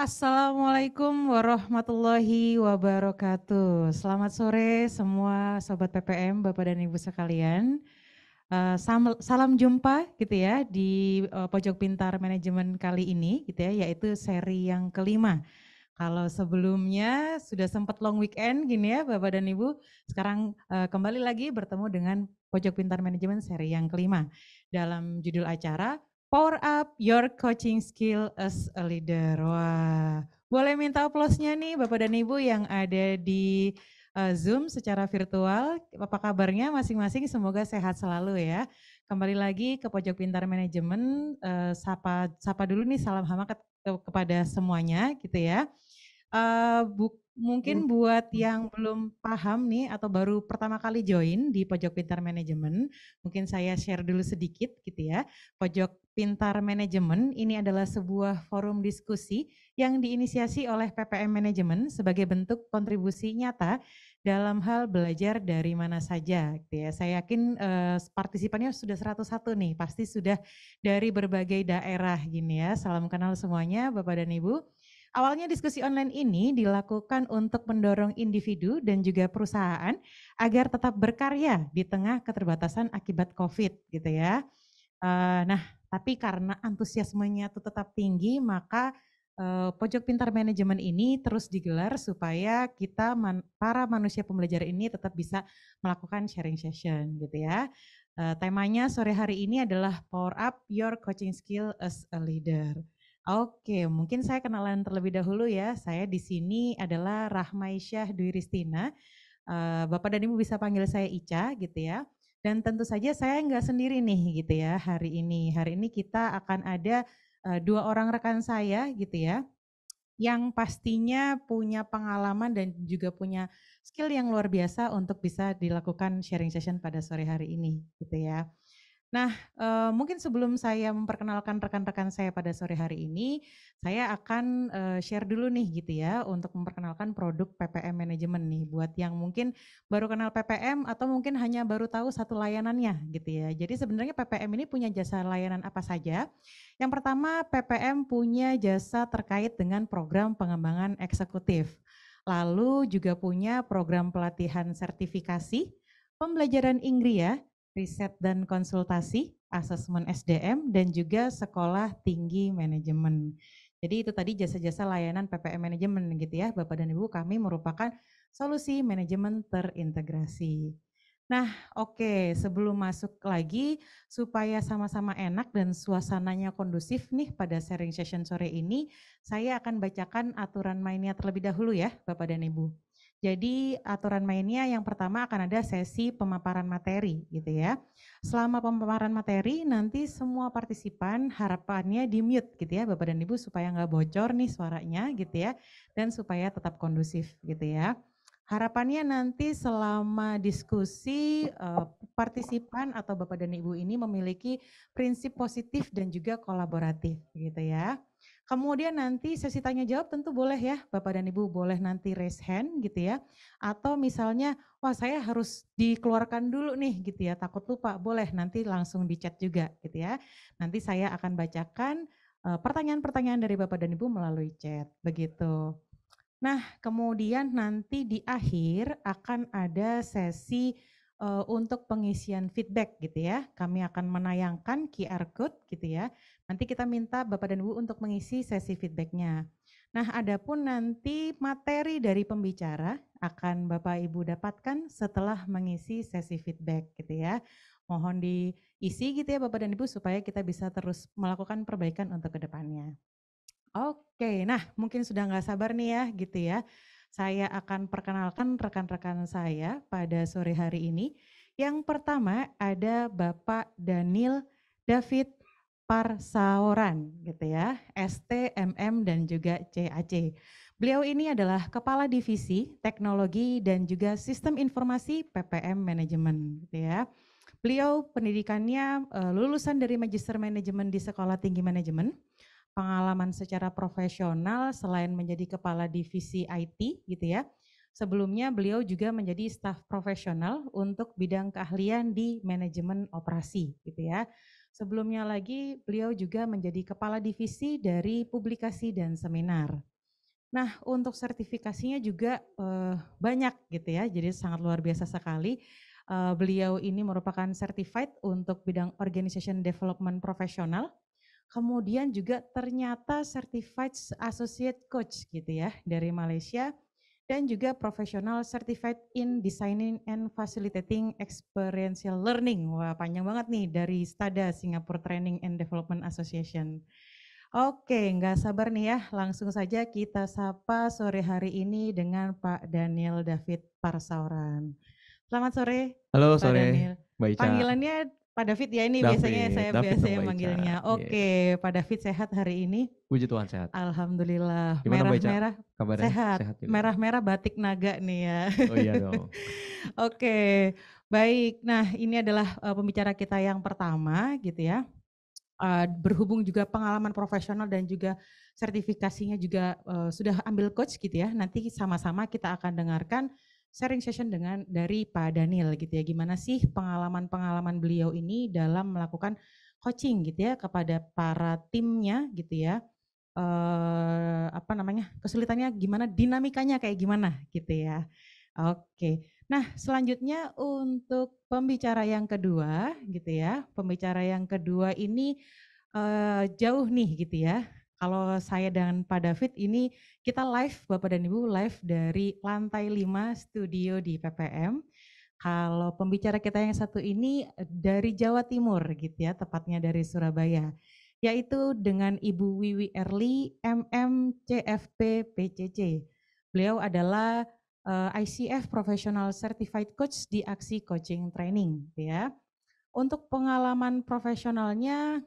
Assalamualaikum warahmatullahi wabarakatuh. Selamat sore semua Sobat PPM, Bapak dan Ibu sekalian. Salam jumpa gitu ya di Pojok Pintar Manajemen kali ini gitu ya, yaitu seri yang kelima. Kalau sebelumnya sudah sempat long weekend gini ya Bapak dan Ibu, sekarang kembali lagi bertemu dengan Pojok Pintar Manajemen seri yang kelima. Dalam judul acara, Power Up Your Coaching Skill as a Leader. Wah, boleh minta aplausnya nih Bapak dan Ibu yang ada di Zoom secara virtual. Apa kabarnya masing-masing? Semoga sehat selalu ya. Kembali lagi ke Pojok Pintar Manajemen, sapa dulu nih, salam hangat kepada semuanya gitu ya. Mungkin buat yang belum paham nih atau baru pertama kali join di Pojok Pintar Manajemen, mungkin saya share dulu sedikit gitu ya. Pojok Pintar Manajemen ini adalah sebuah forum diskusi yang diinisiasi oleh PPM Manajemen sebagai bentuk kontribusi nyata dalam hal belajar dari mana saja gitu ya. Saya yakin partisipannya sudah 101 nih, pasti sudah dari berbagai daerah gini ya. Salam kenal semuanya Bapak dan Ibu. Awalnya diskusi online ini dilakukan untuk mendorong individu dan juga perusahaan agar tetap berkarya di tengah keterbatasan akibat COVID gitu ya. Nah, tapi karena antusiasmenya itu tetap tinggi, maka Pojok Pintar Manajemen ini terus digelar supaya kita para manusia pembelajar ini tetap bisa melakukan sharing session gitu ya. Temanya sore hari ini adalah Power Up Your Coaching Skill as a Leader. Oke, mungkin saya kenalan terlebih dahulu ya. Saya di sini adalah Rahmaisyah Dwi Ristina. Bapak dan Ibu bisa panggil saya Ica gitu ya. Dan tentu saja saya nggak sendiri nih gitu ya hari ini. Hari ini kita akan ada dua orang rekan saya gitu ya, yang pastinya punya pengalaman dan juga punya skill yang luar biasa untuk bisa dilakukan sharing session pada sore hari ini gitu ya. Nah, mungkin sebelum saya memperkenalkan rekan-rekan saya pada sore hari ini, saya akan share dulu nih gitu ya untuk memperkenalkan produk PPM Manajemen nih buat yang mungkin baru kenal PPM atau mungkin hanya baru tahu satu layanannya gitu ya. Jadi sebenarnya PPM ini punya jasa layanan apa saja? Yang pertama, PPM punya jasa terkait dengan program pengembangan eksekutif. Lalu juga punya program pelatihan sertifikasi, pembelajaran Inggris, riset dan konsultasi, asesmen SDM, dan juga sekolah tinggi manajemen. Jadi itu tadi jasa-jasa layanan PPM Manajemen gitu ya, Bapak dan Ibu, kami merupakan solusi manajemen terintegrasi. Nah, oke, sebelum masuk lagi, supaya sama-sama enak dan suasananya kondusif nih pada sharing session sore ini, saya akan bacakan aturan mainnya terlebih dahulu ya, Bapak dan Ibu. Jadi aturan mainnya yang pertama akan ada sesi pemaparan materi gitu ya. Selama pemaparan materi nanti semua partisipan harapannya di mute gitu ya Bapak dan Ibu supaya nggak bocor nih suaranya gitu ya. Dan supaya tetap kondusif gitu ya. Harapannya nanti selama diskusi partisipan atau Bapak dan Ibu ini memiliki prinsip positif dan juga kolaboratif gitu ya. Kemudian nanti sesi tanya jawab tentu boleh ya Bapak dan Ibu, boleh nanti raise hand gitu ya. Atau misalnya wah saya harus dikeluarkan dulu nih gitu ya, takut lupa, boleh nanti langsung di chat juga gitu ya. Nanti saya akan bacakan pertanyaan-pertanyaan dari Bapak dan Ibu melalui chat begitu. Nah, kemudian nanti di akhir akan ada sesi untuk pengisian feedback gitu ya. Kami akan menayangkan QR code gitu ya. Nanti kita minta Bapak dan Ibu untuk mengisi sesi feedbacknya. Nah, adapun nanti materi dari pembicara akan Bapak Ibu dapatkan setelah mengisi sesi feedback gitu ya. Mohon diisi gitu ya Bapak dan Ibu supaya kita bisa terus melakukan perbaikan untuk kedepannya. Oke, nah mungkin sudah nggak sabar nih ya gitu ya. Saya akan perkenalkan rekan-rekan saya pada sore hari ini. Yang pertama ada Bapak Daniel David Parsaoran gitu ya, STMM dan juga CAC. Beliau ini adalah Kepala Divisi Teknologi dan juga Sistem Informasi PPM Manajemen gitu ya. Beliau pendidikannya lulusan dari Magister Manajemen di Sekolah Tinggi Manajemen, pengalaman secara profesional selain menjadi kepala divisi IT gitu ya. Sebelumnya beliau juga menjadi staf profesional untuk bidang keahlian di manajemen operasi gitu ya. Sebelumnya lagi beliau juga menjadi kepala divisi dari publikasi dan seminar. Nah, untuk sertifikasinya juga banyak gitu ya, jadi sangat luar biasa sekali. Beliau ini merupakan certified untuk bidang organization development profesional, kemudian juga ternyata certified associate coach gitu ya dari Malaysia, dan juga professional certified in designing and facilitating experiential learning. Wah, panjang banget nih dari STADA, Singapore Training and Development Association. Oke, nggak sabar nih ya, langsung saja kita sapa sore hari ini dengan Pak Daniel David Parsauran. Selamat sore, Halo Pak sore, Daniel. Mbak Ica. Panggilannya Pak David ya, ini biasanya David, saya David dong biasanya Mbak Ica. manggilnya. Iya. Oke, Pak David sehat hari ini? Puji Tuhan sehat. Alhamdulillah, Gimana Mbak Ica? merah-merah Kabarnya sehat, sehat juga? merah-merah batik naga nih ya. Oh iya dong. Oke, baik. Nah, ini adalah pembicara kita yang pertama gitu ya. Berhubung juga pengalaman profesional dan juga sertifikasinya juga sudah ambil coach gitu ya. Nanti sama-sama kita akan dengarkan sharing session dengan dari Pak Daniel gitu ya. Gimana sih pengalaman-pengalaman beliau ini dalam melakukan coaching gitu ya kepada para timnya gitu ya. Apa namanya, kesulitannya gimana, dinamikanya kayak gimana gitu ya. Oke. Nah, selanjutnya untuk pembicara yang kedua gitu ya. Pembicara yang kedua ini jauh nih gitu ya. Kalau saya dan Pak David ini kita live Bapak dan Ibu live dari lantai 5 studio di PPM. Kalau pembicara kita yang satu ini dari Jawa Timur gitu ya, tepatnya dari Surabaya, yaitu dengan Ibu Wiwi Erli, MM, CFP, PCC. Beliau adalah ICF Professional Certified Coach di Aksi Coaching Training ya. Untuk pengalaman profesionalnya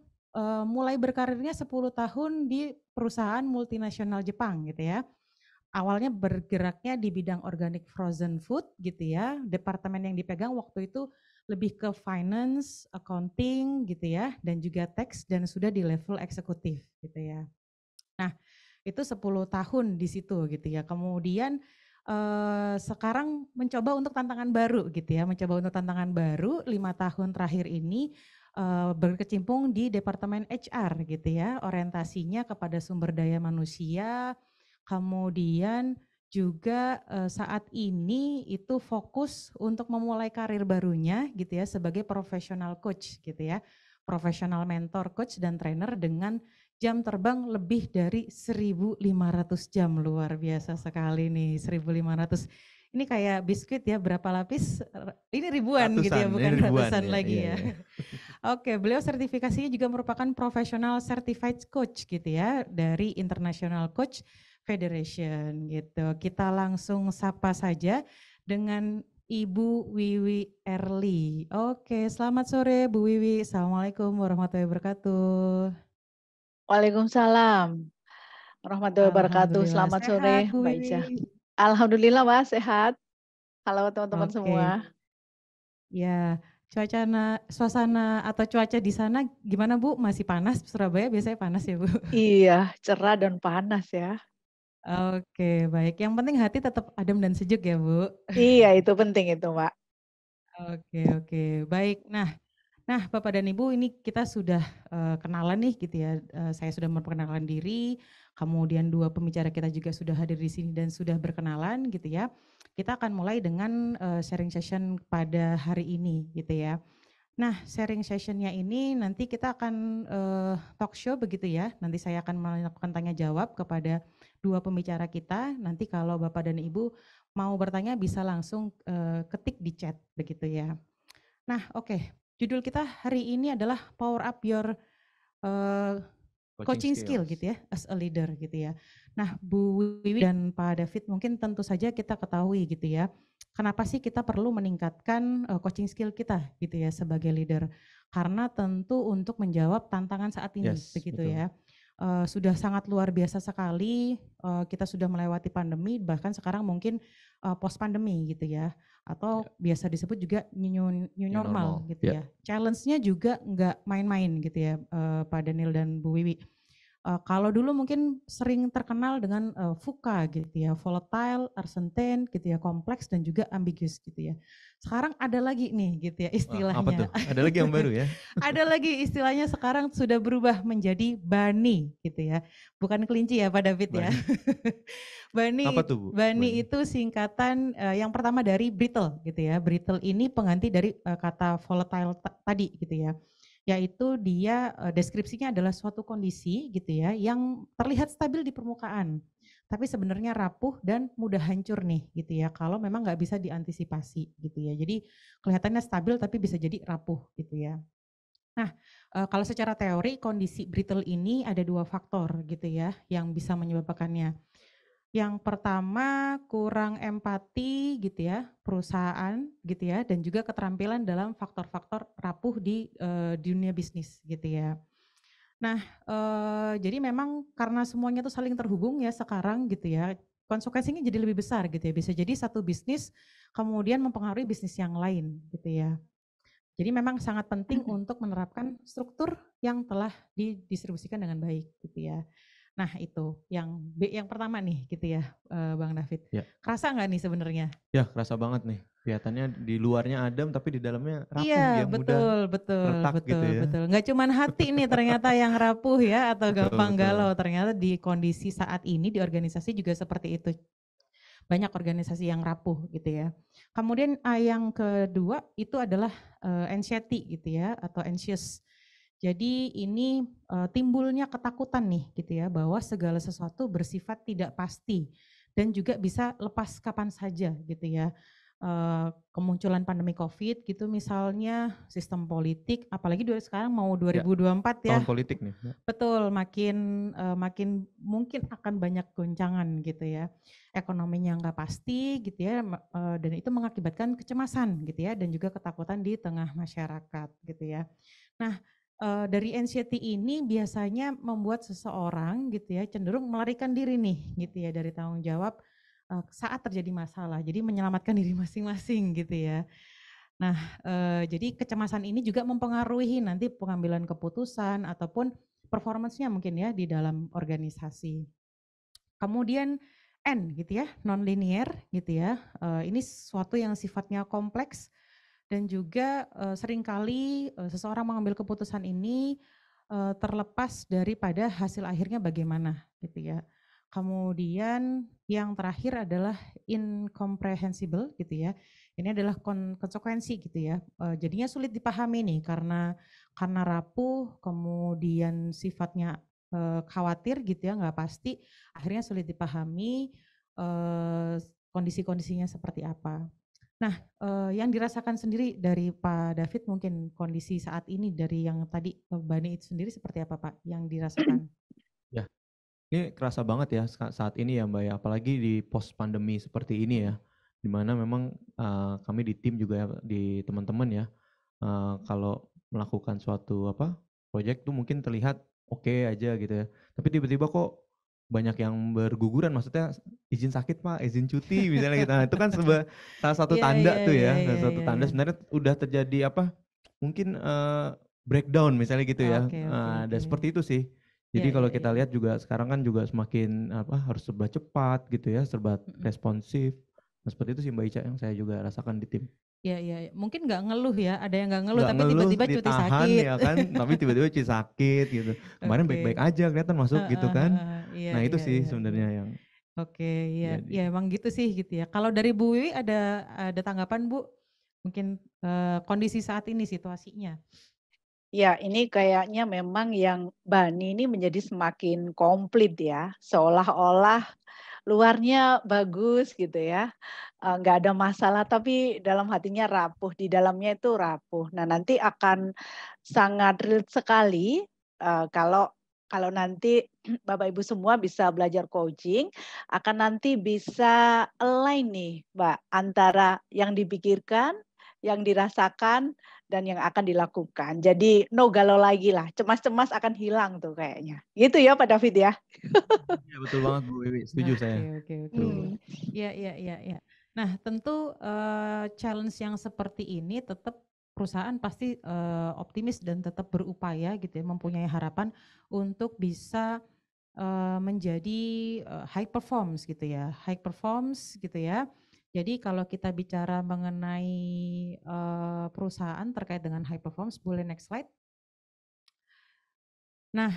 mulai berkarirnya 10 tahun di perusahaan multinasional Jepang gitu ya. Awalnya bergeraknya di bidang organic frozen food gitu ya. Departemen yang dipegang waktu itu lebih ke finance, accounting gitu ya, dan juga tax, dan sudah di level eksekutif gitu ya. Nah, itu 10 tahun di situ gitu ya. Kemudian sekarang mencoba untuk tantangan baru gitu ya, mencoba untuk tantangan baru 5 tahun terakhir ini berkecimpung di Departemen HR gitu ya, orientasinya kepada sumber daya manusia, kemudian juga saat ini itu fokus untuk memulai karir barunya gitu ya sebagai professional coach gitu ya, professional mentor, coach dan trainer dengan jam terbang lebih dari 1.500 jam, luar biasa sekali nih 1.500. Ini kayak biskuit ya, berapa lapis? Ini ribuan gitu ya, Ratusan, bukan ini ribuan ratusan ya. lagi Iya, ya. iya. Oke, beliau sertifikasinya juga merupakan professional certified coach gitu ya dari International Coach Federation gitu. Kita langsung sapa saja dengan Ibu Wiwi Erli. Oke, selamat sore Bu Wiwi. Assalamualaikum warahmatullahi wabarakatuh. Waalaikumsalam warahmatullahi wabarakatuh. Alhamdulillah Selamat sehat sore, Bu Mbak Ica. Wiwi. Alhamdulillah, Mas, sehat. Halo teman-teman Oke, semua. ya suasana atau cuaca di sana gimana Bu? Masih panas? Surabaya biasanya panas ya Bu? Iya, cerah dan panas ya. Oke, baik. Yang penting hati tetap adem dan sejuk ya Bu. Iya, itu penting itu, Mbak. Oke, oke, baik. Nah, Bapak dan Ibu, ini kita sudah kenalan nih gitu ya. Saya sudah memperkenalkan diri, kemudian dua pembicara kita juga sudah hadir di sini dan sudah berkenalan gitu ya. Kita akan mulai dengan sharing session pada hari ini gitu ya. Nah, sharing sessionnya ini nanti kita akan talk show begitu ya. Nanti saya akan melakukan tanya jawab kepada dua pembicara kita. Nanti kalau Bapak dan Ibu mau bertanya bisa langsung ketik di chat begitu ya. Nah, oke. Judul kita hari ini adalah Power Up Your coaching skill gitu ya, as a leader gitu ya. Nah, Bu Wiwi dan Pak David, mungkin tentu saja kita ketahui gitu ya, kenapa sih kita perlu meningkatkan coaching skill kita gitu ya sebagai leader. Karena tentu untuk menjawab tantangan saat ini Yes, begitu betul. ya. Sudah sangat luar biasa sekali, kita sudah melewati pandemi, bahkan sekarang mungkin post pandemi gitu ya, atau biasa disebut juga new normal gitu ya. Challenge-nya juga nggak main-main gitu ya, Pak Daniel dan Bu Wiwi. Kalau dulu mungkin sering terkenal dengan VUCA gitu ya, volatile, uncertain gitu ya, kompleks dan juga ambiguous gitu ya. Sekarang ada lagi nih gitu ya Wah, apa tuh? istilahnya. Ada lagi yang baru ya? Ada lagi istilahnya sekarang sudah berubah menjadi BANI gitu ya. Bukan kelinci ya Pak David ya. Bani. Apa BANI, tuh Bu? BANI Bani. itu singkatan yang pertama dari brittle gitu ya. Brittle ini pengganti dari kata volatile tadi gitu ya. Yaitu dia deskripsinya adalah suatu kondisi gitu ya yang terlihat stabil di permukaan. Tapi sebenarnya rapuh dan mudah hancur nih gitu ya kalau memang nggak bisa diantisipasi gitu ya. Jadi kelihatannya stabil tapi bisa jadi rapuh gitu ya. Nah, kalau secara teori kondisi brittle ini ada 2 faktor gitu ya yang bisa menyebabkannya. Yang pertama kurang empati gitu ya, perusahaan gitu ya, dan juga keterampilan dalam faktor-faktor rapuh di dunia bisnis gitu ya. Nah, jadi memang karena semuanya tuh saling terhubung ya sekarang gitu ya, konsekuensinya jadi lebih besar gitu ya, bisa jadi satu bisnis kemudian mempengaruhi bisnis yang lain gitu ya. Jadi memang sangat penting untuk menerapkan struktur yang telah didistribusikan dengan baik gitu ya. Nah itu yang yang pertama nih gitu ya Bang David. Ya. Kerasa nggak nih sebenarnya? Ya, kerasa banget nih. Kelihatannya di luarnya adem tapi di dalamnya rapuh Iya yang mudah betul betul retak betul gitu ya. betul. Nggak cuman hati nih ternyata yang rapuh ya atau Betul, gampang betul. galau. Ternyata di kondisi saat ini di organisasi juga seperti itu. Banyak organisasi yang rapuh gitu ya. Kemudian yang kedua itu adalah anxiety gitu ya atau anxious. Jadi ini timbulnya ketakutan nih gitu ya bahwa segala sesuatu bersifat tidak pasti dan juga bisa lepas kapan saja gitu ya. Kemunculan pandemi Covid gitu misalnya, sistem politik, apalagi sekarang mau Ya, 2024 ya, tahun politik nih. Ya. betul makin mungkin akan banyak goncangan gitu ya, ekonominya nggak pasti gitu ya, dan itu mengakibatkan kecemasan gitu ya dan juga ketakutan di tengah masyarakat gitu ya. Nah dari anxiety ini biasanya membuat seseorang gitu ya cenderung melarikan diri nih gitu ya dari tanggung jawab saat terjadi masalah. Jadi menyelamatkan diri masing-masing gitu ya. Nah, jadi kecemasan ini juga mempengaruhi nanti pengambilan keputusan ataupun performance-nya mungkin ya di dalam organisasi. Kemudian N gitu ya, non-linear gitu ya. Ini sesuatu yang sifatnya kompleks dan juga seringkali seseorang mengambil keputusan ini terlepas daripada hasil akhirnya bagaimana gitu ya. Kemudian yang terakhir adalah incomprehensible gitu ya. Ini adalah konsekuensi gitu ya. Jadinya sulit dipahami nih karena rapuh, kemudian sifatnya khawatir gitu ya, nggak pasti, akhirnya sulit dipahami kondisi-kondisinya seperti apa. Nah, yang dirasakan sendiri dari Pak David mungkin kondisi saat ini dari yang tadi Bani itu sendiri seperti apa Pak yang dirasakan? Ya, ini kerasa banget ya saat ini ya Mbak ya, apalagi di post pandemi seperti ini ya, di mana memang kami di tim juga ya, di teman-teman ya, kalau melakukan suatu proyek tuh mungkin terlihat oke aja gitu ya, tapi tiba-tiba kok banyak yang berguguran, maksudnya izin sakit Pak, izin cuti misalnya gitu. Nah, itu kan salah satu Iya tanda iya tuh iya ya, iya salah satu iya tanda iya. sebenarnya udah terjadi mungkin breakdown misalnya gitu ya. Oke oke Dan oke. seperti itu sih. Iya Jadi iya kalau kita iya. lihat juga sekarang kan juga semakin harus serba cepat gitu ya, serba Mhm. responsif. Nah, seperti itu sih Mbak Ica yang saya juga rasakan di tim. Iya iya iya. Mungkin nggak ngeluh ya, ada yang nggak ngeluh Nggak tapi ngeluh, tiba-tiba cuti ditahan sakit. ya kan, tapi tiba-tiba sakit gitu. Kemarin baik-baik Oke. aja kelihatan masuk gitu Heeh kan. heeh. Iya Nah, itu iya sih iya iya. sebenarnya yang Oke, iya, jadi. ya emang gitu sih gitu ya. Kalau dari Bu Wiwi ada tanggapan Bu? Mungkin kondisi saat ini situasinya. Ya, ini kayaknya memang yang Bani ini menjadi semakin komplit ya, seolah-olah luarnya bagus gitu ya, nggak ada masalah tapi dalam hatinya rapuh, di dalamnya itu rapuh. Nah, nanti akan sangat relate sekali, kalau kalau nanti Bapak Ibu semua bisa belajar coaching, akan nanti bisa align nih Mbak, antara yang dipikirkan, yang dirasakan, dan yang akan dilakukan. Jadi no galau lagi lah, cemas-cemas akan hilang tuh kayaknya. Gitu ya Pak David ya? Iya betul banget Bu Wiwi, setuju saya. Oke oke oke. Tuh. Iya iya iya iya. Nah, tentu challenge yang seperti ini tetap perusahaan pasti optimis dan tetap berupaya gitu ya, mempunyai harapan untuk bisa menjadi high performance gitu ya, high performance gitu ya. Jadi kalau kita bicara mengenai perusahaan terkait dengan high performance, boleh next slide. Nah,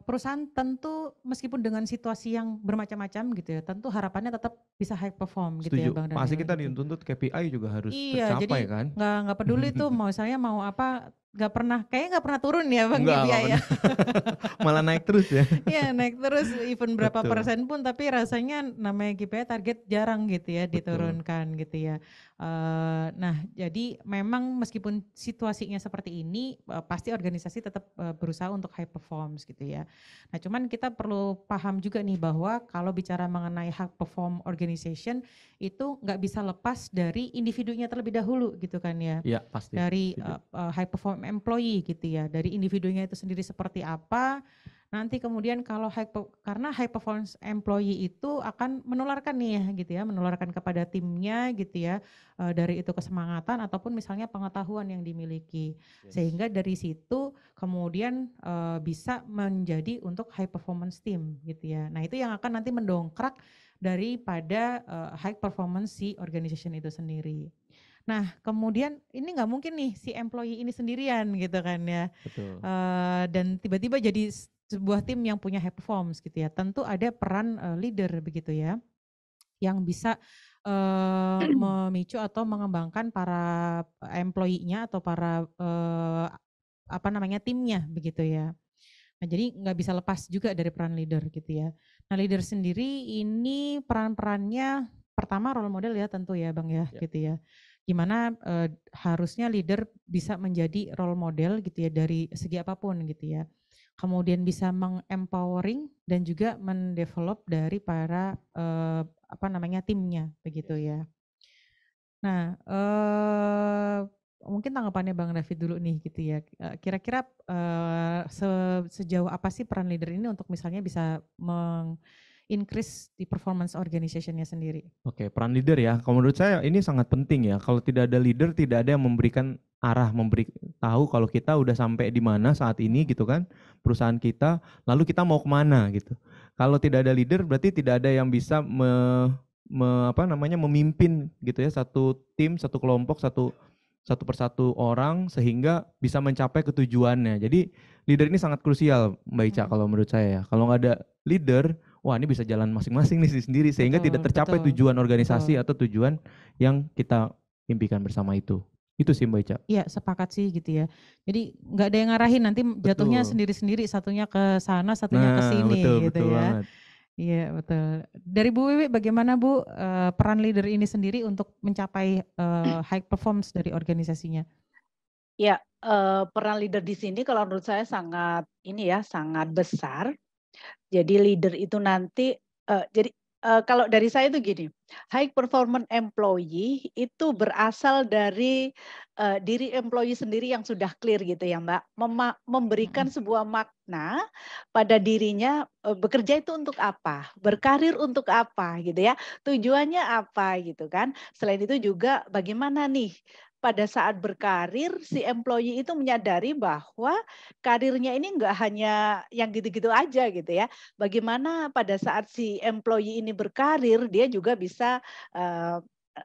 perusahaan tentu meskipun dengan situasi yang bermacam-macam gitu ya, tentu harapannya tetap bisa high perform gitu ya Setuju. Bang Pasti David kita gitu. dituntut KPI juga harus Iya, tercapai jadi kan? nggak peduli tuh mau saya mau apa, kayaknya nggak pernah turun ya Bang Enggak KPI ya. pernah. Malah naik terus ya. Iya naik terus even berapa Betul, persen pun tapi rasanya namanya KPI target jarang gitu ya betul. diturunkan gitu ya. Nah jadi memang meskipun situasinya seperti ini pasti organisasi tetap berusaha untuk high performance gitu ya. Nah cuman kita perlu paham juga nih bahwa kalau bicara mengenai high perform organization itu nggak bisa lepas dari individunya terlebih dahulu gitu kan ya. Iya, pasti. Dari Setuju. high perform employee gitu ya, dari individunya itu sendiri seperti apa, nanti kemudian kalau karena high performance employee itu akan menularkan nih ya gitu ya, menularkan kepada timnya gitu ya, dari itu kesemangatan ataupun misalnya pengetahuan yang dimiliki. Yes. Sehingga dari situ kemudian bisa menjadi untuk high performance team gitu ya. Nah itu yang akan nanti mendongkrak daripada high performance si organization itu sendiri. Nah kemudian ini nggak mungkin nih si employee ini sendirian gitu kan ya. Betul. Dan tiba-tiba jadi sebuah tim yang punya high performance gitu ya. Tentu ada peran leader begitu ya, yang bisa memicu atau mengembangkan para employee-nya atau para apa namanya timnya begitu ya. Nah jadi nggak bisa lepas juga dari peran leader gitu ya. Nah leader sendiri ini peran-perannya pertama role model ya tentu ya Bang ya Ya. gitu ya. Gimana harusnya leader bisa menjadi role model gitu ya dari segi apapun gitu ya. Kemudian bisa mengempowering dan juga mendevelop dari para apa namanya timnya begitu ya. Nah, mungkin tanggapannya Bang David dulu nih gitu ya. Kira-kira sejauh apa sih peran leader ini untuk misalnya bisa increase di performance organization-nya sendiri? Oke, peran leader ya. Kalau menurut saya ini sangat penting ya. Kalau tidak ada leader, tidak ada yang memberikan arah, memberi tahu kalau kita udah sampai di mana saat ini gitu kan, perusahaan kita, lalu kita mau kemana gitu. Kalau tidak ada leader, berarti tidak ada yang bisa memimpin gitu ya satu tim, satu kelompok, satu persatu orang sehingga bisa mencapai ketujuannya. Jadi leader ini sangat krusial, Mbak Ica, kalau menurut saya ya. Kalau nggak ada leader, wah ini bisa jalan masing-masing nih sendiri sehingga tidak tercapai tujuan organisasi atau tujuan yang kita impikan bersama itu. Itu sih Mbak Ica. Iya sepakat sih gitu ya. Jadi nggak ada yang ngarahin nanti jatuhnya Betul. sendiri-sendiri, satunya ke sana, satunya ke sini gitu betul ya. banget. Iya betul. Dari Bu Wiwi bagaimana Bu peran leader ini sendiri untuk mencapai high performance dari organisasinya? Ya, peran leader di sini kalau menurut saya sangat ini ya, sangat besar. Jadi leader itu nanti kalau dari saya itu gini, high performance employee itu berasal dari diri employee sendiri yang sudah clear gitu ya Mbak, memberikan sebuah makna pada dirinya bekerja itu untuk apa, berkarir untuk apa gitu ya, tujuannya apa gitu kan. Selain itu juga bagaimana nih pada saat berkarir si employee itu menyadari bahwa karirnya ini enggak hanya yang gitu-gitu aja gitu ya. Bagaimana pada saat si employee ini berkarir, dia juga bisa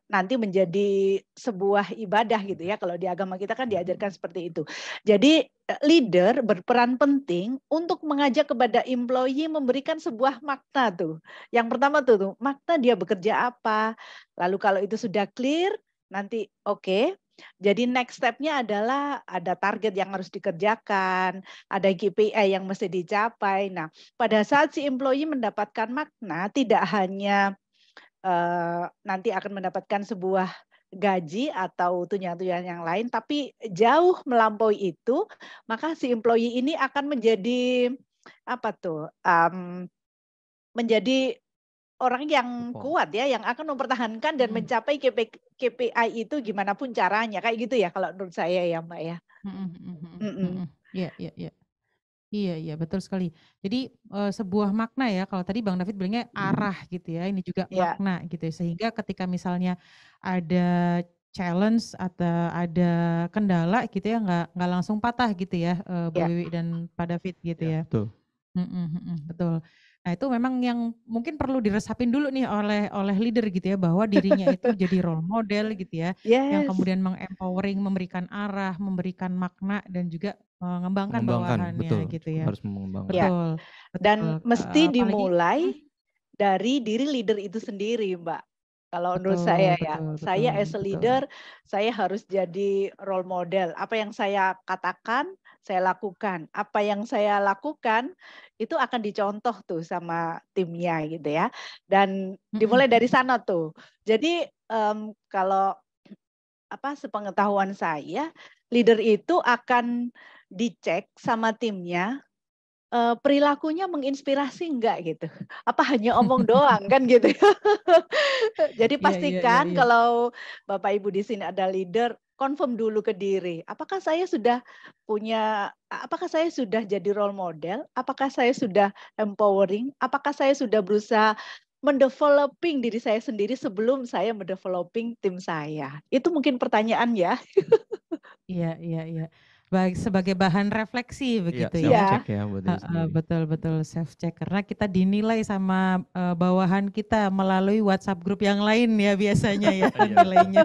nanti menjadi sebuah ibadah gitu ya. Kalau di agama kita kan diajarkan seperti itu. Jadi leader berperan penting untuk mengajak kepada employee memberikan sebuah makna tuh. Yang pertama tuh makna dia bekerja apa. Lalu kalau itu sudah clear, nanti oke. Jadi next step-nya adalah ada target yang harus dikerjakan, ada KPI yang mesti dicapai. Nah, pada saat si employee mendapatkan makna, tidak hanya nanti akan mendapatkan sebuah gaji atau tunjangan-tunjangan yang lain, tapi jauh melampaui itu, maka si employee ini akan menjadi apa tuh? Menjadi orang yang kuat ya, yang akan mempertahankan dan mencapai KPI itu gimana pun caranya, kayak gitu ya kalau menurut saya ya Mbak ya. Iya, iya, iya. Iya, iya betul sekali. Jadi sebuah makna ya, kalau tadi Bang David bilangnya arah gitu ya, ini juga makna gitu ya. Sehingga ketika misalnya ada challenge atau ada kendala gitu ya, nggak langsung patah gitu ya Bu Wiwi dan Pak David gitu ya. Betul. Betul. Nah itu memang yang mungkin perlu diresapin dulu nih oleh leader gitu ya, bahwa dirinya itu jadi role model gitu ya, yang Yes, kemudian meng-empowering, memberikan arah, memberikan makna dan juga mengembangkan Mengembangkan, bawahannya betul, gitu ya. harus mengembangkan. ya. Betul, Dan betul, mesti apalagi dimulai dari diri leader itu sendiri, Mbak. Kalau menurut betul saya ya, betul saya betul as a betul. leader, saya harus jadi role model. Apa yang saya katakan, saya lakukan. Apa yang saya lakukan, itu akan dicontoh tuh sama timnya gitu ya. Dan Mhm dimulai dari mhm. sana tuh. Jadi kalau sepengetahuan saya, leader itu akan dicek sama timnya perilakunya menginspirasi enggak gitu? Apa hanya omong doang kan gitu ya. Jadi Iya iya iya pastikan iya. kalau Bapak Ibu di sini ada leader, confirm dulu ke diri. Apakah saya sudah jadi role model? Apakah saya sudah empowering? Apakah saya sudah berusaha mendeveloping diri saya sendiri sebelum saya mendeveloping tim saya? Itu mungkin pertanyaan ya. Iya iya iya. Baik, sebagai bahan refleksi Iya, begitu self ya. Iya, check ya buat diri Heeh, sendiri. betul betul self check karena kita dinilai sama bawahan kita melalui WhatsApp grup yang lain ya biasanya ya Iya, betul. nilainya.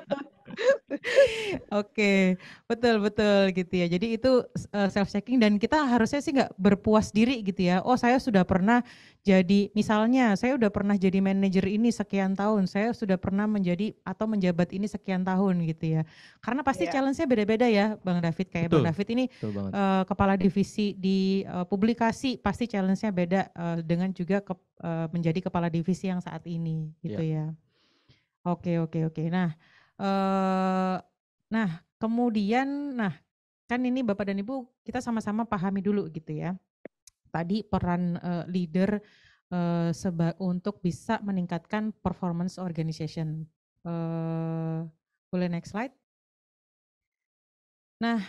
Oke, betul betul gitu ya. Jadi itu self checking dan kita harusnya sih nggak berpuas diri gitu ya. Oh saya sudah pernah jadi, misalnya saya udah pernah jadi manajer ini sekian tahun, saya sudah pernah menjadi atau menjabat ini sekian tahun gitu ya. Karena pasti iya, challenge-nya beda-beda ya, Bang David. Kayak Bang Betul, David ini betul banget. kepala divisi di publikasi, pasti challenge-nya beda dengan juga menjadi kepala divisi yang saat ini gitu Iya. ya. Oke oke oke. Eee, nah kemudian, kan ini Bapak dan Ibu kita sama-sama pahami dulu gitu ya. Tadi peran leader untuk bisa meningkatkan performance organization. Boleh next slide? Nah,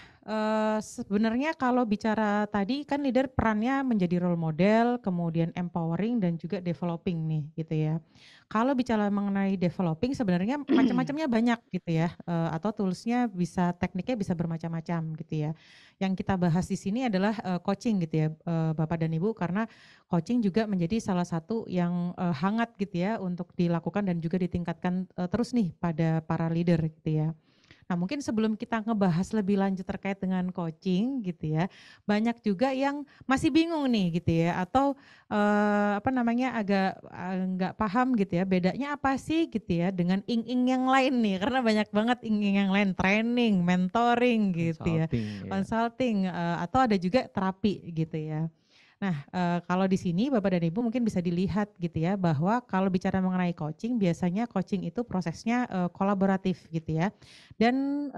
sebenarnya kalau bicara tadi kan leader perannya menjadi role model, kemudian empowering dan juga developing nih gitu ya. Kalau bicara mengenai developing sebenarnya macam-macamnya banyak gitu ya, atau toolsnya bisa tekniknya bisa bermacam-macam gitu ya. Yang kita bahas di sini adalah coaching gitu ya, Bapak dan Ibu, karena coaching juga menjadi salah satu yang hangat gitu ya untuk dilakukan dan juga ditingkatkan terus nih pada para leader gitu ya. Nah, mungkin sebelum kita ngebahas lebih lanjut terkait dengan coaching gitu ya, banyak juga yang masih bingung nih gitu ya, atau agak nggak paham gitu ya, bedanya apa sih gitu ya dengan ing-ing yang lain nih, karena banyak banget ing-ing yang lain, training, mentoring gitu ya, Consulting, ya. consulting, atau ada juga terapi gitu ya. Nah, kalau di sini Bapak dan Ibu mungkin bisa dilihat gitu ya, bahwa kalau bicara mengenai coaching, biasanya coaching itu prosesnya kolaboratif gitu ya. Dan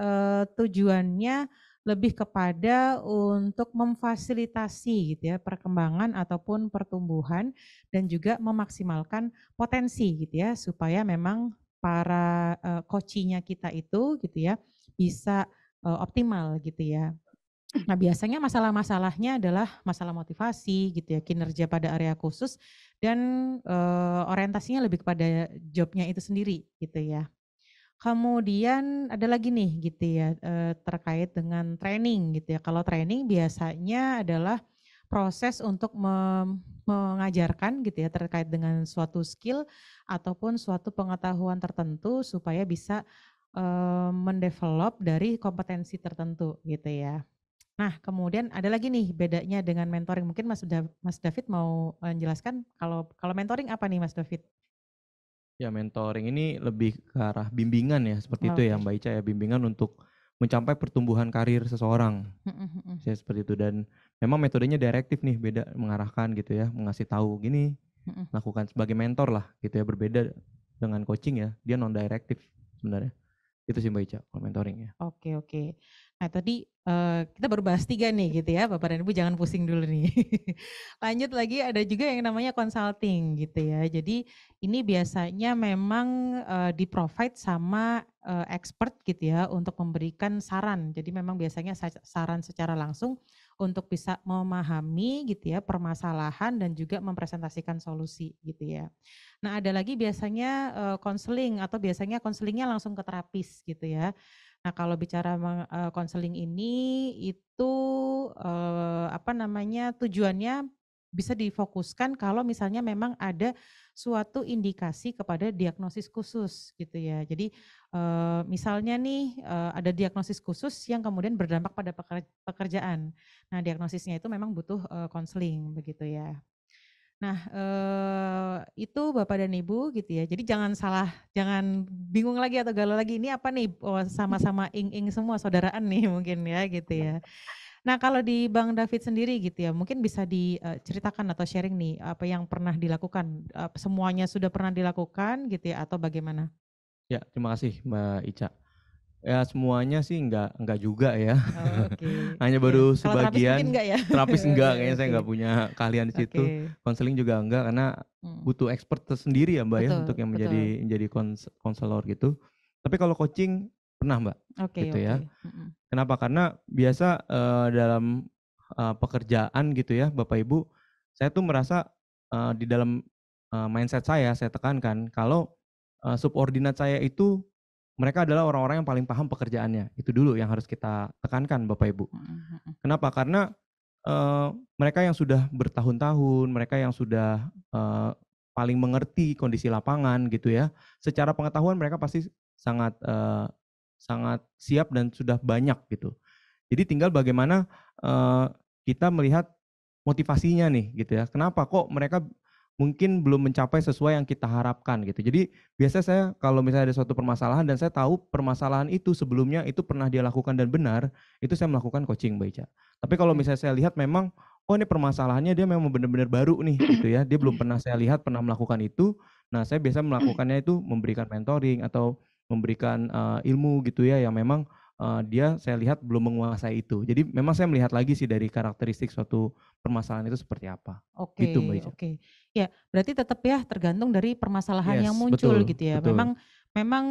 tujuannya lebih kepada untuk memfasilitasi gitu ya perkembangan ataupun pertumbuhan dan juga memaksimalkan potensi gitu ya, supaya memang para coaching-nya kita itu gitu ya bisa optimal gitu ya. Nah, biasanya masalah-masalahnya adalah masalah motivasi gitu ya, kinerja pada area khusus dan orientasinya lebih kepada job-nya itu sendiri gitu ya. Kemudian ada lagi nih gitu ya, terkait dengan training gitu ya. Kalau training biasanya adalah proses untuk mengajarkan gitu ya terkait dengan suatu skill ataupun suatu pengetahuan tertentu supaya bisa mendevelop dari kompetensi tertentu gitu ya. Nah, kemudian ada lagi nih bedanya dengan mentoring. Mungkin Mas David mau menjelaskan kalau kalau mentoring apa nih Mas David? Ya, mentoring ini lebih ke arah bimbingan ya, seperti itu ya Oke. Mbak Ica ya, bimbingan untuk mencapai pertumbuhan karir seseorang. Mhm mhm. Saya seperti itu dan memang metodenya direktif nih, beda mengarahkan gitu ya, mengasih tahu gini, Mhm. lakukan sebagai mentor lah gitu ya, berbeda dengan coaching ya, dia non direktif sebenarnya. Itu sih Mbak Ica kalau mentoring ya. Oke oke. Nah tadi kita baru bahas 3 nih gitu ya, Bapak dan Ibu jangan pusing dulu nih. Lanjut lagi ada juga yang namanya consulting gitu ya. Jadi ini biasanya memang di-provide sama expert gitu ya untuk memberikan saran. Jadi memang biasanya saran secara langsung untuk bisa memahami gitu ya permasalahan dan juga mempresentasikan solusi gitu ya. Nah ada lagi biasanya konseling atau biasanya konselingnya langsung ke terapis gitu ya. Nah, kalau bicara konseling ini itu tujuannya bisa difokuskan kalau misalnya memang ada suatu indikasi kepada diagnosis khusus gitu ya. Jadi misalnya nih ada diagnosis khusus yang kemudian berdampak pada pekerjaan. Nah, diagnosisnya itu memang butuh konseling begitu ya. Nah, itu Bapak dan Ibu gitu ya. Jadi jangan bingung lagi atau galau lagi, ini apa nih? Oh, sama-sama ing-ing semua, saudaraan nih mungkin ya gitu ya. Nah, kalau di Bang David sendiri gitu ya, mungkin bisa diceritakan atau sharing nih apa yang pernah dilakukan, semuanya sudah pernah dilakukan gitu ya atau bagaimana? Ya, terima kasih Mbak Ica. Ya semuanya sih enggak juga ya. Oh, oke, Hanya iya. baru Kalau terapis mungkin sebagian, enggak ya? terapis Oke, enggak, kayaknya saya oke. enggak punya keahlian di Oke. situ. Konseling juga enggak karena Hmm. butuh expert tersendiri ya Mbak ya untuk Betul, yang betul. menjadi konselor gitu. Tapi kalau coaching pernah Mbak, Oke, gitu oke. ya. Mm-mm. Kenapa? Karena biasa dalam pekerjaan gitu ya Bapak Ibu, saya tuh merasa di dalam mindset saya tekankan kalau subordinat saya itu mereka adalah orang-orang yang paling paham pekerjaannya. Itu dulu yang harus kita tekankan Bapak Ibu. Mm-mm. Kenapa? Karena mereka yang sudah bertahun-tahun, mereka yang sudah paling mengerti kondisi lapangan gitu ya. Secara pengetahuan mereka pasti sangat sangat siap dan sudah banyak gitu. Jadi tinggal bagaimana kita melihat motivasinya nih gitu ya. Kenapa kok mereka mungkin belum mencapai sesuai yang kita harapkan gitu. Jadi biasanya saya kalau misalnya ada suatu permasalahan dan saya tahu permasalahan itu sebelumnya itu pernah dia lakukan dan benar, itu saya melakukan coaching Mbak Ica. Tapi kalau Oke. misalnya saya lihat memang, oh ini permasalahannya dia memang benar-benar baru nih gitu ya, dia belum pernah saya lihat pernah melakukan itu. Nah saya biasa melakukannya itu memberikan mentoring atau memberikan ilmu gitu ya yang memang dia saya lihat belum menguasai itu. Jadi memang saya melihat lagi sih dari karakteristik suatu permasalahan itu seperti apa. Gitu Mbak Oke, Ica. oke. Ya, berarti tetap ya tergantung dari permasalahan yang Yes, muncul betul, gitu ya. betul. Memang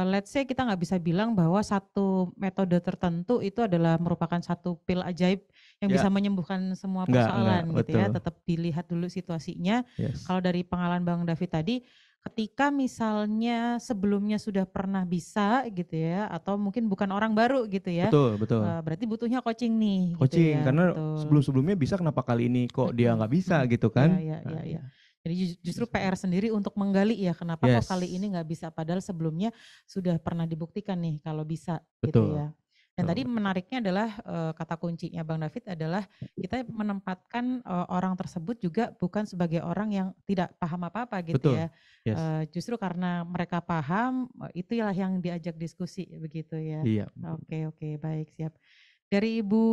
let's say kita nggak bisa bilang bahwa satu metode tertentu itu adalah merupakan satu pil ajaib yang bisa Ya, menyembuhkan semua enggak, persoalan gitu ya. betul. Tetap dilihat dulu situasinya. Yes. Kalau dari pengalaman Bang David tadi, ketika misalnya sebelumnya sudah pernah bisa gitu ya, atau mungkin bukan orang baru gitu ya, Betul, betul. berarti butuhnya coaching nih gitu Coaching ya, karena betul. sebelum-sebelumnya bisa kenapa kali ini kok dia Mhm, nggak bisa mhm. gitu Iya, kan? iya, iya, Nah, iya. iya. Jadi Itu justru seperti PR itu. sendiri untuk menggali ya, kenapa kok kali Yes, ini nggak bisa, padahal sebelumnya sudah pernah dibuktikan nih kalau bisa gitu betul. ya. Dan Betul, tadi Mbak Ica. menariknya adalah kata kuncinya Bang David adalah kita menempatkan orang tersebut juga bukan sebagai orang yang tidak paham apa-apa gitu Betul. ya. Yes. Justru karena mereka paham, itulah yang diajak diskusi begitu ya. Iya. Oke, oke, baik, siap. Dari Ibu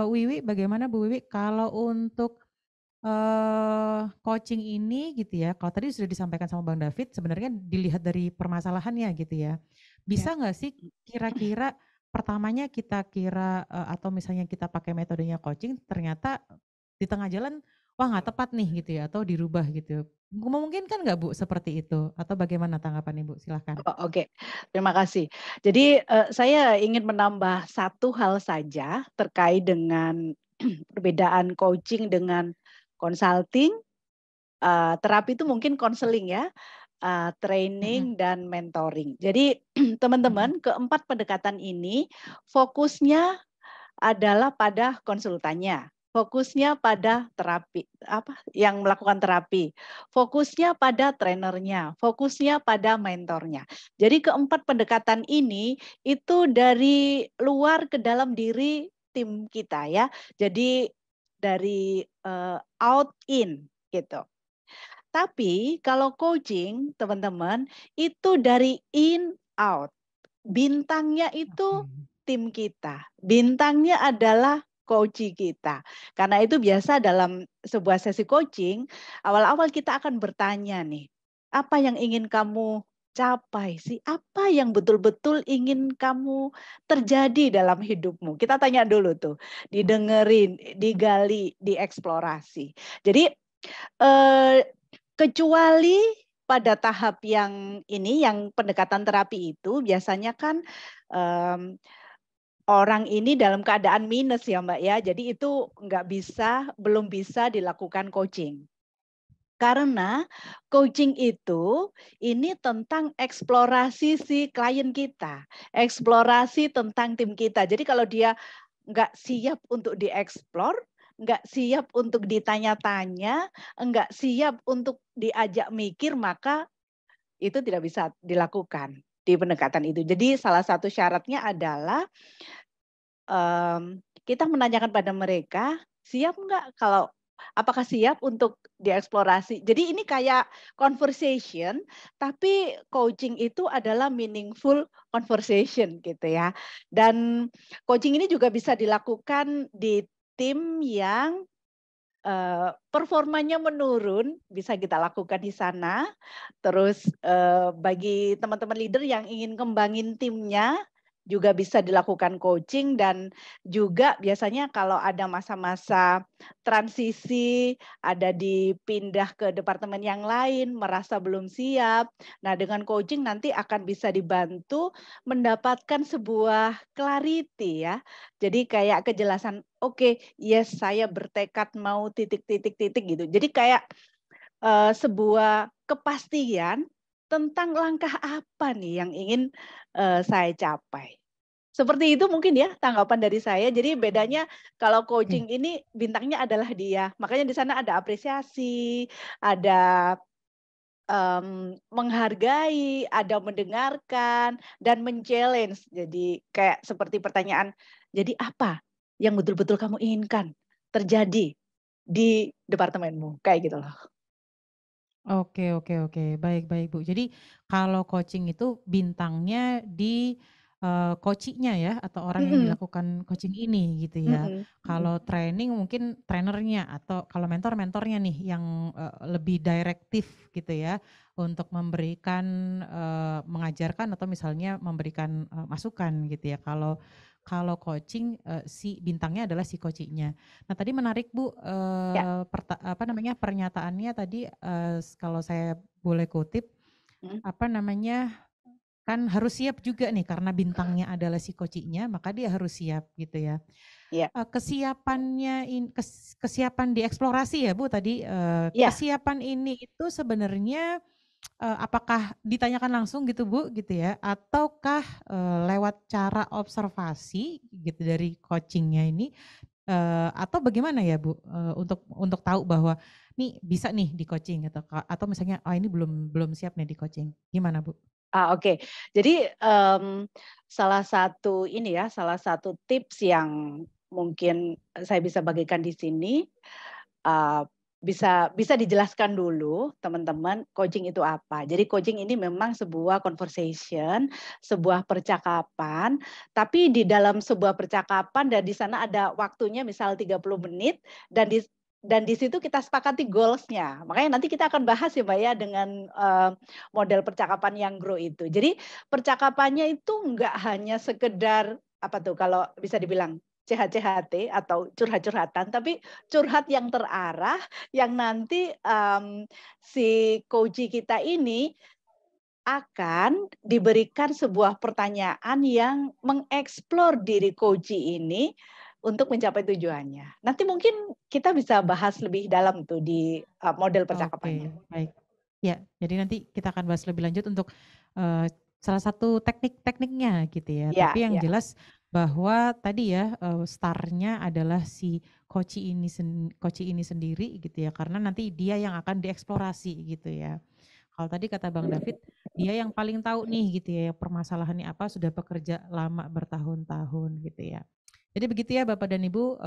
Wiwi, bagaimana Bu Wiwi kalau untuk coaching ini gitu ya, kalau tadi sudah disampaikan sama Bang David, sebenarnya dilihat dari permasalahannya gitu ya. Ya. Bisa nggak sih kira-kira pertamanya kita kira atau misalnya kita pakai metodenya coaching, ternyata di tengah jalan, wah nggak tepat nih gitu ya, atau dirubah gitu. Memungkinkan nggak Bu seperti itu? Atau bagaimana tanggapan Ibu? Silahkan. Oh, oke, terima kasih. Jadi saya ingin menambah satu hal saja terkait dengan perbedaan coaching dengan consulting, terapi itu mungkin konseling ya, Mm-mm, training dan mentoring. Jadi mm-mm. teman-teman, keempat pendekatan ini fokusnya adalah pada konsultannya, fokusnya pada terapi apa yang melakukan terapi, fokusnya pada trainernya, fokusnya pada mentornya. Jadi keempat pendekatan ini itu dari luar ke dalam diri tim kita ya. Jadi dari out in gitu. Tapi kalau coaching teman-teman itu dari in out. Bintangnya itu Oke. tim kita. Bintangnya adalah coach kita. Karena itu biasa dalam sebuah sesi coaching, awal-awal kita akan bertanya nih, apa yang ingin kamu capai sih? Apa yang betul-betul ingin kamu terjadi dalam hidupmu? Kita tanya dulu tuh, didengerin, digali, dieksplorasi. Jadi eh, kecuali pada tahap yang ini, yang pendekatan terapi itu biasanya kan orang ini dalam keadaan minus ya Mbak ya. Jadi itu belum bisa dilakukan coaching. Karena coaching itu ini tentang eksplorasi si klien kita, eksplorasi tentang tim kita. Jadi kalau dia nggak siap untuk dieksplor, nggak siap untuk ditanya-tanya, nggak siap untuk diajak mikir, maka itu tidak bisa dilakukan di pendekatan itu. Jadi salah satu syaratnya adalah kita menanyakan pada mereka, siap nggak kalau apakah siap untuk dieksplorasi. Jadi ini kayak conversation, tapi coaching itu adalah meaningful conversation gitu ya. Dan coaching ini juga bisa dilakukan di tim yang performanya menurun, bisa kita lakukan di sana. Terus bagi teman-teman leader yang ingin kembangin timnya, juga bisa dilakukan coaching. Dan juga biasanya kalau ada masa-masa transisi, ada dipindah ke departemen yang lain, merasa belum siap. Nah, dengan coaching nanti akan bisa dibantu mendapatkan sebuah clarity ya. Jadi kayak kejelasan, oke, yes saya bertekad mau titik-titik-titik gitu. Jadi kayak sebuah kepastian tentang langkah apa nih yang ingin saya capai. Seperti itu mungkin ya tanggapan dari saya. Jadi bedanya kalau Oke. coaching ini bintangnya adalah dia. Makanya di sana ada apresiasi, ada menghargai, ada mendengarkan dan men-challenge. Jadi kayak seperti pertanyaan, jadi apa yang betul-betul kamu inginkan terjadi di departemenmu? Kayak gitu loh. Oke, oke, oke. Baik, baik, Bu. Jadi kalau coaching itu bintangnya di coachee-nya ya atau orang yang Mhm, dilakukan coaching ini gitu ya. mhm, mhm. Kalau training mungkin trainernya atau kalau mentor mentornya nih yang lebih direktif gitu ya untuk memberikan mengajarkan atau misalnya memberikan masukan gitu ya. Kalau kalau coaching si bintangnya adalah si coachee-nya. Nah, tadi menarik Bu, Ya, apa namanya, pernyataannya tadi, kalau saya boleh kutip, mhm, apa namanya, kan harus siap juga nih karena bintangnya adalah si coachee-nya, maka dia harus siap gitu ya. iya, Kesiapannya kesiapan dieksplorasi ya Bu tadi, iya. kesiapan ini itu sebenarnya, apakah ditanyakan langsung gitu Bu, gitu ya? Ataukah, lewat cara observasi gitu dari coaching-nya ini, atau bagaimana ya Bu, untuk tahu bahwa nih bisa nih di-coaching gitu atau misalnya, "Oh ini belum belum siap nih di-coaching." Gimana Bu? Oke. Jadi, salah satu ini ya, salah satu tips yang mungkin saya bisa bagikan di sini, eee, bisa bisa dijelaskan dulu teman-teman coaching itu apa. Jadi coaching ini memang sebuah conversation, sebuah percakapan, tapi di dalam sebuah percakapan dan di sana ada waktunya misal 30 menit dan di situ kita sepakati goals-nya. Makanya nanti kita akan bahas ya Mbak ya dengan, model percakapan yang grow itu. Jadi percakapannya itu enggak hanya sekedar apa tuh kalau bisa dibilang CH-CHT atau curhat-curhatan, tapi curhat yang terarah yang nanti, si coachee kita ini akan diberikan sebuah pertanyaan yang mengeksplor diri coachee ini untuk mencapai tujuannya. Nanti mungkin kita bisa bahas lebih dalam tuh di, model percakapannya. Oke, baik. Ya, jadi nanti kita akan bahas lebih lanjut untuk, eee, salah satu teknik-tekniknya gitu ya. Iya, Tapi yang iya. jelas bahwa tadi ya, star-nya adalah si coachee ini sendiri gitu ya, karena nanti dia yang akan dieksplorasi gitu ya. Kalau tadi kata Bang David, dia yang paling tahu nih gitu ya, permasalahannya apa, sudah bekerja lama bertahun-tahun gitu ya. Jadi begitu ya Bapak dan Ibu,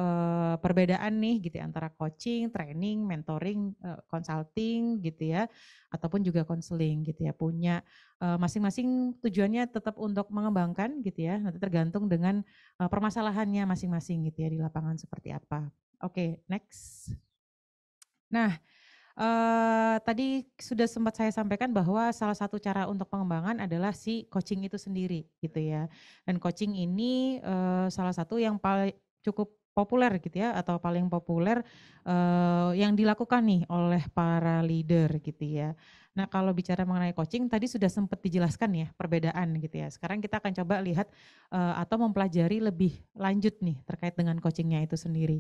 perbedaan nih gitu ya antara coaching, training, mentoring, consulting gitu ya, ataupun juga konseling gitu ya. Punya, masing-masing tujuannya tetap untuk mengembangkan gitu ya, nanti tergantung dengan, permasalahannya masing-masing gitu ya di lapangan seperti apa. Oke, next. Nah, tadi sudah sempat saya sampaikan bahwa salah satu cara untuk pengembangan adalah si coaching itu sendiri gitu ya. Dan coaching ini, salah satu yang cukup populer gitu ya atau paling populer, yang dilakukan nih oleh para leader gitu ya. Nah kalau bicara mengenai coaching tadi sudah sempat dijelaskan ya perbedaan gitu ya. Sekarang kita akan coba lihat, atau mempelajari lebih lanjut nih terkait dengan coachingnya itu sendiri.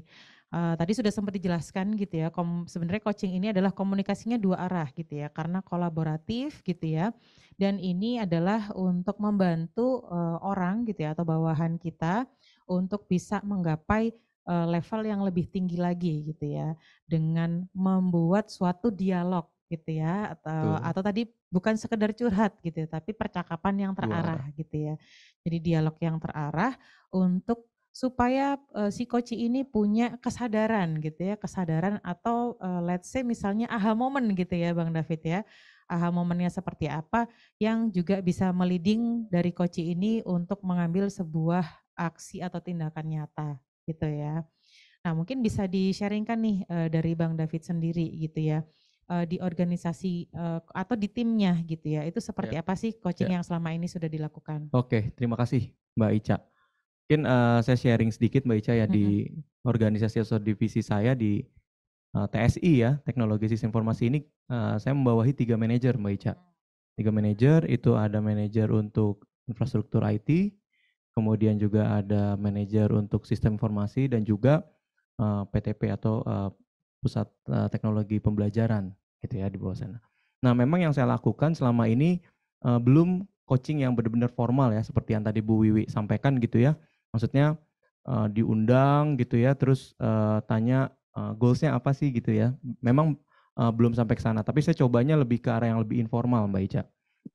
Tadi sudah sempat dijelaskan gitu ya, sebenarnya coaching ini adalah komunikasinya dua arah gitu ya, karena kolaboratif gitu ya, dan ini adalah untuk membantu, orang gitu ya atau bawahan kita untuk bisa menggapai level yang lebih tinggi lagi gitu ya, dengan membuat suatu dialog gitu ya, Betul, atau tadi bukan sekedar curhat gitu ya, tapi percakapan yang 2 terarah arah. gitu ya. Jadi dialog yang terarah untuk supaya, si coach ini punya kesadaran gitu ya, kesadaran atau, let's say misalnya aha moment gitu ya Bang David ya. Aha momennya seperti apa yang juga bisa me-leading dari coach ini untuk mengambil sebuah aksi atau tindakan nyata gitu ya. Nah mungkin bisa di-sharing-kan nih, dari Bang David sendiri gitu ya, di organisasi, atau di timnya gitu ya, itu seperti Ya, apa sih ya. coaching yang selama ini sudah dilakukan? Oke, terima kasih Mbak Ica. Mungkin, saya sharing sedikit Mbak Ica ya, Mhm. di organisasi atau divisi saya di, TSI ya, Teknologi Sistem Informasi ini, saya membawahi 3 manajer Mbak Ica. 3 manajer, itu ada manajer untuk infrastruktur IT, kemudian juga ada manajer untuk sistem informasi dan juga, PTP atau, Pusat, Teknologi Pembelajaran gitu ya di bawah sana. Nah memang yang saya lakukan selama ini, belum coaching yang benar-benar formal ya seperti yang tadi Bu Wiwi sampaikan gitu ya. Maksudnya, diundang gitu ya terus, tanya, goals-nya apa sih gitu ya. Memang, belum sampai ke sana tapi saya cobanya lebih ke arah yang lebih informal Mbak Ica.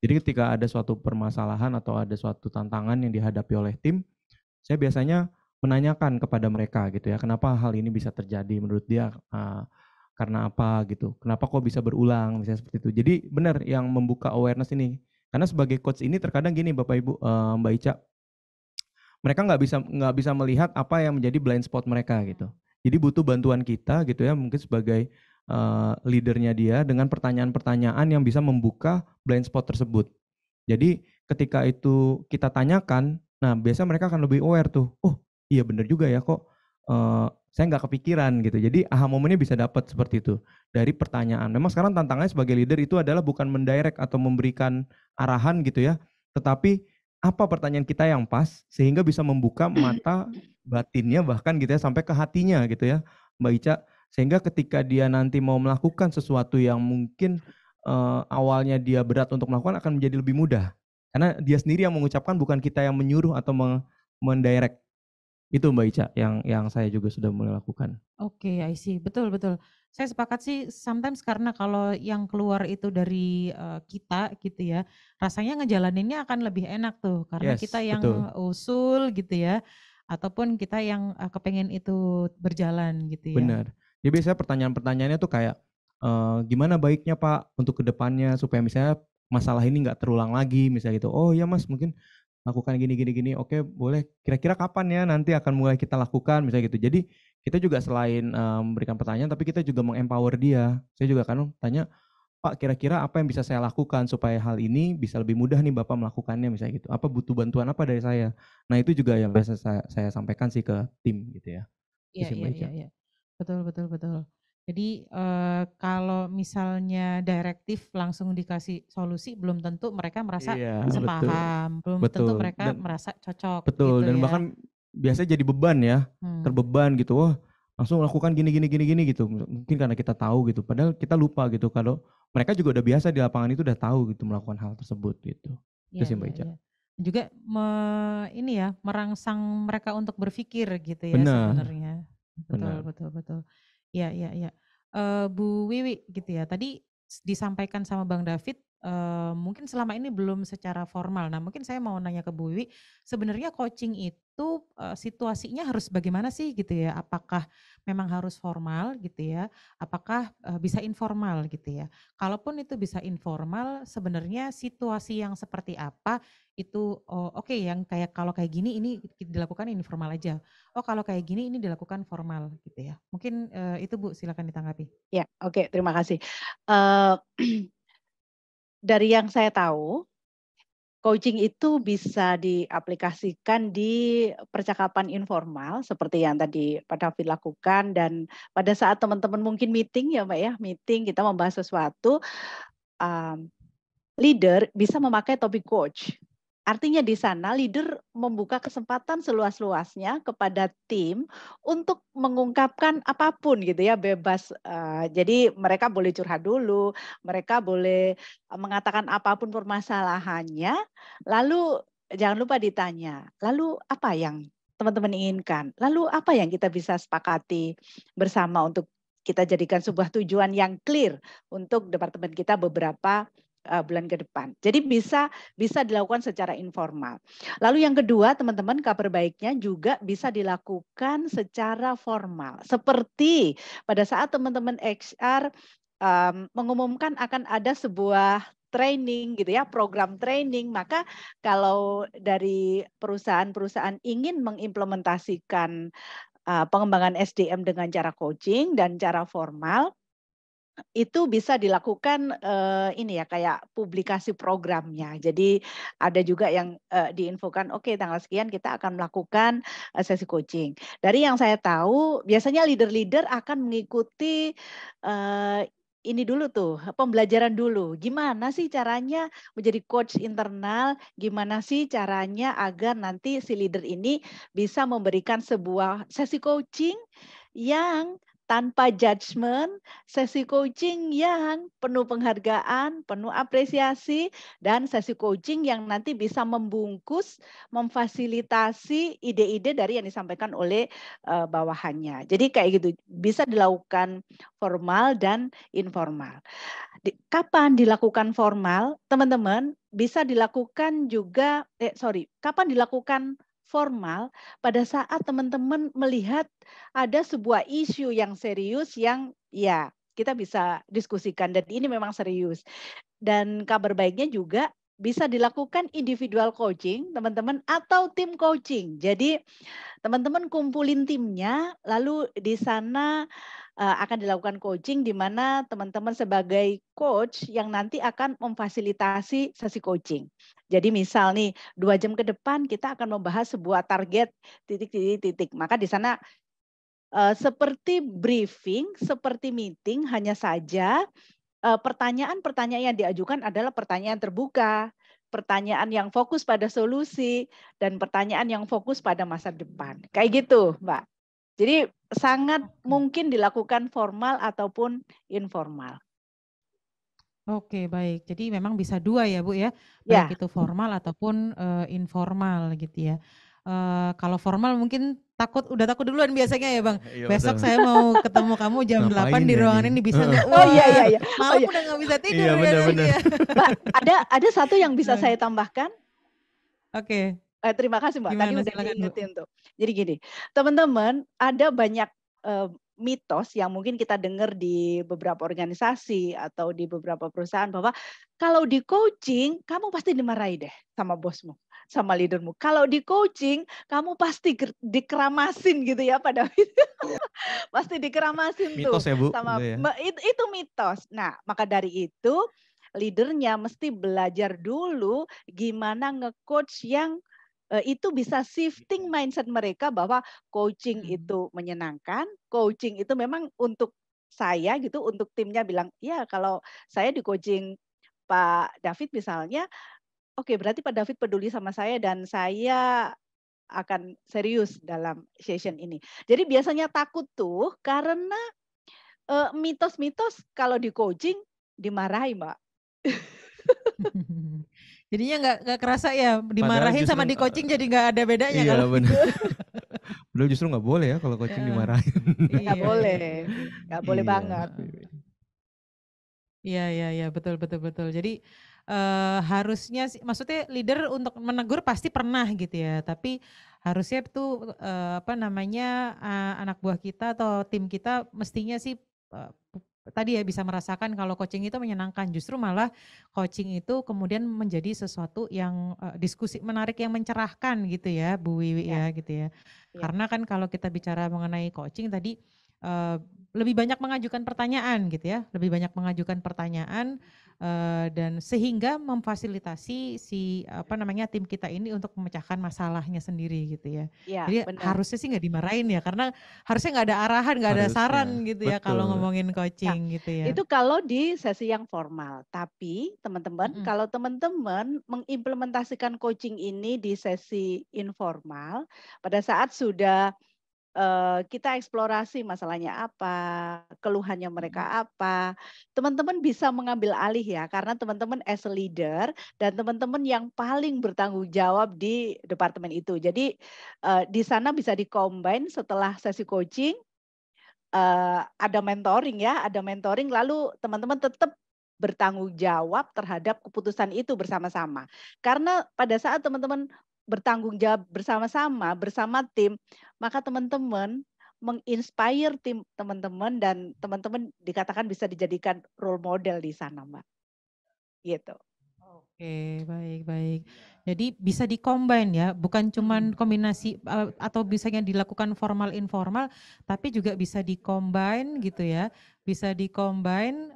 Jadi ketika ada suatu permasalahan atau ada suatu tantangan yang dihadapi oleh tim, saya biasanya menanyakan kepada mereka gitu ya, kenapa hal ini bisa terjadi menurut dia, karena apa gitu, kenapa kok bisa berulang, misalnya seperti itu. Jadi benar yang membuka awareness ini, karena sebagai coach ini terkadang gini Bapak Ibu, Mbak Ica, mereka nggak bisa melihat apa yang menjadi blind spot mereka gitu. Jadi butuh bantuan kita gitu ya, mungkin sebagai, leader-nya dia dengan pertanyaan-pertanyaan yang bisa membuka blind spot tersebut. Jadi ketika itu kita tanyakan, nah biasanya mereka akan lebih aware tuh, "Oh iya bener juga ya kok, saya nggak kepikiran," gitu. Jadi aha momennya bisa dapat seperti itu, dari pertanyaan. Memang sekarang tantangannya sebagai leader itu adalah bukan mendirect atau memberikan arahan gitu ya, tetapi apa pertanyaan kita yang pas, sehingga bisa membuka mata batinnya bahkan gitu ya, sampai ke hatinya gitu ya, Mbak Ica. Sehingga ketika dia nanti mau melakukan sesuatu yang mungkin, awalnya dia berat untuk melakukan akan menjadi lebih mudah. Karena dia sendiri yang mengucapkan bukan kita yang menyuruh atau mendirect. Itu Mbak Ica yang saya juga sudah mulai lakukan. Oke, I see. Betul betul. Saya sepakat sih sometimes karena kalau yang keluar itu dari, kita gitu ya, rasanya ngejalaninnya akan lebih enak tuh karena kita Yes, betul, yang usul gitu ya, ataupun kita yang, kepengen itu berjalan gitu ya. benar. Jadi biasanya pertanyaan-pertanyaannya tuh kayak, "Gimana baiknya Pak untuk ke depannya supaya misalnya masalah ini nggak terulang lagi?" Misalnya gitu. "Oh ya Mas mungkin lakukan gini gini gini, oke boleh, kira-kira kapan ya nanti akan mulai kita lakukan?" Misalnya gitu. Jadi kita juga selain, memberikan pertanyaan tapi kita juga meng-empower dia. Saya juga kan tanya, "Pak kira-kira apa yang bisa saya lakukan supaya hal ini bisa lebih mudah nih Bapak melakukannya?" Misalnya gitu. "Apa butuh bantuan apa dari saya?" Nah itu juga yang biasa saya sampaikan sih ke tim gitu ya. Itu Iya sih iya Mbak iya Ica. iya. Betul betul betul. Jadi, kalau misalnya direktif langsung dikasih solusi belum tentu mereka merasa Iya betul, sepaham, belum tentu betul mereka dan merasa cocok betul gitu dan ya. bahkan biasanya jadi beban ya, Hmm. terbeban gitu, wah langsung lakukan gini gini gini gini gitu, mungkin karena kita tahu gitu, padahal kita lupa gitu kalau mereka juga udah biasa di lapangan itu udah tahu gitu melakukan hal tersebut gitu. Itu Iya sih Mbak iya Ica. iya. Juga ini ya, merangsang mereka untuk berpikir gitu ya Benar, sebenarnya. Betul benar. betul betul. Iya iya iya. Bu Wiwi gitu ya, tadi disampaikan sama Bang David, mungkin selama ini belum secara formal. Nah mungkin saya mau nanya ke Bu Wiwi, sebenarnya coaching itu, situasinya harus bagaimana sih gitu ya? Apakah memang harus formal gitu ya? Apakah, bisa informal gitu ya? Kalaupun itu bisa informal, sebenarnya situasi yang seperti apa itu, oh oke yang kayak kalau kayak gini ini dilakukan informal aja. Oh kalau kayak gini ini dilakukan formal gitu ya. Mungkin, itu Bu silakan ditanggapi. Ya, oke, terima kasih. Eee, dari yang saya tahu, coaching itu bisa diaplikasikan di percakapan informal seperti yang tadi Pak David lakukan dan pada saat teman-teman mungkin meeting ya Mbak ya, meeting kita membahas sesuatu, mmm, leader bisa memakai topik coach. Artinya di sana leader membuka kesempatan seluas-luasnya kepada tim untuk mengungkapkan apapun gitu ya, bebas, jadi mereka boleh curhat dulu, mereka boleh, mengatakan apapun permasalahannya, lalu jangan lupa ditanya, "Lalu apa yang teman-teman inginkan. Lalu apa yang kita bisa sepakati bersama untuk kita jadikan sebuah tujuan yang clear untuk departemen kita beberapa bulan ke depan. Jadi bisa dilakukan secara informal. Lalu yang kedua, teman-teman, kabar baiknya juga bisa dilakukan secara formal. Seperti pada saat teman-teman HR mengumumkan akan ada sebuah training gitu ya, program training, maka kalau dari perusahaan-perusahaan ingin mengimplementasikan pengembangan SDM dengan cara coaching dan cara formal, itu bisa dilakukan ini ya kayak publikasi programnya. Jadi ada juga yang diinfokan, oke tanggal sekian kita akan melakukan sesi coaching. Dari yang saya tahu, biasanya leader-leader akan mengikuti ini dulu tuh, pembelajaran dulu. Gimana sih caranya menjadi coach internal? Gimana sih caranya agar nanti si leader ini bisa memberikan sebuah sesi coaching yang tanpa judgement, sesi coaching yang penuh penghargaan, penuh apresiasi, dan sesi coaching yang nanti bisa membungkus, memfasilitasi ide-ide dari yang disampaikan oleh bawahannya. Jadi kayak gitu, bisa dilakukan formal dan informal. Kapan dilakukan formal, teman-teman? Bisa dilakukan juga, kapan dilakukan formal pada saat teman-teman melihat ada sebuah isu yang serius yang ya kita bisa diskusikan dan ini memang serius. Dan kabar baiknya juga bisa dilakukan individual coaching teman-teman atau tim coaching. Jadi teman-teman kumpulin timnya lalu di sana akan dilakukan coaching di mana teman-teman sebagai coach yang nanti akan memfasilitasi sesi coaching. Jadi misal nih 2 jam ke depan kita akan membahas sebuah target titik. Maka di sana seperti briefing, seperti meeting, hanya saja pertanyaan-pertanyaan yang diajukan adalah pertanyaan terbuka, pertanyaan yang fokus pada solusi, dan pertanyaan yang fokus pada masa depan. Kayak gitu, Mbak. Jadi sangat mungkin dilakukan formal ataupun informal. Oke, baik. Jadi memang bisa dua ya, Bu ya, Ya, baik itu formal ataupun informal gitu ya. Kalau formal mungkin udah takut duluan biasanya ya Bang. Iya Besok betul. saya mau ketemu kamu jam 8 Ngapain di ya ruangan nih? ini bisa nggak? oh iya Wah, iya. Oh malam iya, udah nggak bisa tidur Iya biasanya benar-benar. ya. Mbak, ada satu yang bisa Nah, saya tambahkan. Oke, Terima kasih Mbak, tadi gimana udah silakan Bu. diingetin tuh. Jadi gini, teman-teman ada banyak mitos yang mungkin kita dengar di beberapa organisasi atau di beberapa perusahaan bahwa kalau di coaching kamu pasti dimarahi deh sama bosmu, sama leadermu. Kalau di coaching kamu pasti dikeramasin gitu ya pada pasti dikeramasin tuh Mitos ya Bu, sama itu ya. itu mitos. Nah, maka dari itu leadernya mesti belajar dulu gimana nge-coach yang itu bisa shifting mindset mereka bahwa coaching itu menyenangkan, coaching itu memang untuk saya gitu, untuk timnya bilang, ya kalau saya di coaching Pak David misalnya, oke berarti Pak David peduli sama saya dan saya akan serius dalam session ini. Jadi biasanya takut tuh karena mitos-mitos kalau di coaching dimarahi, Mbak. Jadinya nggak kerasa ya Padahal dimarahin justru sama di coaching jadi nggak ada bedanya iya kalau benar. Padahal justru nggak boleh ya kalau coaching Heeh. dimarahin. Nggak Iya, boleh, iya, iya. nggak boleh Iya. banget. Iya, betul. Jadi harusnya sih, maksudnya leader untuk menegur pasti pernah gitu ya, tapi harusnya tuh anak buah kita atau tim kita mestinya sih tadi ya bisa merasakan kalau coaching itu menyenangkan, justru malah coaching itu kemudian menjadi sesuatu yang diskusi menarik yang mencerahkan gitu ya, Bu Wiwi Ya, ya gitu ya. ya. Karena kan kalau kita bicara mengenai coaching tadi lebih banyak mengajukan pertanyaan gitu ya, lebih banyak mengajukan pertanyaan dan sehingga memfasilitasi tim kita ini untuk memecahkan masalahnya sendiri gitu ya. Ya, Jadi benar. harusnya sih nggak dimarahin ya, karena harusnya nggak ada arahan, nggak ada saran Harusnya, gitu ya kalau betul. ngomongin Nah, coaching gitu ya. itu kalau di sesi yang formal. Tapi teman-teman, Mm-mm. kalau teman-teman mengimplementasikan coaching ini di sesi informal, pada saat sudah kita eksplorasi masalahnya apa, keluhannya Mhm. mereka apa. Teman-teman bisa mengambil alih ya, karena teman-teman as a leader dan teman-teman yang paling bertanggung jawab di departemen itu. Jadi, di sana bisa di-combine setelah sesi coaching, ada mentoring ya, ada mentoring lalu teman-teman tetap bertanggung jawab terhadap keputusan itu bersama-sama. Karena pada saat teman-teman bertanggung jawab bersama-sama, bersama tim, maka teman-teman menginspire tim teman-teman dan teman-teman dikatakan bisa dijadikan role model di sana, Mbak. Gitu. Oke, baik baik. Jadi bisa di-combine ya, bukan cuman Mhm. kombinasi, atau misalnya dilakukan formal informal, tapi juga bisa di-combine gitu ya. Bisa di-combine,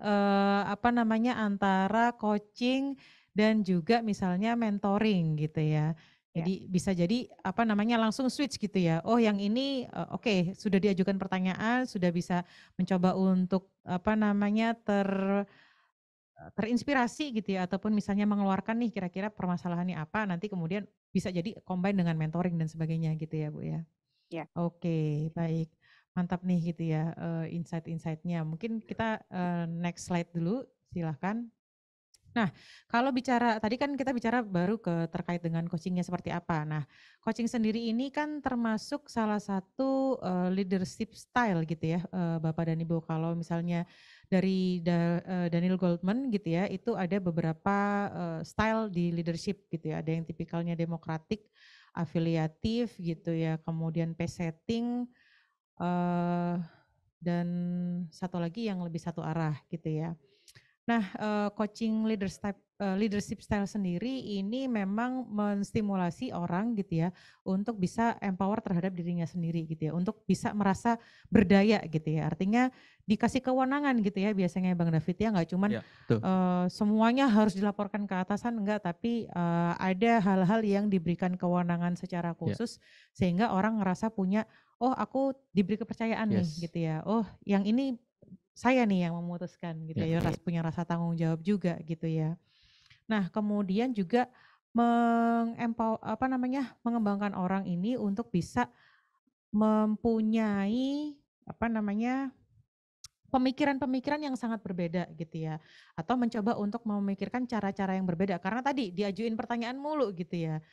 apa namanya, antara coaching dan juga misalnya mentoring gitu ya. Ya. Jadi bisa jadi, apa namanya, langsung switch gitu ya. Oh yang ini, oke sudah diajukan pertanyaan, sudah bisa mencoba untuk, apa namanya, terinspirasi gitu ya ataupun misalnya mengeluarkan nih kira-kira permasalahannya apa, nanti kemudian bisa jadi combine dengan mentoring dan sebagainya gitu ya Bu ya. Ya. Oke baik, mantap nih gitu ya, insight-insight-nya. Mungkin kita, next slide dulu silahkan. Nah, kalau bicara tadi kan kita bicara baru terkait dengan coaching-nya seperti apa. Nah, coaching sendiri ini kan termasuk salah satu, leadership style gitu ya, Bapak dan Ibu. Kalau misalnya dari Daniel Goleman gitu ya, itu ada beberapa, style di leadership gitu ya. Ada yang tipikalnya demokratik, afiliatif gitu ya, kemudian pace setting, eee, dan satu lagi yang lebih satu arah gitu ya. Nah, coaching leadership style sendiri ini memang menstimulasi orang gitu ya, untuk bisa empower terhadap dirinya sendiri gitu ya, untuk bisa merasa berdaya gitu ya. Artinya dikasih kewenangan gitu ya biasanya Bang David ya, nggak cuman, Ya, betul. semuanya harus dilaporkan ke atasan, enggak, tapi, ada hal-hal yang diberikan kewenangan secara Ya, khusus, sehingga orang ngerasa punya, "Oh aku diberi kepercayaan nih," yes. gitu ya. "Oh yang ini saya nih yang memutuskan gitu Ya, ya, punya rasa tanggung jawab juga gitu ya. Nah kemudian juga apa namanya, mengembangkan orang ini untuk bisa mempunyai apa namanya, pemikiran-pemikiran yang sangat berbeda gitu ya. Atau mencoba untuk memikirkan cara-cara yang berbeda karena tadi diajuin pertanyaan mulu gitu ya.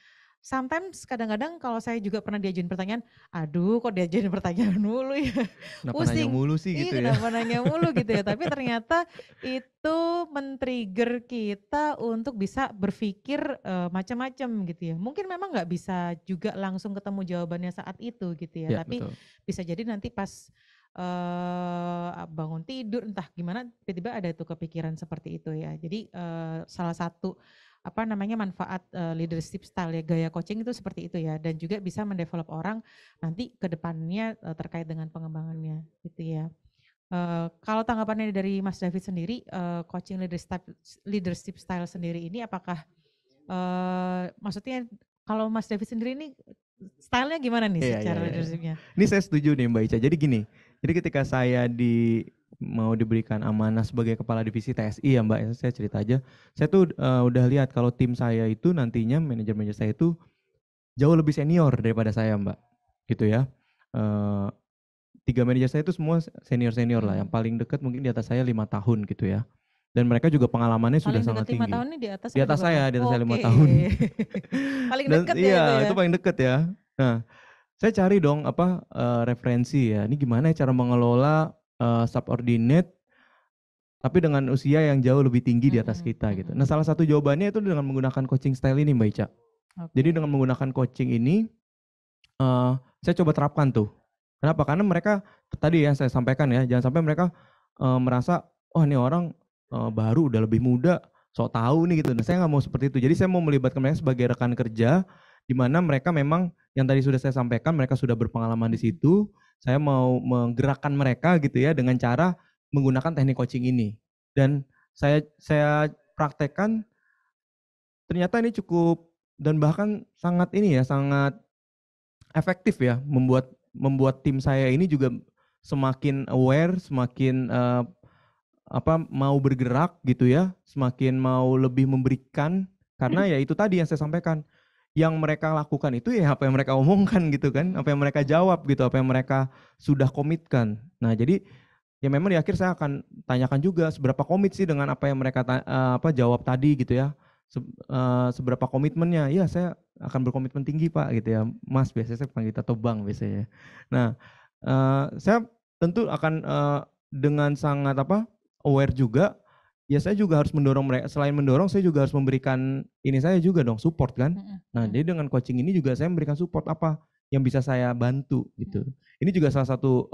Sometimes kadang-kadang kalau saya juga pernah diajuin pertanyaan, aduh kok diajuin pertanyaan mulu ya, kenapa nanya pusing. mulu sih Iya gitu ya? kenapa nanya mulu gitu ya, tapi ternyata itu men-trigger kita untuk bisa berpikir, macam-macam gitu ya. Mungkin memang nggak bisa juga langsung ketemu jawabannya saat itu gitu ya, Ya, tapi betul. bisa jadi nanti pas, bangun tidur entah gimana tiba-tiba ada tuh kepikiran seperti itu ya. Jadi, salah satu apa namanya, manfaat, leadership style ya, gaya coaching itu seperti itu ya, dan juga bisa mendevelop orang nanti ke depannya, terkait dengan pengembangannya gitu ya. Kalau tanggapannya dari Mas David sendiri, coaching leadership style sendiri ini apakah, maksudnya kalau Mas David sendiri ini style-nya gimana nih Iya, iya, secara iya, iya. leadership-nya? Ini saya setuju nih Mbak Ica. Jadi gini, jadi ketika saya mau diberikan amanah sebagai kepala divisi TSI ya Mbak, ya, saya cerita aja. Saya tuh udah lihat kalau tim saya itu nantinya manajer-manajer saya itu jauh lebih senior daripada saya Mbak, gitu ya. Eh, 3 manajer saya itu semua senior-senior lah. Yang Mhm. paling dekat mungkin di atas saya 5 tahun gitu ya. Dan mereka juga pengalamannya sudah Paling dekat sangat 5 tinggi. tahun nih Di di atas bawah? saya, di atas saya 5 Oke. tahun. Paling Dan dekat ya itu iya, ya? itu paling deket ya. Nah, saya cari dong apa, referensi ya, ini gimana ya cara mengelola, subordinate tapi dengan usia yang jauh lebih tinggi di atas Mhm kita gitu. Nah, mhm. salah satu jawabannya itu dengan menggunakan coaching style ini Mbak Ica. Jadi dengan Oke. menggunakan coaching ini, saya coba terapkan tuh. Kenapa? Karena mereka tadi ya saya sampaikan ya, jangan sampai mereka, merasa, "Wah ini orang, baru udah lebih muda, sok tahu nih," gitu. Nah, saya nggak mau seperti itu. Jadi saya mau melibatkan mereka sebagai rekan kerja, di mana mereka memang yang tadi sudah saya sampaikan, mereka sudah berpengalaman di Mhm. situ. Saya mau menggerakkan mereka gitu ya dengan cara menggunakan teknik coaching ini. Dan saya praktekkan ternyata ini cukup dan bahkan sangat ini ya, sangat efektif ya, membuat membuat tim saya ini juga semakin aware, semakin, mau bergerak gitu ya, semakin mau lebih memberikan karena ya itu tadi yang saya sampaikan, yang mereka lakukan itu ya apa yang mereka omongkan gitu kan, apa yang mereka jawab gitu, apa yang mereka sudah komitkan. Nah, jadi ya memang di akhir saya akan tanyakan juga seberapa komit sih dengan apa yang mereka jawab tadi gitu ya. Seberapa komitmennya? Iya, saya akan berkomitmen tinggi, Pak, gitu ya. Mas, biasanya saya panggil atau Bang biasanya. Nah, saya tentu akan dengan sangat aware juga. Ya saya juga harus mendorong mereka, selain mendorong saya juga harus memberikan ini saya juga dong, support kan. Nah, jadi dengan coaching ini juga saya memberikan support apa yang bisa saya bantu gitu. Ini juga salah satu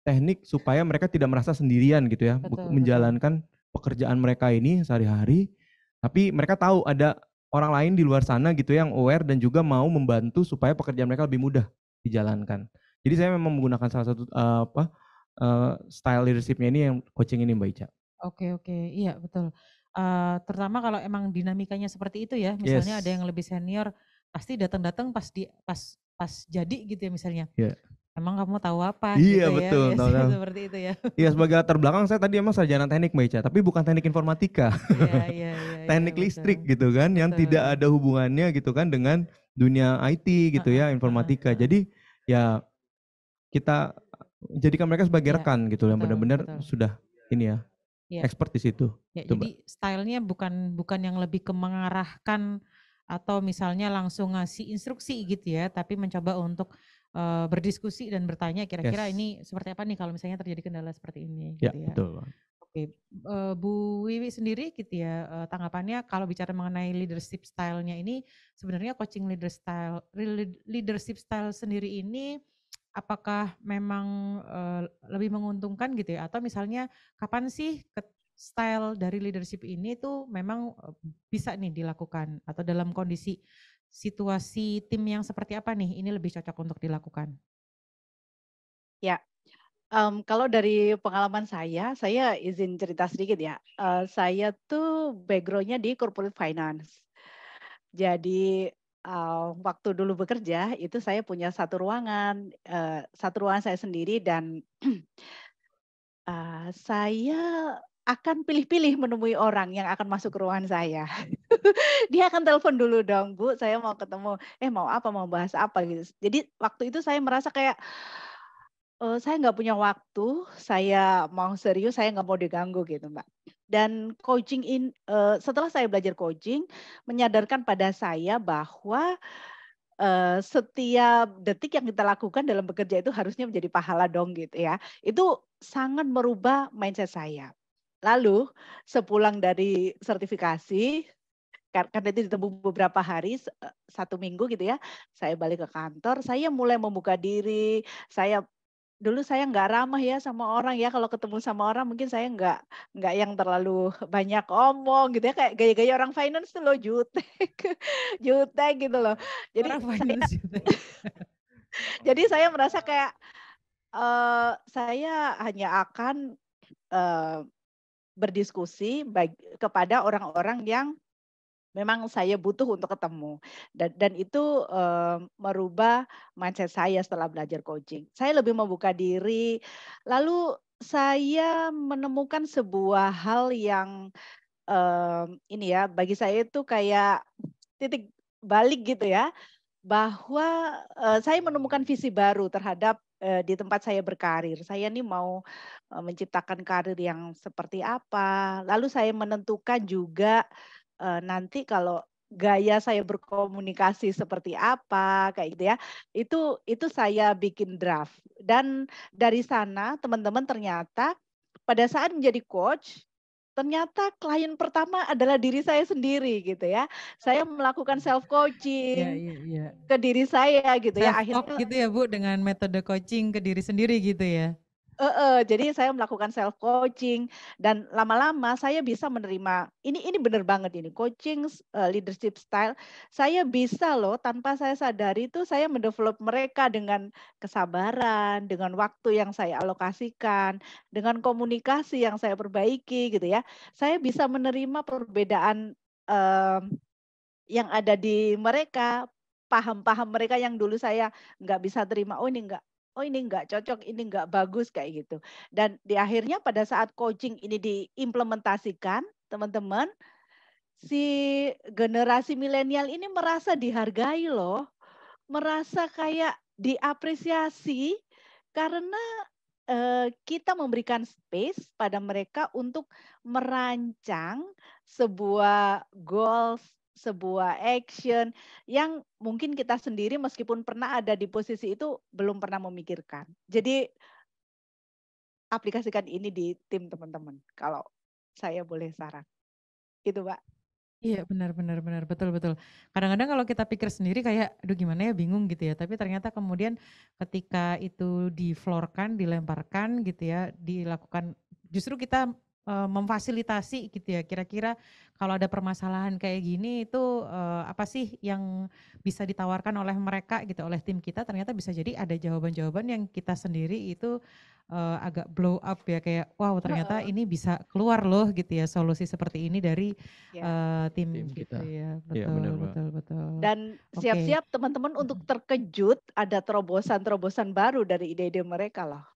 teknik supaya mereka tidak merasa sendirian gitu ya, Betul, betul. menjalankan pekerjaan mereka ini sehari-hari, tapi mereka tahu ada orang lain di luar sana gitu yang aware dan juga mau membantu supaya pekerjaan mereka lebih mudah dijalankan. Jadi saya memang menggunakan salah satu style leadership-nya ini yang coaching ini, Mbak Ica. Oke, iya betul. Terutama kalau emang dinamikanya seperti itu ya, misalnya ada Yes. yang lebih senior, pasti datang-datang pas jadi gitu ya misalnya. Ya. Emang kamu tahu apa Iya, gitu ya, betul, biasanya tahu. seperti itu ya. Iya, sebagai latar belakang saya tadi emang sarjana teknik, Mbak Ica, tapi bukan teknik informatika. Iya, Teknik betul. listrik gitu kan, yang tidak ada hubungannya gitu kan dengan dunia IT gitu ya, informatika. Jadi ya kita jadikan mereka sebagai Iya, rekan gitu yang betul, benar-benar betul. sudah ini ya, Iya. expert di situ. Ya, Itu, Mbak. jadi stylenya bukan yang lebih ke mengarahkan atau misalnya langsung ngasih instruksi gitu ya, tapi mencoba untuk berdiskusi dan bertanya kira-kira Yes. ini seperti apa nih kalau misalnya terjadi kendala seperti ini Ya, gitu ya. betul. Oke, Bu Wiwi sendiri gitu ya, tanggapannya kalau bicara mengenai leadership style-nya ini, sebenarnya coaching leadership style sendiri ini, apakah memang lebih menguntungkan gitu ya? Atau misalnya kapan sih style dari leadership ini tuh memang bisa nih dilakukan? Atau dalam kondisi situasi tim yang seperti apa nih, ini lebih cocok untuk dilakukan? Ya, kalau dari pengalaman saya izin cerita sedikit ya. Saya tuh background-nya di corporate finance. Jadi, waktu dulu bekerja itu saya punya satu ruangan saya sendiri dan, saya akan pilih-pilih menemui orang yang akan masuk ke ruangan saya. Dia akan telepon dulu dong, "Bu, saya mau ketemu." Mau apa? Mau bahas apa?" Gitu. Jadi waktu itu saya merasa kayak saya nggak punya waktu, saya mau serius, saya nggak mau diganggu gitu, Mbak. Dan setelah saya belajar coaching, menyadarkan pada saya bahwa, setiap detik yang kita lakukan dalam bekerja itu harusnya menjadi pahala dong gitu ya. Itu sangat merubah mindset saya. Lalu sepulang dari sertifikasi, karena itu ditempuh beberapa hari, 1 minggu gitu ya, saya balik ke kantor, saya mulai membuka diri, dulu saya nggak ramah ya sama orang ya, kalau ketemu sama orang mungkin saya nggak yang terlalu banyak omong gitu ya, kayak gaya-gaya orang finance tuh loh, jutek, jutek gitu loh. Jadi Orang saya finance gitu. jadi saya merasa kayak, saya hanya akan, eee, berdiskusi kepada orang-orang yang memang saya butuh untuk ketemu dan itu, merubah mindset saya setelah belajar coaching. Saya lebih membuka diri, lalu saya menemukan sebuah hal yang, ini ya, bagi saya itu kayak titik balik gitu ya, bahwa, saya menemukan visi baru terhadap, di tempat saya berkarir. Saya nih mau, menciptakan karir yang seperti apa, lalu saya menentukan juga, nanti kalau gaya saya berkomunikasi seperti apa, kayak gitu ya. Itu saya bikin draft dan dari sana teman-teman ternyata pada saat menjadi coach, ternyata klien pertama adalah diri saya sendiri gitu ya. Saya melakukan self Iya, coaching iya. ke diri saya gitu ya, Self talk akhirnya gitu ya Bu, dengan metode coaching ke diri sendiri gitu ya? jadi saya melakukan self coaching dan lama-lama saya bisa menerima ini bener banget ini coaching leadership style, saya bisa loh tanpa saya sadari itu saya mendevelop mereka dengan kesabaran, dengan waktu yang saya alokasikan, dengan komunikasi yang saya perbaiki gitu ya. Saya bisa menerima perbedaan, yang ada di mereka, paham-paham mereka yang dulu saya nggak bisa terima, oh ini nggak cocok, ini nggak bagus, kayak gitu. Dan di akhirnya pada saat coaching ini diimplementasikan, teman-teman, si generasi milenial ini merasa dihargai loh, merasa kayak diapresiasi karena kita memberikan space pada mereka untuk merancang sebuah goals, sebuah action yang mungkin kita sendiri meskipun pernah ada di posisi itu belum pernah memikirkan. Jadi aplikasikan ini di tim teman-teman kalau saya boleh saran. Gitu, Mbak. Iya, benar benar benar, betul betul. Kadang-kadang kalau kita pikir sendiri kayak, aduh gimana ya, bingung gitu ya, tapi ternyata kemudian ketika itu di-floor-kan, dilemparkan gitu ya, dilakukan, justru kita memfasilitasi gitu ya, kira-kira kalau ada permasalahan kayak gini itu apa sih yang bisa ditawarkan oleh mereka gitu, oleh tim kita, ternyata bisa jadi ada jawaban-jawaban yang kita sendiri itu agak blow up ya, kayak wow ternyata Heeh. ini bisa keluar loh gitu ya, solusi seperti ini dari Ya. tim Tim gitu kita. ya, Iya benar, betul Mbak. betul betul. Dan Oke. siap-siap teman-teman untuk terkejut ada terobosan-terobosan baru dari ide-ide mereka loh.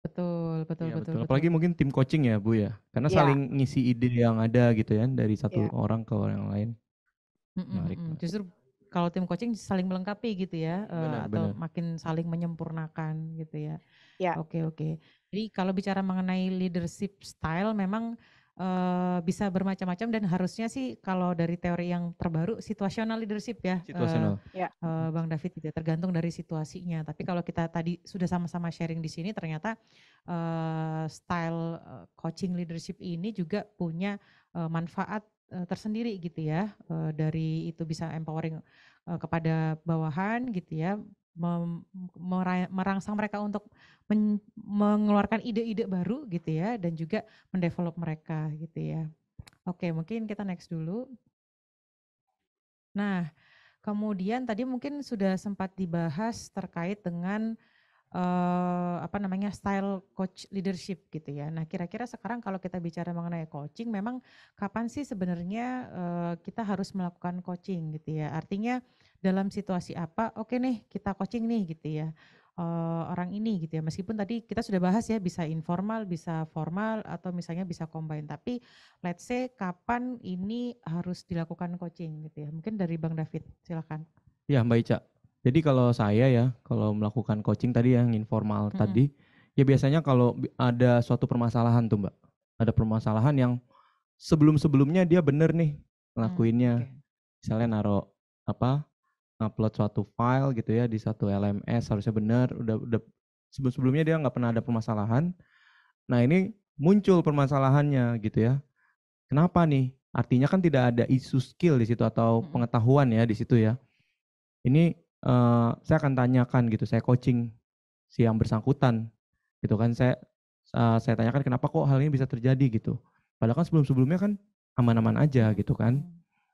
Betul betul Iya betul betul. betul. Apalagi mungkin tim coaching ya Bu ya. Karena Ya, saling ngisi ide yang ada gitu ya dari satu ya, orang ke orang yang lain. Menarik, menarik. Justru kalau tim coaching saling melengkapi gitu ya, Benar, atau benar. makin saling menyempurnakan gitu ya. ya. Oke oke. Jadi kalau bicara mengenai leadership style memang bisa bermacam-macam dan harusnya sih kalau dari teori yang terbaru situational leadership ya, Situasional. Ya. Bang David gitu ya, tergantung dari situasinya. Tapi kalau kita tadi sudah sama-sama sharing di sini ternyata style coaching leadership ini juga punya manfaat tersendiri gitu ya, dari itu bisa empowering kepada bawahan gitu ya, merangsang mereka untuk mengeluarkan ide-ide baru gitu ya, dan juga mendevelop mereka gitu ya. Oke, mungkin kita next dulu. Nah, kemudian tadi mungkin sudah sempat dibahas terkait dengan apa namanya, style coach leadership gitu ya. Nah, kira-kira sekarang kalau kita bicara mengenai coaching, memang kapan sih sebenarnya kita harus melakukan coaching gitu ya. Artinya dalam situasi apa, oke nih kita coaching nih gitu ya. Orang ini gitu ya. Meskipun tadi kita sudah bahas ya, bisa informal, bisa formal, atau misalnya bisa combine. Tapi let's say kapan ini harus dilakukan coaching gitu ya. Mungkin dari Bang David, silakan. Ya Mbak Ica. Jadi kalau saya ya, kalau melakukan coaching tadi yang informal Mm-mm. tadi, ya biasanya kalau ada suatu permasalahan tuh Mbak. Ada permasalahan yang sebelum-sebelumnya dia bener nih ngelakuinnya. Oke. Misalnya naruh apa, upload suatu file gitu ya di satu LMS harusnya benar, udah sebelum-sebelumnya dia nggak pernah ada permasalahan. Nah ini muncul permasalahannya gitu ya. Kenapa nih? Artinya kan tidak ada isu skill di situ atau Mm-mm. pengetahuan ya di situ ya. Ini saya akan tanyakan gitu, saya coaching si yang bersangkutan gitu kan. Saya tanyakan kenapa kok hal ini bisa terjadi gitu. Padahal kan sebelum-sebelumnya kan aman-aman aja Mm-mm. gitu kan.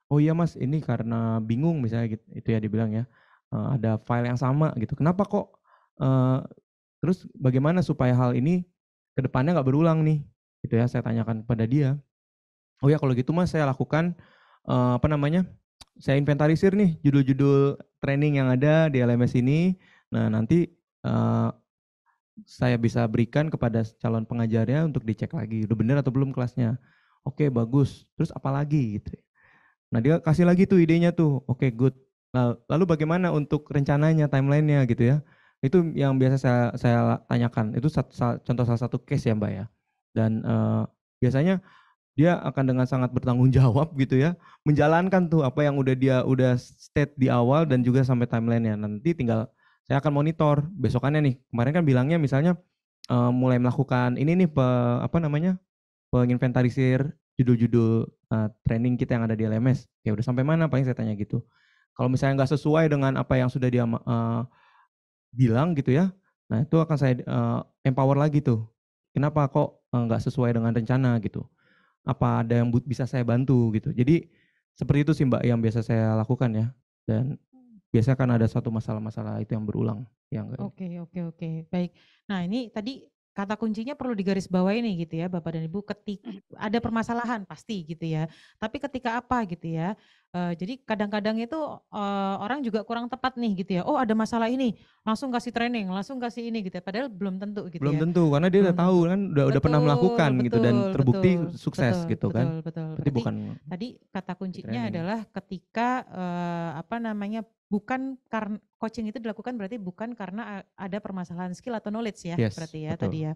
Oh iya Mas, ini karena bingung misalnya gitu, itu ya dibilang ya. Ada file yang sama gitu. Kenapa kok terus bagaimana supaya hal ini ke depannya nggak berulang nih? Gitu ya, saya tanyakan kepada dia. Oh ya kalau gitu Mas saya lakukan apa namanya? Saya inventarisir nih judul-judul training yang ada di LMS ini. Nah, nanti saya bisa berikan kepada calon pengajarnya untuk dicek lagi udah benar atau belum kelasnya. Oke, bagus. Terus apa lagi gitu. Nah, dia kasih lagi tuh idenya tuh. Oke, good. Nah, lalu bagaimana untuk rencananya, timelinenya gitu ya. Itu yang biasa saya tanyakan. Itu contoh salah satu case ya, Mbak ya. Dan biasanya dia akan dengan sangat bertanggung jawab gitu ya, menjalankan tuh apa yang dia udah state di awal dan juga sampai timelinenya. Nanti tinggal saya akan monitor besokannya nih. Kemarin kan bilangnya misalnya mulai melakukan ini nih apa namanya, penginventarisir judul-judul training kita yang ada di LMS. Ya udah sampai mana paling saya tanya gitu. Kalau misalnya nggak sesuai dengan apa yang sudah dia bilang gitu ya, nah itu akan saya empower lagi tuh. Kenapa kok nggak sesuai dengan rencana gitu? Apa ada yang bisa saya bantu gitu. Jadi seperti itu sih Mbak yang biasa saya lakukan ya. Dan biasanya kan ada satu masalah-masalah itu yang berulang. Yang Oke oke oke, baik. Nah ini tadi kata kuncinya perlu digarisbawahi nih gitu ya Bapak dan Ibu, ada permasalahan pasti gitu ya, tapi ketika apa gitu ya. Jadi kadang-kadang itu, orang juga kurang tepat nih gitu ya, oh ada masalah ini, langsung kasih training, langsung kasih ini gitu ya, padahal belum tentu gitu Belum ya, tentu, karena dia udah belum tahu tentu. kan, udah pernah Betul melakukan gitu dan betul terbukti betul sukses betul gitu kan. betul betul. Berarti Berarti bukan tadi kata di kuncinya training. adalah ketika, apa namanya, bukan karena coaching itu dilakukan berarti bukan karena ada permasalahan skill atau knowledge ya, Yes, berarti ya tadi betul. ya.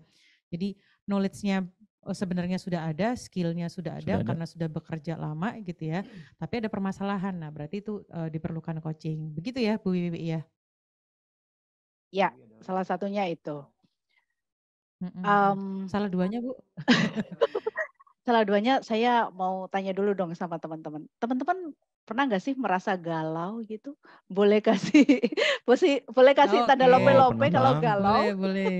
Jadi knowledge-nya sebenarnya sudah ada, skill-nya sudah ada Sudah ada. karena sudah bekerja lama gitu ya, tapi ada permasalahan. Nah, berarti itu, diperlukan coaching. Begitu ya Bu Wiwi ya? Ya, salah satunya itu. Mhm mhm. Um, Salah duanya Bu? Salah duanya saya mau tanya dulu dong sama teman-teman. Teman-teman pernah nggak sih merasa galau gitu? Boleh kasih boleh kasih tanda Oke, Oh, pernah lope-lope kalau banget. galau? boleh boleh.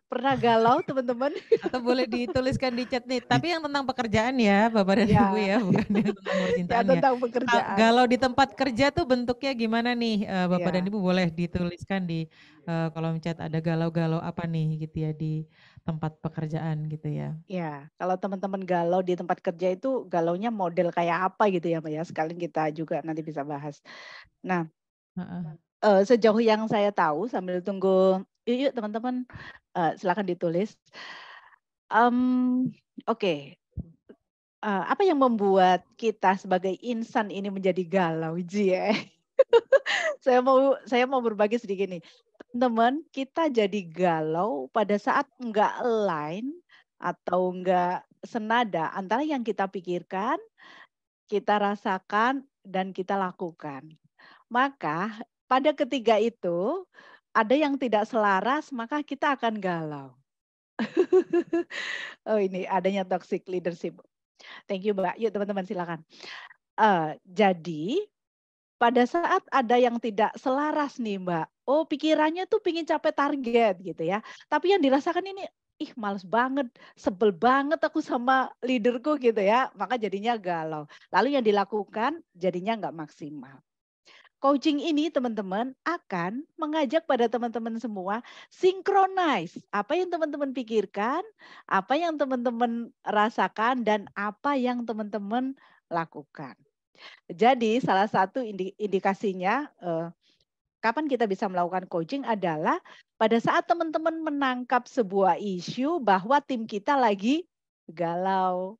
Pernah galau teman-teman? Atau boleh dituliskan di chat nih, Di tapi yang tentang pekerjaan ya Bapak dan Ibu Ya, ya, bukan yang tentang ya percintaan ya. tentang pekerjaan. Galau di tempat kerja tuh bentuknya gimana nih, Bapak dan Ya, Ibu boleh dituliskan di, kolom chat ada galau-galau apa nih gitu ya di tempat pekerjaan gitu ya. ya. Kalau teman-teman galau di tempat kerja itu galaunya model kayak apa gitu ya, Mbak ya? Sekalian kita juga nanti bisa bahas. Nah, Heeh. sejauh yang saya tahu sambil tunggu, yuk teman-teman silakan ditulis. Oke, apa yang membuat kita sebagai insan ini menjadi galau, Jie? Saya mau berbagi sedikit nih. Teman-teman, kita jadi galau pada saat nggak align atau nggak senada antara yang kita pikirkan, kita rasakan, dan kita lakukan. Maka pada ketiga itu ada yang tidak selaras, maka kita akan galau. Oh ini adanya toxic leadership. Thank you Mbak. Yuk teman-teman silakan. Jadi pada saat ada yang tidak selaras nih Mbak, oh pikirannya tuh pingin capai target gitu ya. Tapi yang dirasakan ini, ih males banget, sebel banget aku sama leaderku gitu ya. Maka jadinya galau. Lalu yang dilakukan jadinya nggak maksimal. Coaching ini teman-teman akan mengajak pada teman-teman semua synchronize apa yang teman-teman pikirkan, apa yang teman-teman rasakan, dan apa yang teman-teman lakukan. Jadi salah satu indikasinya kapan kita bisa melakukan coaching adalah pada saat teman-teman menangkap sebuah isu bahwa tim kita lagi galau,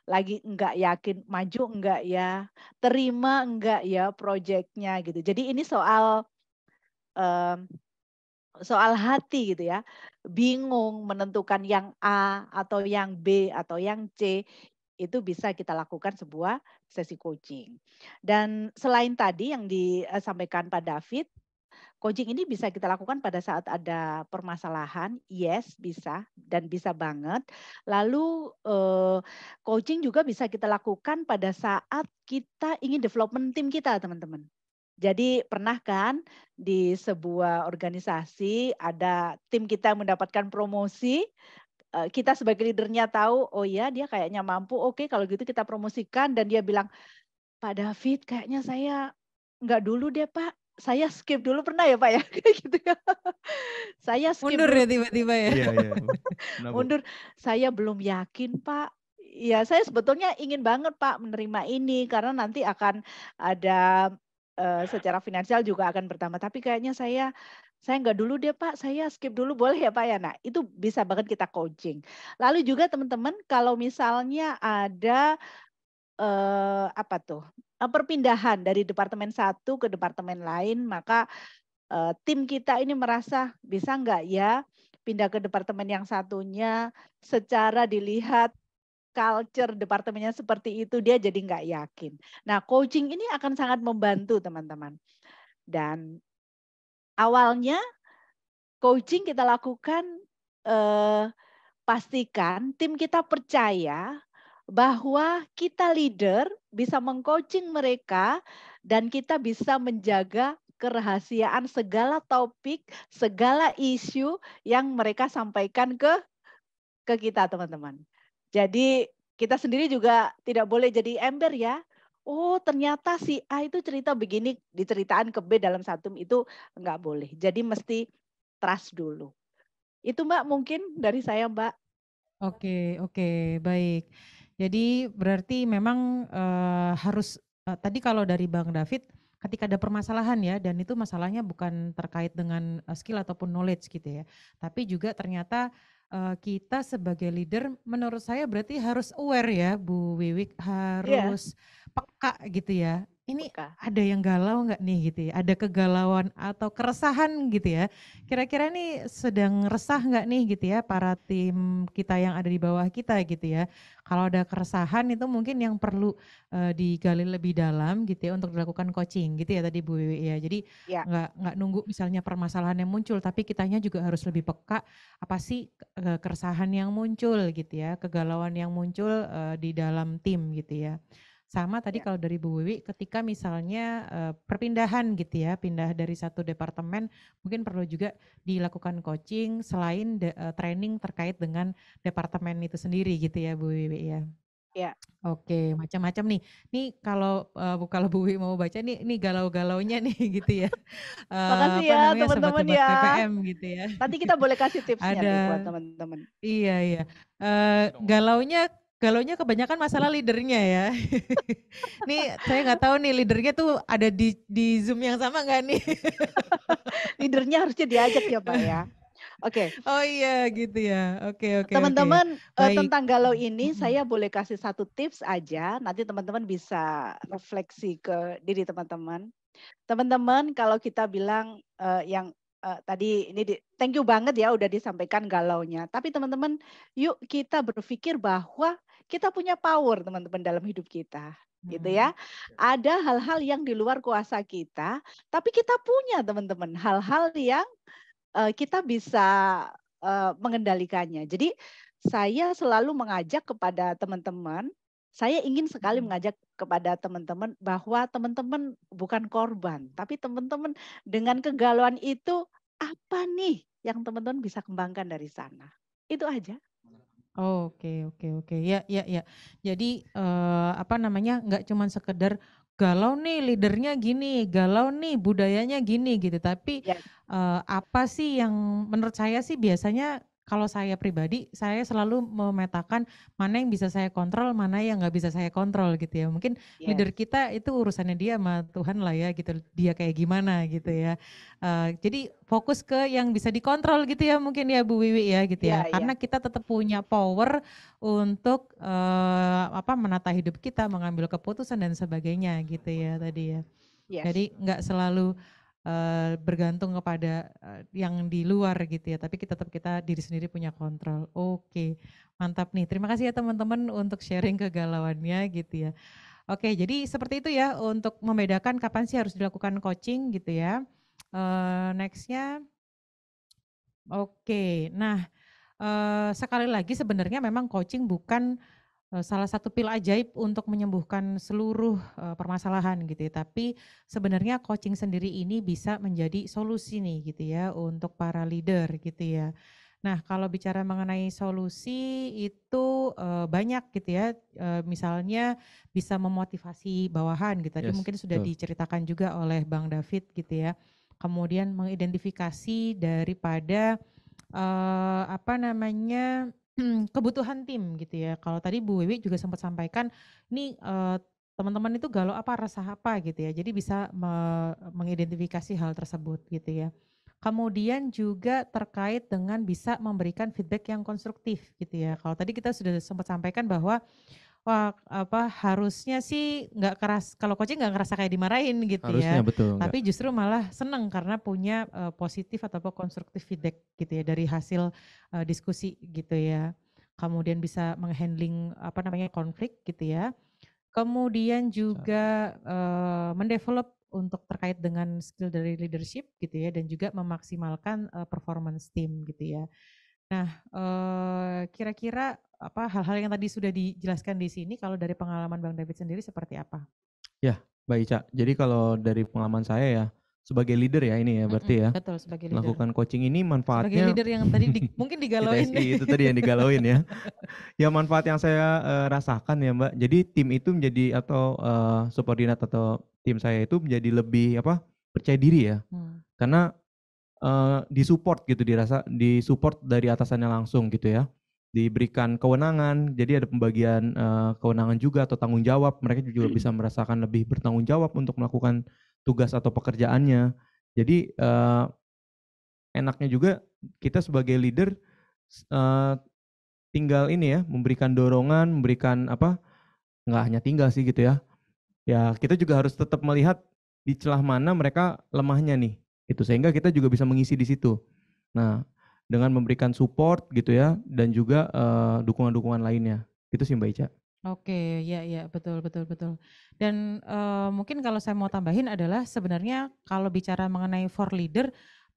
lagi enggak yakin maju enggak ya, terima enggak ya proyeknya gitu. Jadi ini soal hati gitu ya. Bingung menentukan yang A atau yang B atau yang C, itu bisa kita lakukan sebuah sesi coaching. Dan selain tadi yang disampaikan Pak David, coaching ini bisa kita lakukan pada saat ada permasalahan, yes bisa dan bisa banget. Lalu coaching juga bisa kita lakukan pada saat kita ingin development tim kita teman-teman. Jadi pernah kan di sebuah organisasi ada tim kita yang mendapatkan promosi, kita sebagai leadernya tahu, oh ya dia kayaknya mampu, oke kalau gitu kita promosikan dan dia bilang, Pak David kayaknya saya enggak dulu deh Pak, saya skip dulu pernah ya Pak ya? Kayak gitu ya. Saya skip Mundur dulu ya tiba-tiba ya? Iya, iya. Pernah, Bu. mundur, saya belum yakin Pak. Ya saya sebetulnya ingin banget Pak menerima ini karena nanti akan ada secara finansial juga akan bertambah. Tapi kayaknya saya nggak dulu deh Pak, saya skip dulu boleh ya Pak ya? Nah itu bisa banget kita coaching. Lalu juga teman-teman kalau misalnya ada apa tuh, perpindahan dari departemen satu ke departemen lain, maka tim kita ini merasa bisa nggak ya pindah ke departemen yang satunya, secara dilihat culture departemennya seperti itu dia jadi nggak yakin. Nah coaching ini akan sangat membantu teman-teman. Dan awalnya coaching kita lakukan pastikan tim kita percaya bahwa kita leader bisa mengcoaching mereka dan kita bisa menjaga kerahasiaan segala topik, segala isu yang mereka sampaikan ke kita teman-teman. Jadi kita sendiri juga tidak boleh jadi ember ya. Oh ternyata si A itu cerita begini diceritaan ke B dalam satu itu enggak boleh. Jadi mesti trust dulu. Itu Mbak mungkin dari saya Mbak. Oke, oke, baik. Jadi berarti memang harus tadi kalau dari Bang David, ketika ada permasalahan ya, dan itu masalahnya bukan terkait dengan skill ataupun knowledge gitu ya, tapi juga ternyata kita sebagai leader, menurut saya berarti harus aware ya, Bu Wiwik, Iya, harus peka gitu ya. Ini peka. ada yang galau nggak nih gitu ya? Ada kegalauan atau keresahan gitu ya? Kira-kira nih sedang resah nggak nih gitu ya para tim kita yang ada di bawah kita gitu ya. Kalau ada keresahan itu mungkin yang perlu digali lebih dalam gitu ya untuk dilakukan coaching gitu ya tadi Bu Wiwi ya. Jadi Ya, nggak nunggu misalnya permasalahan yang muncul, tapi kitanya juga harus lebih peka apa sih keresahan yang muncul gitu ya, kegalauan yang muncul di dalam tim gitu ya. Sama tadi ya. kalau dari Bu Wiwi ketika misalnya perpindahan gitu ya, pindah dari satu departemen mungkin perlu juga dilakukan coaching selain training terkait dengan departemen itu sendiri gitu ya Bu Wiwi ya. Ya. Oke, macam-macam nih. Nih kalau Bu Wiwi mau baca nih galau-galaunya nih gitu ya. Makasih Apa ya namanya teman-teman sobat-sobat ya. PPM gitu ya. Nanti kita boleh kasih tipsnya Ada nih buat teman-teman. iya iya. Galaunya galaunya kebanyakan masalah leadernya ya. Nih saya nggak tahu nih leadernya tuh ada di Zoom yang sama nggak nih? Leadernya harusnya diajak ya Pak ya. Oke, Oh iya gitu ya. Oke oke oke. teman-teman Baik. tentang galau ini Mhm. saya boleh kasih satu tips aja. Nanti teman-teman bisa refleksi ke diri teman-teman. Teman-teman kalau kita bilang yang tadi ini thank you banget ya udah disampaikan galaunya. Tapi teman-teman yuk kita berpikir bahwa kita punya power teman-teman dalam hidup kita. Gitu Mhm. ya. Ada hal-hal yang di luar kuasa kita, tapi kita punya teman-teman hal-hal yang kita bisa mengendalikannya. Jadi saya selalu mengajak kepada teman-teman, saya ingin sekali Mhm. mengajak kepada teman-teman bahwa teman-teman bukan korban, tapi teman-teman dengan kegalauan itu apa nih yang teman-teman bisa kembangkan dari sana. Itu aja. Oke oke oke. Ya ya ya. Jadi, apa namanya, nggak cuman sekedar galau nih leadernya gini, galau nih budayanya gini gitu, tapi, Ya, apa sih yang menurut saya sih biasanya kalau saya pribadi, saya selalu memetakan mana yang bisa saya kontrol, mana yang nggak bisa saya kontrol gitu ya. Mungkin yes. leader kita itu urusannya dia sama Tuhan lah ya gitu, dia kayak gimana gitu ya. Jadi fokus ke yang bisa dikontrol gitu ya mungkin ya Bu Wiwi ya gitu ya. Ya, ya. Karena kita tetap punya power untuk menata hidup kita, mengambil keputusan dan sebagainya gitu ya tadi ya. Yes. Jadi nggak selalu bergantung kepada yang di luar gitu ya, tapi kita diri sendiri punya kontrol. Oke, mantap nih. Terima kasih ya teman-teman untuk sharing kegalauannya gitu ya. Oke, jadi seperti itu ya untuk membedakan kapan sih harus dilakukan coaching gitu ya. Nextnya, oke. Nah, sekali lagi sebenarnya memang coaching bukan salah satu pil ajaib untuk menyembuhkan seluruh permasalahan gitu ya. Tapi sebenarnya coaching sendiri ini bisa menjadi solusi nih gitu ya untuk para leader gitu ya. Nah, kalau bicara mengenai solusi itu banyak gitu ya. Misalnya bisa memotivasi bawahan gitu. Tadi Yes, mungkin sudah betul. diceritakan juga oleh Bang David gitu ya. Kemudian mengidentifikasi daripada kebutuhan tim gitu ya. Kalau tadi Bu Wiwi juga sempat sampaikan, nih teman-teman itu galau apa, resah apa gitu ya. Jadi bisa mengidentifikasi hal tersebut gitu ya. Kemudian juga terkait dengan bisa memberikan feedback yang konstruktif gitu ya. Kalau tadi kita sudah sempat sampaikan bahwa wah, harusnya sih nggak keras, kalau coaching nggak ngerasa kayak dimarahin gitu Harusnya ya, betul, enggak. tapi justru malah seneng karena punya positif ataupun konstruktif feedback gitu ya dari hasil diskusi gitu ya. Kemudian bisa menghandling konflik gitu ya. Kemudian juga mendevelop untuk terkait dengan skill dari leadership gitu ya dan juga memaksimalkan performance tim gitu ya. Nah, kira-kira hal-hal yang tadi sudah dijelaskan di sini kalau dari pengalaman Bang David sendiri seperti apa? Ya, baik Cak. Jadi kalau dari pengalaman saya ya, sebagai leader ya ini ya berarti ya, Betul sebagai leader. melakukan coaching ini Sebagai manfaatnya leader yang tadi mungkin kita digalauin nih. SI itu tadi yang digalauin ya. Ya manfaat yang saya rasakan ya Mbak, jadi tim itu menjadi atau subordinat atau tim saya itu menjadi lebih percaya diri ya. Hmm. Karena disupport gitu, disupport dari atasannya langsung gitu ya. Diberikan kewenangan, jadi ada pembagian kewenangan juga atau tanggung jawab. Mereka juga bisa merasakan lebih bertanggung jawab untuk melakukan tugas atau pekerjaannya. Jadi enaknya juga kita sebagai leader eh, tinggal ini ya, memberikan dorongan, memberikan apa, nggak hanya tinggal sih gitu ya. Ya kita juga harus tetap melihat di celah mana mereka lemahnya nih. Itu sehingga kita juga bisa mengisi di situ. Nah, dengan memberikan support gitu ya dan juga dukungan-dukungan lainnya. Itu sih Mbak Ica. Oke, ya ya, betul betul betul. Dan, mungkin kalau saya mau tambahin adalah sebenarnya kalau bicara mengenai for leader,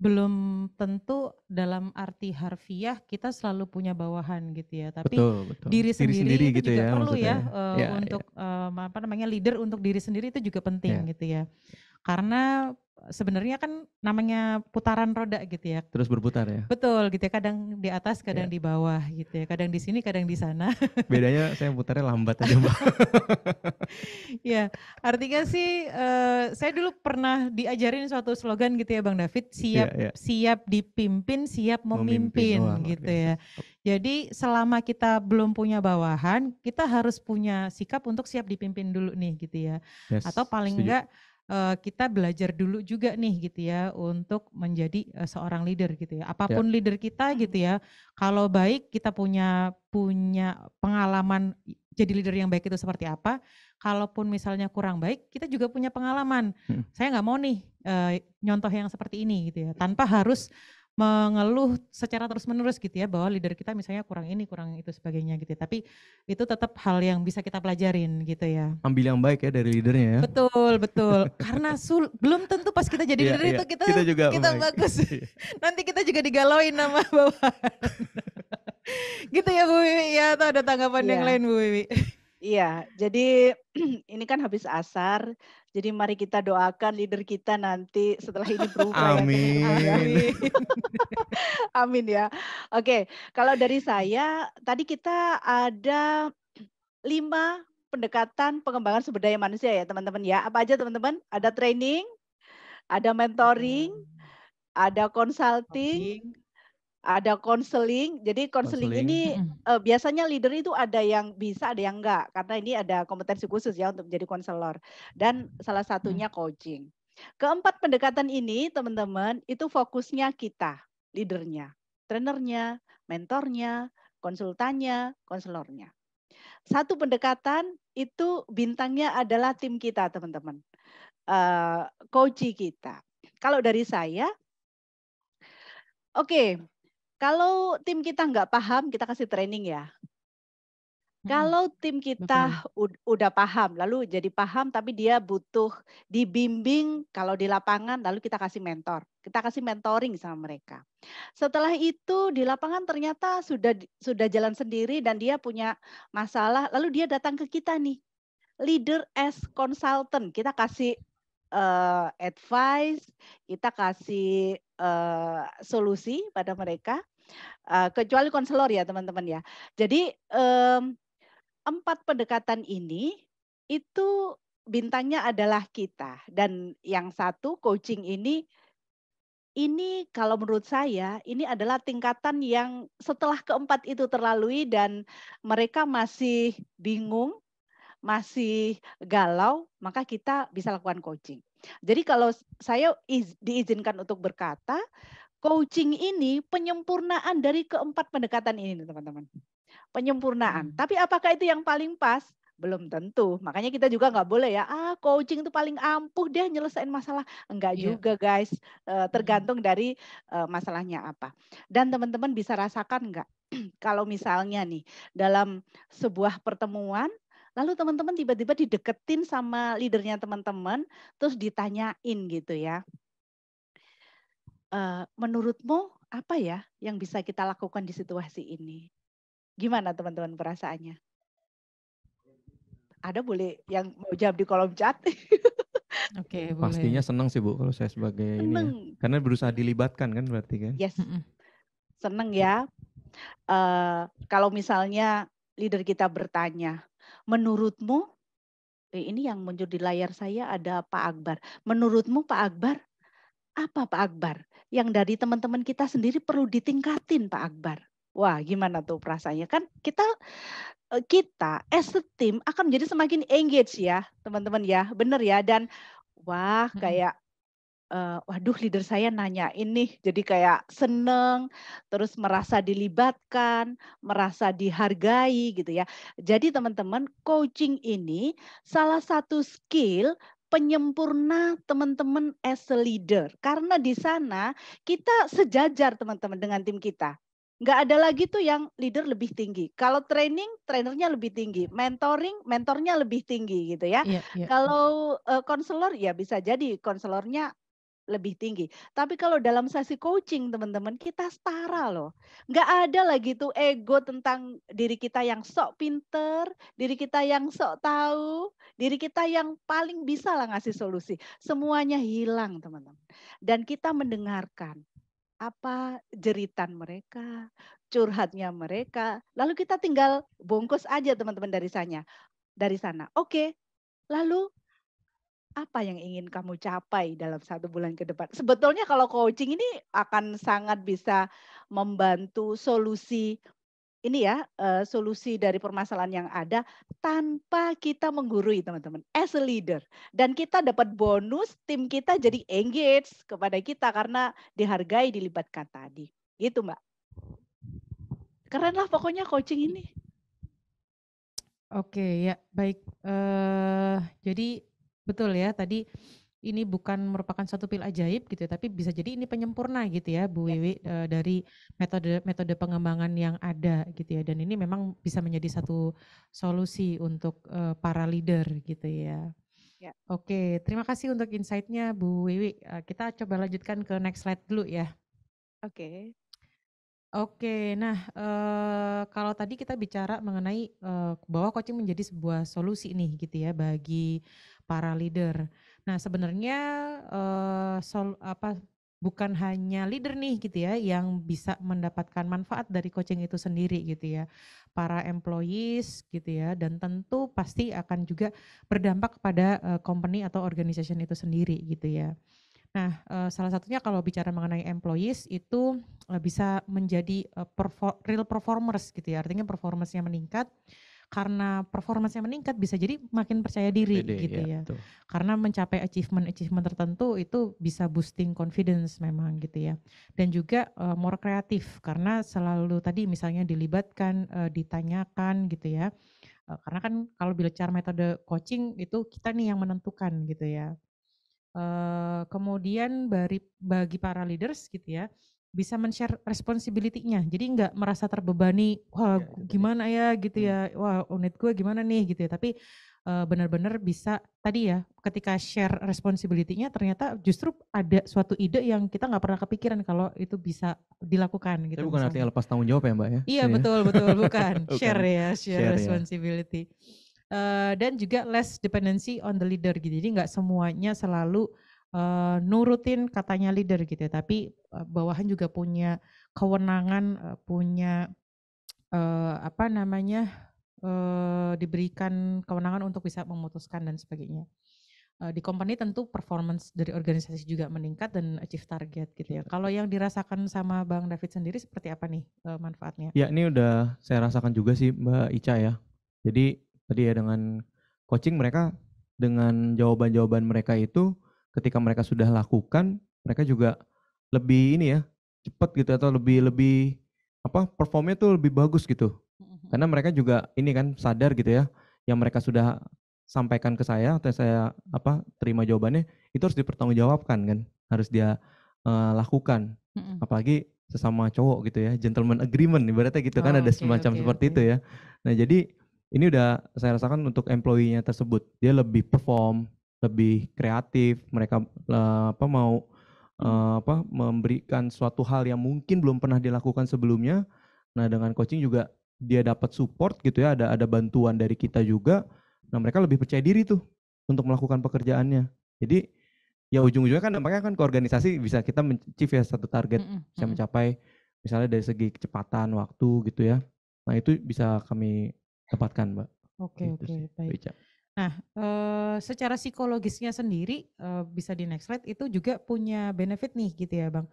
belum tentu dalam arti harfiah kita selalu punya bawahan gitu ya, tapi Betul, betul. diri Diri sendiri sendiri itu gitu juga ya perlu maksudnya ya, ya. Ya, ya, untuk, apa namanya, leader untuk diri sendiri itu juga ya. penting gitu ya. Karena sebenarnya kan namanya putaran roda gitu ya. Terus berputar ya. Betul gitu ya, kadang di atas, kadang Ya. di bawah gitu ya, kadang di sini, kadang di sana. Bedanya saya putarnya lambat aja Mbak. Ya, artinya sih saya dulu pernah diajarin suatu slogan gitu ya Bang David, Iya, siap iya. siap dipimpin, siap Memimpin. Wah, memimpin luar gitu biasa. ya. Jadi selama kita belum punya bawahan, kita harus punya sikap untuk siap dipimpin dulu nih gitu ya. Atau Yes, paling setuju. enggak kita belajar dulu juga nih gitu ya untuk menjadi seorang leader gitu ya. Ya. Apapun leader kita gitu ya, kalau baik kita punya punya pengalaman jadi leader yang baik itu seperti apa, kalaupun misalnya kurang baik, kita juga punya pengalaman. Hmm. Saya nggak mau nih nyontoh yang seperti ini gitu ya, tanpa harus mengeluh secara terus-menerus gitu ya, bahwa leader kita misalnya kurang ini, kurang itu sebagainya gitu ya. Tapi itu tetap hal yang bisa kita pelajarin gitu ya. Ambil yang baik ya dari leadernya ya. Betul, betul. Karena belum tentu pas kita jadi Iya, leader iya. itu Kita juga kita baik. bagus. Iya. Nanti kita juga digalauin sama bawahan. Gitu ya Bu Wiwi ya, atau ada tanggapan yang Iya. lain Bu Wiwi? Iya, jadi ini kan habis asar, jadi mari kita doakan leader kita nanti setelah ini berubah ya ke leader yang baik. Amin. Amin ya. Oke, kalau dari saya tadi kita ada 5 pendekatan pengembangan sumber daya manusia ya teman-teman ya. Apa aja teman-teman? Ada training, ada mentoring, ada consulting, ada konseling. Jadi konseling Konseling. ini biasanya leader itu ada yang bisa, ada yang enggak. Karena ini ada kompetensi khusus ya untuk menjadi konselor. Dan salah satunya coaching. Keempat pendekatan ini teman-teman itu fokusnya kita, leadernya, trainernya, mentornya, konsultannya, konselornya. Satu pendekatan itu bintangnya adalah tim kita teman-teman. Coach kita. Kalau dari saya, oke. Kalau tim kita nggak paham, kita kasih training ya. Kalau tim kita udah paham, lalu jadi paham tapi dia butuh dibimbing kalau di lapangan, lalu kita kasih mentor. Kita kasih mentoring sama mereka. Setelah itu di lapangan ternyata sudah jalan sendiri dan dia punya masalah, lalu dia datang ke kita nih. Leader as consultant, kita kasih advice, kita kasih solusi pada mereka. Kecuali konselor ya teman-teman ya. Jadi 4 pendekatan ini itu bintangnya adalah kita. Dan yang satu coaching ini kalau menurut saya ini adalah tingkatan yang setelah keempat itu terlalui dan mereka masih bingung, masih galau, maka kita bisa lakukan coaching. Jadi kalau saya diizinkan untuk berkata, coaching ini penyempurnaan dari keempat pendekatan ini teman-teman. Penyempurnaan. Tapi apakah itu yang paling pas? Belum tentu. Makanya kita juga nggak boleh ya, coaching itu paling ampuh deh nyelesain masalah. Enggak juga guys, tergantung dari masalahnya apa. Dan teman-teman bisa rasakan nggak? Kalau misalnya nih dalam sebuah pertemuan, lalu teman-teman tiba-tiba dideketin sama leadernya teman-teman, terus ditanyain gitu ya. Menurutmu apa ya yang bisa kita lakukan di situasi ini? Gimana teman-teman perasaannya? Ada boleh yang mau jawab di kolom chat? Oke, boleh. Pastinya senang sih Bu kalau saya sebagai ini ya. Karena berusaha dilibatkan kan berarti kan? Yes. Seneng ya. Kalau misalnya leader kita bertanya, menurutmu, ini yang muncul di layar saya ada Pak Akbar. Menurutmu Pak Akbar, apa Pak Akbar yang dari teman-teman kita sendiri perlu ditingkatin Pak Akbar? Wah, gimana tuh perasaannya? Kan kita as a team akan menjadi semakin engage ya, teman-teman ya, bener ya. Dan wah Mm-mm. kayak waduh leader saya nanya ini, jadi kayak seneng, terus merasa dilibatkan, merasa dihargai gitu ya. Jadi teman-teman, coaching ini salah satu skill penyempurna teman-teman as a leader. Karena di sana kita sejajar teman-teman dengan tim kita. Nggak ada lagi tuh yang leader lebih tinggi. Kalau training, trainernya lebih tinggi. Mentoring, mentornya lebih tinggi gitu ya. Iya, iya. Kalau konselor ya bisa jadi konselornya lebih tinggi. Tapi kalau dalam sesi coaching teman-teman, kita setara loh. Nggak ada lagi tuh ego tentang diri kita yang sok pinter, diri kita yang sok tahu, diri kita yang paling bisa lah ngasih solusi. Semuanya hilang teman-teman. Dan kita mendengarkan apa jeritan mereka, curhatnya mereka. Lalu kita tinggal bungkus aja teman-teman dari sana. Oke, lalu apa yang ingin kamu capai dalam 1 bulan ke depan? Sebetulnya kalau coaching ini akan sangat bisa membantu solusi ini ya, solusi dari permasalahan yang ada tanpa kita menggurui teman-teman, as a leader. Dan kita dapat bonus, tim kita jadi engage kepada kita karena dihargai, dilibatkan tadi. Gitu Mbak. Keren lah pokoknya coaching ini. Oke, ya baik. Jadi betul ya tadi ini bukan merupakan suatu pil ajaib gitu ya, tapi bisa jadi ini penyempurna gitu ya Bu Ya. Wiwi, dari metode pengembangan yang ada gitu ya, dan ini memang bisa menjadi satu solusi untuk para leader gitu ya. Ya. Oke, terima kasih untuk insight-nya Bu Wiwi. Kita coba lanjutkan ke next slide dulu ya. Oke. Oke, nah kalau tadi kita bicara mengenai bahwa coaching menjadi sebuah solusi nih gitu ya bagi para leader. Nah sebenarnya bukan hanya leader nih gitu ya yang bisa mendapatkan manfaat dari coaching itu sendiri gitu ya. Para employees gitu ya, dan tentu pasti akan juga berdampak kepada company atau organization itu sendiri gitu ya. Nah, salah satunya kalau bicara mengenai employees itu bisa menjadi real performers gitu ya. Artinya performance-nya meningkat, karena performance-nya meningkat bisa jadi makin percaya diri PD gitu ya, ya. betul. Karena mencapai achievement tertentu itu bisa boosting confidence memang gitu ya. Dan juga more kreatif karena selalu tadi misalnya dilibatkan, ditanyakan gitu ya. Karena kan kalau bicara metode coaching itu kita nih yang menentukan gitu ya. Kemudian bagi para leaders gitu ya, bisa men-share responsibility-nya. Jadi nggak merasa terbebani, wah Ya, itu tadi. gimana ya gitu Hmm. ya, wah unit gue gimana nih gitu ya. Tapi benar-benar bisa tadi ya, ketika share responsibility-nya ternyata justru ada suatu ide yang kita nggak pernah kepikiran kalau itu bisa dilakukan Tapi gitu bukan artinya misalnya. lepas tanggung jawab ya Mbak ya? Iya Ini ya. betul bukan Bukan, share ya, share share ya. responsibility. Dan juga less dependency on the leader gitu. Jadi nggak semuanya selalu nurutin katanya leader gitu ya, tapi bawahan juga punya kewenangan, punya diberikan kewenangan untuk bisa memutuskan dan sebagainya. Di company tentu performance dari organisasi juga meningkat dan achieve target gitu ya. Kalau yang dirasakan sama Bang David sendiri seperti apa nih manfaatnya? Ya ini udah saya rasakan juga sih Mbak Ica ya. Jadi tadi ya dengan coaching mereka, dengan jawaban-jawaban mereka itu ketika mereka sudah lakukan, mereka juga lebih ini ya, cepat gitu atau lebih performnya tuh lebih bagus gitu. Karena mereka juga ini kan sadar gitu ya, yang mereka sudah sampaikan ke saya atau saya terima jawabannya itu harus dipertanggungjawabkan kan, harus dia lakukan. Apalagi sesama cowok gitu ya, gentleman agreement ibaratnya gitu kan, ada semacam seperti itu ya. Nah jadi ini udah saya rasakan untuk employee-nya tersebut, dia lebih perform, lebih kreatif, mereka memberikan suatu hal yang mungkin belum pernah dilakukan sebelumnya. Nah dengan coaching juga dia dapat support gitu ya, ada bantuan dari kita juga. Nah mereka lebih percaya diri tuh untuk melakukan pekerjaannya. Jadi ya ujung-ujungnya kan dampaknya kan ke organisasi, bisa kita men-achieve ya satu target, bisa mencapai misalnya dari segi kecepatan waktu gitu ya. Nah itu bisa kami dapatkan Mbak. Oke, baik. Nah, secara psikologisnya sendiri, bisa di next slide, itu juga punya benefit nih gitu ya Bang.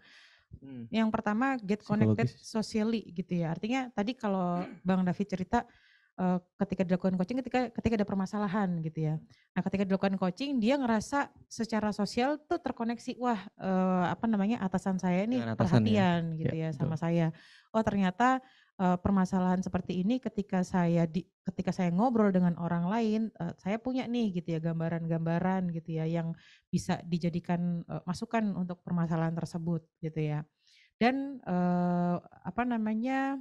Yang pertama get connected Psikologis. socially gitu ya. Artinya tadi kalau Bang David cerita, ketika dilakukan coaching ketika ada permasalahan gitu ya. Nah ketika dilakukan coaching dia ngerasa secara sosial tuh terkoneksi, wah, apa namanya, atasan saya ini Dengan atasan ya? perhatian Ya, gitu ya betul. sama saya. Oh ternyata, permasalahan seperti ini ketika saya ngobrol dengan orang lain, saya punya nih gitu ya gambaran-gambaran gitu ya yang bisa dijadikan, masukan untuk permasalahan tersebut gitu ya. Dan, apa namanya,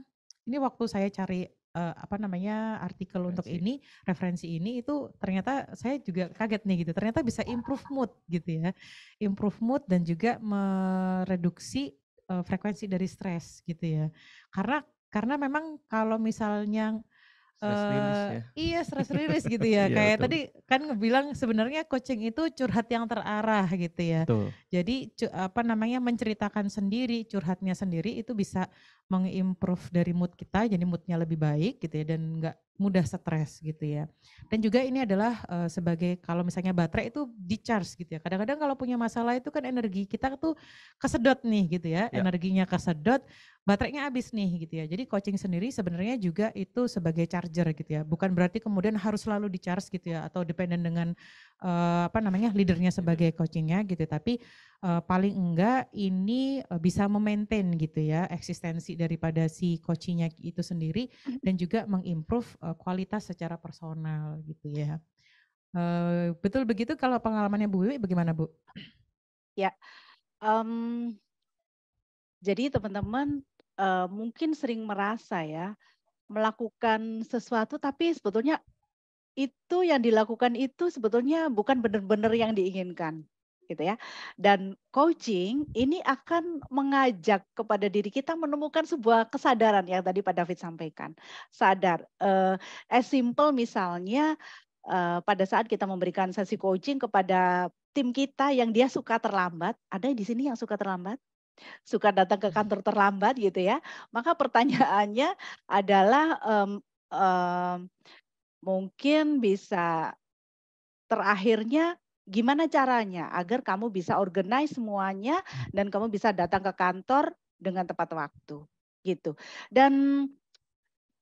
ini waktu saya cari, apa namanya, artikel untuk Referensi. ini, referensi ini, itu ternyata saya juga kaget nih gitu, ternyata bisa improve mood gitu ya. Improve mood dan juga mereduksi, frekuensi dari stres gitu ya. Karena memang kalau misalnya Stress release ya? Iya stress release gitu ya, Iya kayak betul, tadi kan ngebilang sebenarnya coaching itu curhat yang terarah gitu ya. betul. Jadi apa namanya, menceritakan sendiri, curhatnya sendiri itu bisa mengimprove dari mood kita, jadi moodnya lebih baik gitu ya dan nggak mudah stres gitu ya. Dan juga ini adalah, sebagai kalau misalnya baterai itu di-charge gitu ya, kadang-kadang kalau punya masalah itu kan energi kita tuh kesedot nih gitu ya, Ya, energinya kesedot, baterainya habis nih gitu ya. Jadi coaching sendiri sebenarnya juga itu sebagai charger gitu ya. Bukan berarti kemudian harus selalu di-charge gitu ya atau dependen dengan apa namanya leadernya leader. sebagai coachingnya gitu. Tapi paling enggak ini bisa memaintain gitu ya eksistensi daripada si coachingnya itu sendiri dan juga mengimprove kualitas secara personal gitu ya. Betul begitu kalau pengalamannya Bu Wiwi bagaimana Bu? Ya, mmm, jadi teman-teman, mungkin sering merasa ya, melakukan sesuatu tapi sebetulnya itu yang dilakukan itu sebetulnya bukan benar-benar yang diinginkan, gitu ya. Dan coaching ini akan mengajak kepada diri kita menemukan sebuah kesadaran yang tadi Pak David sampaikan. Sadar, as simple misalnya, pada saat kita memberikan sesi coaching kepada tim kita yang dia suka terlambat, ada di sini yang suka terlambat? Suka datang ke kantor terlambat gitu ya, maka pertanyaannya adalah, mungkin bisa terakhirnya gimana caranya agar kamu bisa organize semuanya dan kamu bisa datang ke kantor dengan tepat waktu, gitu. Dan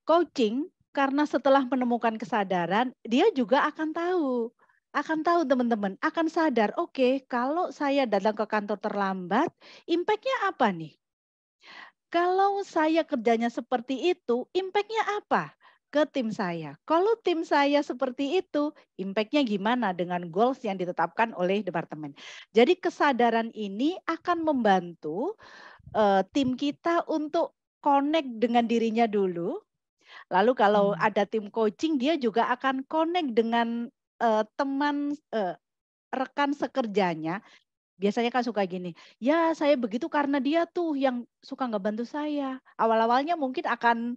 coaching karena setelah menemukan kesadaran, dia juga akan tahu teman-teman, akan sadar, oke kalau saya datang ke kantor terlambat, impact-nya apa nih? Kalau saya kerjanya seperti itu, impact-nya apa ke tim saya? Kalau tim saya seperti itu, impact-nya gimana dengan goals yang ditetapkan oleh departemen? Jadi kesadaran ini akan membantu, tim kita untuk connect dengan dirinya dulu, lalu kalau Hmm. ada tim coaching dia juga akan connect dengan, teman, rekan sekerjanya. Biasanya kan suka gini, "Ya saya begitu karena dia tuh yang suka nggak bantu saya." Awal-awalnya mungkin akan,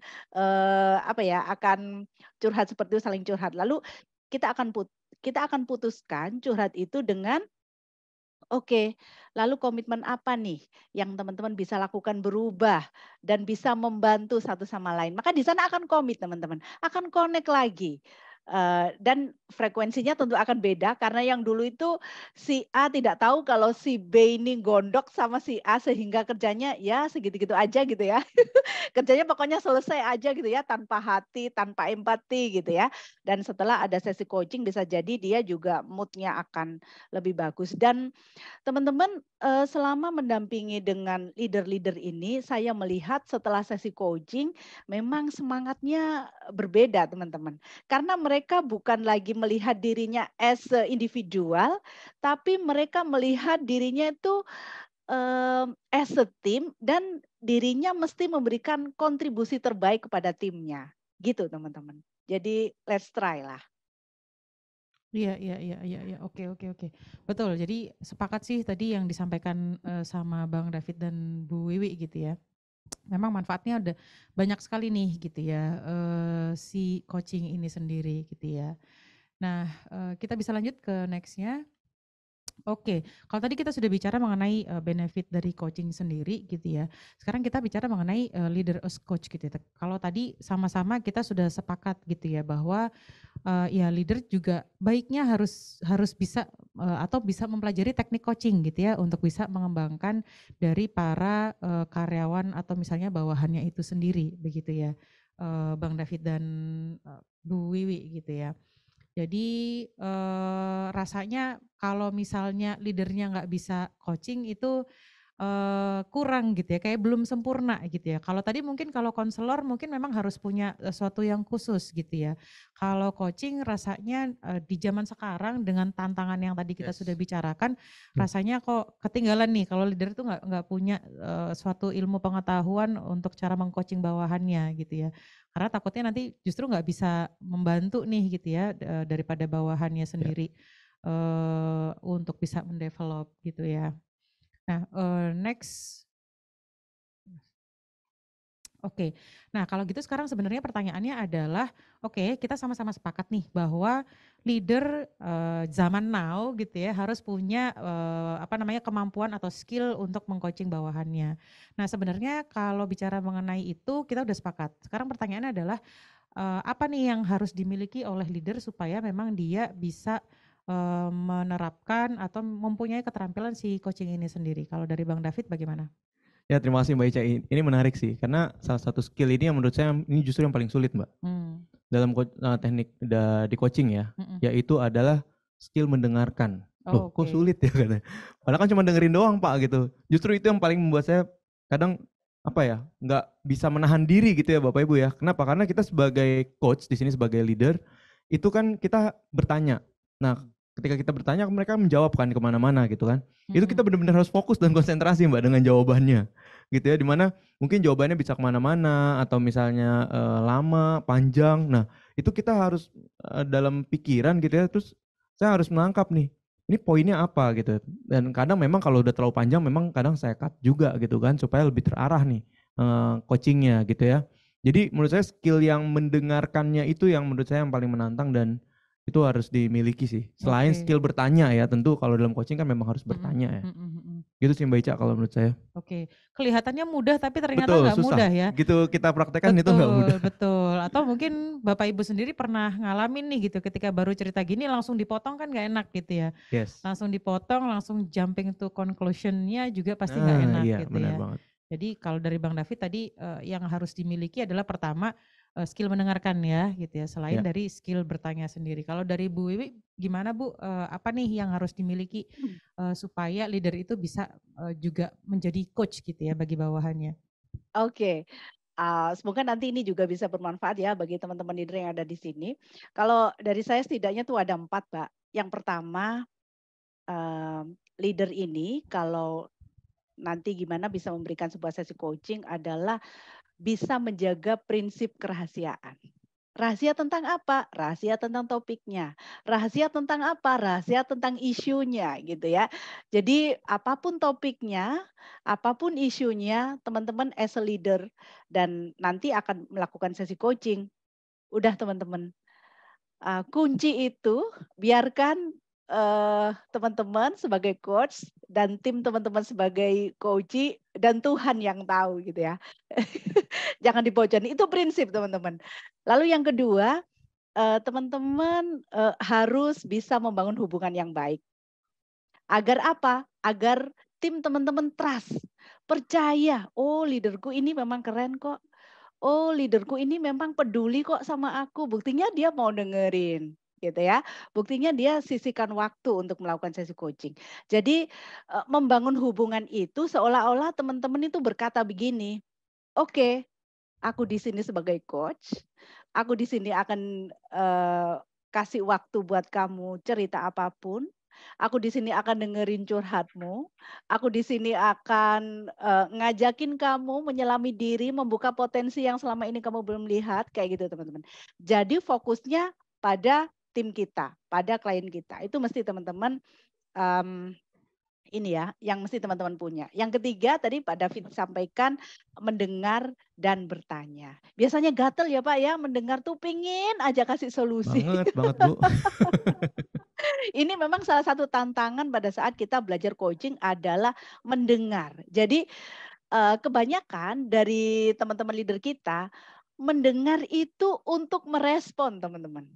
apa ya, akan curhat seperti itu, saling curhat. Lalu kita akan kita akan putuskan curhat itu dengan, oke, lalu komitmen apa nih yang teman-teman bisa lakukan berubah dan bisa membantu satu sama lain. Maka di sana akan komit teman-teman, akan connect lagi. Dan frekuensinya tentu akan beda karena yang dulu itu si A tidak tahu kalau si B ini gondok sama si A sehingga kerjanya ya segitu-gitu aja gitu ya. Kerjanya pokoknya selesai aja gitu ya, tanpa hati, tanpa empati gitu ya. Dan setelah ada sesi coaching bisa jadi dia juga mood-nya akan lebih bagus. Dan teman-teman, selama mendampingi dengan leader-leader ini, saya melihat setelah sesi coaching memang semangatnya berbeda teman-teman. Karena mereka bukan lagi melihat dirinya as a individual, tapi mereka melihat dirinya itu, as a team dan dirinya mesti memberikan kontribusi terbaik kepada timnya, gitu teman-teman. Jadi let's try lah. Iya iya iya iya iya, oke oke oke. Betul, jadi sepakat sih tadi yang disampaikan, sama Bang David dan Bu Wiwi gitu ya. Memang manfaatnya ada banyak sekali nih gitu ya, si coaching ini sendiri gitu ya. Nah, kita bisa lanjut ke next-nya. Oke, kalau tadi kita sudah bicara mengenai benefit dari coaching sendiri gitu ya. Sekarang kita bicara mengenai leader as coach gitu ya. Kalau tadi sama-sama kita sudah sepakat gitu ya bahwa ya leader juga baiknya harus bisa atau bisa mempelajari teknik coaching gitu ya untuk bisa mengembangkan dari para karyawan atau misalnya bawahannya itu sendiri begitu ya. Bang David dan Bu Wiwi gitu ya. Jadi rasanya kalau misalnya leadernya nggak bisa coaching itu kurang gitu ya, kayak belum sempurna gitu ya. Kalau tadi mungkin kalau konselor mungkin memang harus punya sesuatu yang khusus gitu ya. Kalau coaching rasanya di zaman sekarang dengan tantangan yang tadi kita sudah Yes. bicarakan, rasanya kok ketinggalan nih kalau leader itu nggak punya suatu ilmu pengetahuan untuk cara mengcoaching bawahannya gitu ya. Karena takutnya nanti justru nggak bisa membantu nih gitu ya daripada bawahannya Ya. sendiri untuk bisa mendevelop gitu ya. Nah, next. Oke. Nah, kalau gitu sekarang sebenarnya pertanyaannya adalah, oke, kita sama-sama sepakat nih bahwa leader zaman now gitu ya harus punya apa namanya kemampuan atau skill untuk mengcoaching bawahannya. Nah, sebenarnya kalau bicara mengenai itu kita udah sepakat. Sekarang pertanyaannya adalah apa nih yang harus dimiliki oleh leader supaya memang dia bisa menerapkan atau mempunyai keterampilan si coaching ini sendiri. Kalau dari Bang David bagaimana? Ya, terima kasih Mbak Ica. Ini menarik sih, karena salah satu skill ini yang menurut saya ini justru yang paling sulit Mbak. Dalam teknik di coaching ya, yaitu adalah skill mendengarkan. Loh, kok sulit ya katanya. Padahal kan cuma dengerin doang Pak gitu. Justru itu yang paling membuat saya kadang apa ya, nggak bisa menahan diri gitu ya Bapak Ibu ya. Kenapa? Karena kita sebagai coach di sini sebagai leader, itu kan kita bertanya. Nah, ketika kita bertanya mereka menjawab kan kemana-mana gitu kan. Itu kita benar-benar harus fokus dan konsentrasi Mbak dengan jawabannya gitu ya, dimana mungkin jawabannya bisa kemana-mana atau misalnya lama, panjang. Nah itu kita harus dalam pikiran gitu ya, terus saya harus menangkap nih, ini poinnya apa gitu. Dan kadang memang kalau udah terlalu panjang memang kadang saya cut juga gitu kan, supaya lebih terarah nih coachingnya gitu ya. Jadi menurut saya skill yang mendengarkannya itu yang menurut saya yang paling menantang dan itu harus dimiliki sih. Selain skill bertanya ya, tentu kalau dalam coaching kan memang harus bertanya ya. Gitu sih Mbak Ica kalau menurut saya. Oke, kelihatannya mudah tapi ternyata Betul, nggak susah. mudah ya. Gitu kita praktekkan itu nggak mudah. Betul. Atau mungkin Bapak Ibu sendiri pernah ngalamin nih gitu ketika baru cerita gini langsung dipotong kan nggak enak gitu ya. Yes. Langsung dipotong, langsung jumping to conclusion-nya juga pasti nggak enak Iya, gitu benar ya. banget. Jadi kalau dari Bang David tadi yang harus dimiliki adalah pertama skill mendengarkan ya gitu ya, selain dari skill bertanya sendiri. Kalau dari Bu Wiwi gimana Bu, apa nih yang harus dimiliki supaya leader itu bisa juga menjadi coach gitu ya bagi bawahannya? Oke, semoga nanti ini juga bisa bermanfaat ya bagi teman-teman leader yang ada di sini. Kalau dari saya setidaknya tuh ada 4, Mbak. Yang pertama, leader ini kalau nanti gimana bisa memberikan sebuah sesi coaching adalah bisa menjaga prinsip kerahasiaan. Rahasia tentang apa? Rahasia tentang topiknya. Rahasia tentang apa? Rahasia tentang isunya gitu ya. Jadi apapun topiknya, apapun isunya, teman-teman as a leader dan nanti akan melakukan sesi coaching. Udah teman-teman, kunci itu biarkan teman-teman sebagai coach dan tim teman-teman sebagai coach dan Tuhan yang tahu gitu ya. Jangan dibocorin, itu prinsip teman-teman. Lalu yang kedua, teman-teman harus bisa membangun hubungan yang baik. Agar apa? Agar tim teman-teman trust, percaya, oh leaderku ini memang keren kok. Oh leaderku ini memang peduli kok sama aku. Buktinya dia mau dengerin gitu ya. Buktinya dia sisihkan waktu untuk melakukan sesi coaching. Jadi membangun hubungan itu seolah-olah teman-teman itu berkata begini, oke, aku di sini sebagai coach, aku di sini akan kasih waktu buat kamu cerita apapun. Aku di sini akan dengerin curhatmu. Aku di sini akan ngajakin kamu menyelami diri, membuka potensi yang selama ini kamu belum lihat, kayak gitu teman-teman. Jadi fokusnya pada tim kita, pada klien kita. Itu mesti teman-teman ini ya, yang mesti teman-teman punya. Yang ketiga tadi Pak David sampaikan mendengar dan bertanya. Biasanya gatel ya Pak ya, mendengar tuh pingin aja kasih solusi. Banget Bu. Ini memang salah satu tantangan pada saat kita belajar coaching adalah mendengar. Jadi kebanyakan dari teman-teman leader kita mendengar itu untuk merespon teman-teman.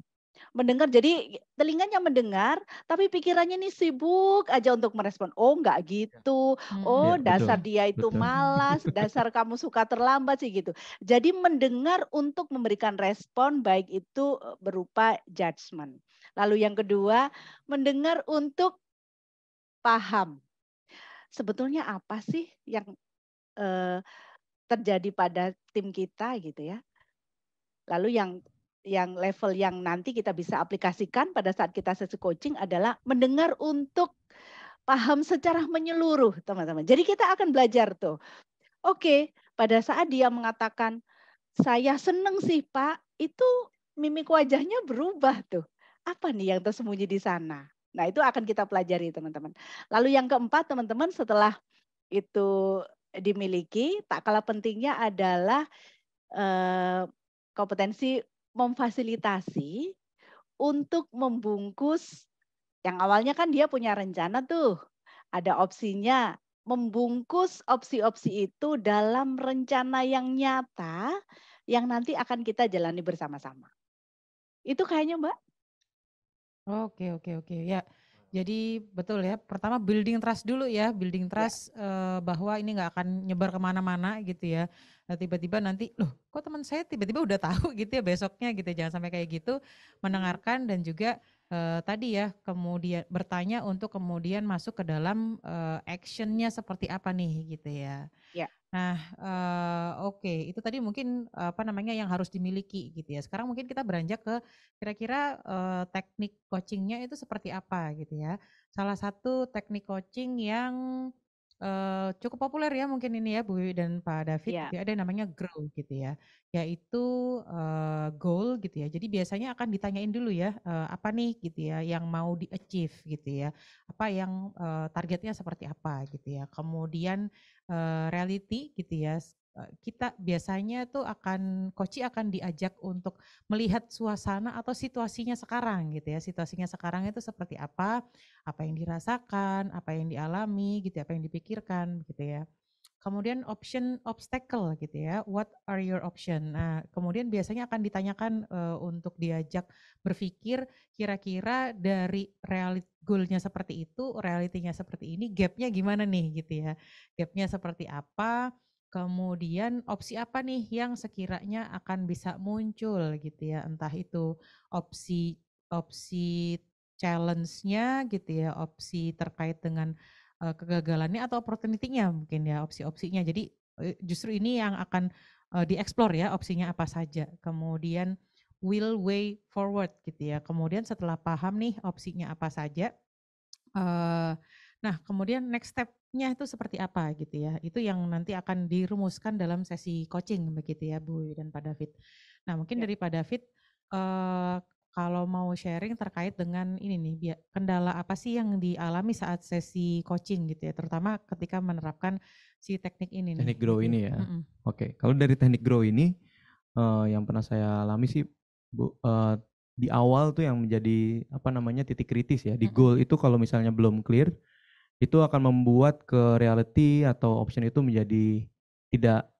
Mendengar jadi telinganya mendengar tapi pikirannya nih sibuk aja untuk merespon. Oh enggak gitu. Oh Iya, betul, dasar dia itu betul. malas, dasar kamu suka terlambat sih gitu. Jadi mendengar untuk memberikan respon baik itu berupa judgement. Lalu yang kedua, mendengar untuk paham. Sebetulnya apa sih yang eh, terjadi pada tim kita gitu ya. Lalu yang level yang nanti kita bisa aplikasikan pada saat kita sesi coaching adalah mendengar untuk paham secara menyeluruh, teman-teman. Jadi kita akan belajar tuh. Oke, pada saat dia mengatakan saya seneng sih Pak, itu mimik wajahnya berubah tuh. Apa nih yang tersembunyi di sana? Nah, itu akan kita pelajari, teman-teman. Lalu yang keempat, teman-teman, setelah itu dimiliki, tak kalah pentingnya adalah kompetensi memfasilitasi untuk membungkus yang awalnya kan dia punya rencana tuh, ada opsinya, membungkus opsi-opsi itu dalam rencana yang nyata yang nanti akan kita jalani bersama-sama. Itu kayaknya Mbak. Oke, oke, oke. Ya, jadi betul ya. Pertama building trust dulu ya, building Ya. trust bahwa ini nggak akan nyebar kemana-mana gitu ya. Nah, tiba-tiba nanti, loh, kok teman saya tiba-tiba udah tahu gitu ya besoknya gitu. Jangan sampai kayak gitu. Mendengarkan dan juga tadi ya, kemudian bertanya untuk kemudian masuk ke dalam actionnya seperti apa nih gitu ya. Ya. Nah, oke, itu tadi mungkin apa namanya yang harus dimiliki gitu ya. Sekarang mungkin kita beranjak ke kira-kira teknik coachingnya itu seperti apa gitu ya. Salah satu teknik coaching yang cukup populer ya mungkin ini ya Bu Wiwi dan Pak David Ya. gitu ya, ada yang namanya grow gitu ya. Yaitu goal gitu ya. Jadi biasanya akan ditanyain dulu ya, apa nih gitu ya yang mau di-achieve gitu ya. Apa yang targetnya seperti apa gitu ya. Kemudian reality gitu ya. Kita biasanya tuh coach akan diajak untuk melihat suasana atau situasinya sekarang gitu ya. Situasinya sekarang itu seperti apa yang dirasakan, apa yang dialami gitu ya, apa yang dipikirkan gitu ya. Kemudian option obstacle gitu ya. What are your option? Nah, kemudian biasanya akan ditanyakan untuk diajak berpikir kira-kira dari goal-nya seperti itu, realitinya seperti ini, gap-nya gimana nih gitu ya. Gap-nya seperti apa? Kemudian opsi apa nih yang sekiranya akan bisa muncul gitu ya. Entah itu opsi opsi challenge-nya gitu ya, opsi terkait dengan kegagalannya atau opportunity-nya mungkin ya, opsi-opsinya. Jadi justru ini yang akan dieksplor ya, opsinya apa saja. Kemudian will way forward gitu ya. Kemudian setelah paham nih opsinya apa saja, nah kemudian next step-nya itu seperti apa gitu ya. Itu yang nanti akan dirumuskan dalam sesi coaching begitu ya Bu dan Pak David. Nah mungkin Ya. dari Pak David kalau mau sharing terkait dengan ini nih, kendala apa sih yang dialami saat sesi coaching gitu ya, terutama ketika menerapkan si teknik ini nih. Teknik grow gitu ini ya. Oke, kalau dari teknik grow ini yang pernah saya alami sih Bu, di awal tuh yang menjadi apa namanya titik kritis ya di goal itu kalau misalnya belum clear itu akan membuat ke reality atau option itu menjadi tidak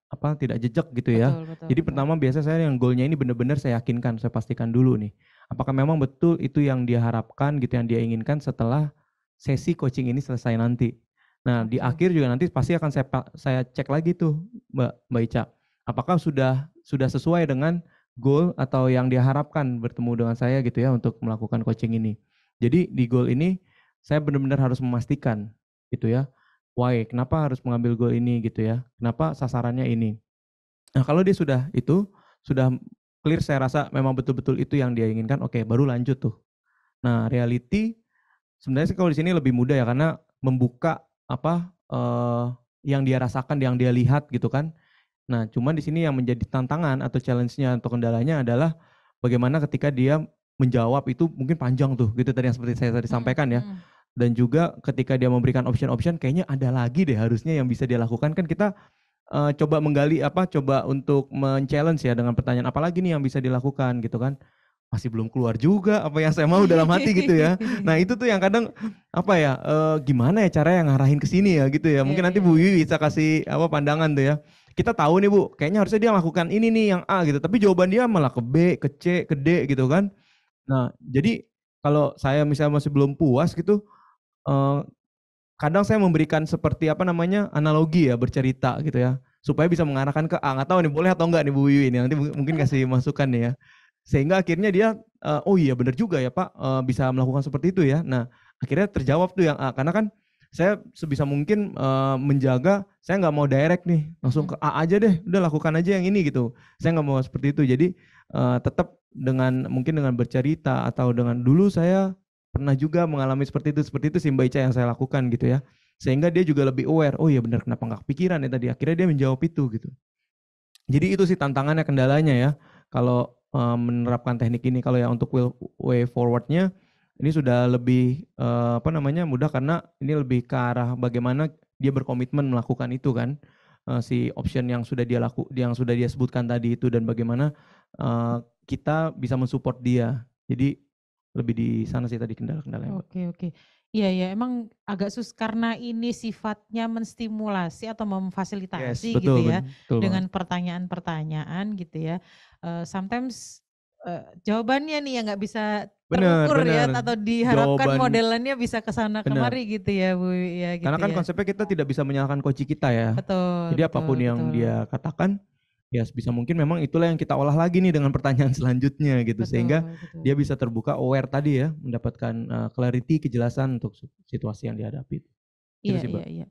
jejak gitu ya. Betul, Jadi betul. pertama biasa saya yang goalnya ini benar-benar saya yakinkan, saya pastikan dulu nih. Apakah memang betul itu yang dia harapkan gitu, yang dia inginkan setelah sesi coaching ini selesai nanti. Nah di akhir juga nanti pasti akan saya cek lagi tuh Mbak Ica. Apakah sudah sesuai dengan goal atau yang dia harapkan bertemu dengan saya gitu ya untuk melakukan coaching ini. Jadi di goal ini saya benar-benar harus memastikan gitu ya. Why? Kenapa harus mengambil goal ini gitu ya? Kenapa sasarannya ini? Nah, kalau dia sudah clear, saya rasa memang betul-betul itu yang dia inginkan. Oke, baru lanjut tuh. Nah, reality sebenarnya sih kalau di sini lebih mudah ya karena membuka apa yang dia rasakan, yang dia lihat gitu kan. Nah, cuman di sini yang menjadi tantangan atau challenge-nya atau kendalanya adalah bagaimana ketika dia menjawab itu mungkin panjang tuh gitu tadi yang seperti saya tadi sampaikan ya. Dan juga ketika dia memberikan option-option kayaknya ada lagi deh harusnya yang bisa dia lakukan kan kita coba menggali coba untuk men-challenge ya dengan pertanyaan apa lagi nih yang bisa dilakukan gitu kan. masih belum keluar juga apa yang saya mau dalam hati gitu ya. Nah itu tuh yang kadang apa ya, gimana ya cara yang ngarahin ke sini ya gitu ya. Iya, Mungkin nanti iya, Bu iya. Wiwi bisa kasih apa pandangan tuh ya. Kita tahu nih Bu, kayaknya harusnya dia lakukan ini nih yang A gitu, tapi jawaban dia malah ke B, ke C, ke D gitu kan. Nah jadi kalau saya misalnya masih belum puas gitu, eh, kadang saya memberikan seperti apa namanya analogi ya, bercerita gitu ya, supaya bisa mengarahkan ke A. Nggak tahu nih boleh atau enggak nih Bu Wiwi ini, nanti mungkin kasih masukan nih ya. Sehingga akhirnya dia, oh iya benar juga ya Pak, bisa melakukan seperti itu ya. Nah akhirnya terjawab tuh yang A, karena kan saya sebisa mungkin menjaga, saya nggak mau direct nih, langsung ke A aja deh, udah lakukan aja yang ini gitu. Saya nggak mau seperti itu, jadi tetap dengan mungkin dengan bercerita atau dengan dulu saya pernah juga mengalami seperti itu sih Mbak Ica yang saya lakukan gitu ya. Sehingga dia juga lebih aware, oh iya benar kenapa nggak kepikiran ya tadi. Akhirnya dia menjawab itu gitu. Jadi itu sih tantangannya, kendalanya ya. Kalau menerapkan teknik ini, kalau yang untuk way forwardnya ini sudah lebih apa namanya mudah karena ini lebih ke arah bagaimana dia berkomitmen melakukan itu kan. Si option yang sudah dia sebutkan tadi itu dan bagaimana kita bisa mensupport dia. Jadi lebih di sana sih tadi kendala-kendalanya, Mbak. Oke, oke. Iya, ya, emang agak karena ini sifatnya menstimulasi atau Yes, memfasilitasi gitu betul ya, betul banget. dengan pertanyaan-pertanyaan gitu ya. Sometimes jawabannya nih yang nggak bisa Bener terukur ya, bener. atau diharapkan Jawaban modelannya bisa ke sana bener. kemari gitu ya Bu, ya Karena gitu kan ya. konsepnya kita tidak bisa menyalahkan coach kita ya. Betul, Jadi betul, apapun yang betul, dia katakan, ya sebisa mungkin memang itulah yang kita olah lagi nih dengan pertanyaan selanjutnya gitu. Sehingga betul, betul. dia bisa terbuka, aware tadi ya, mendapatkan clarity, kejelasan untuk situasi yang dihadapi. Itu Iya, sih, iya, Mbak. iya.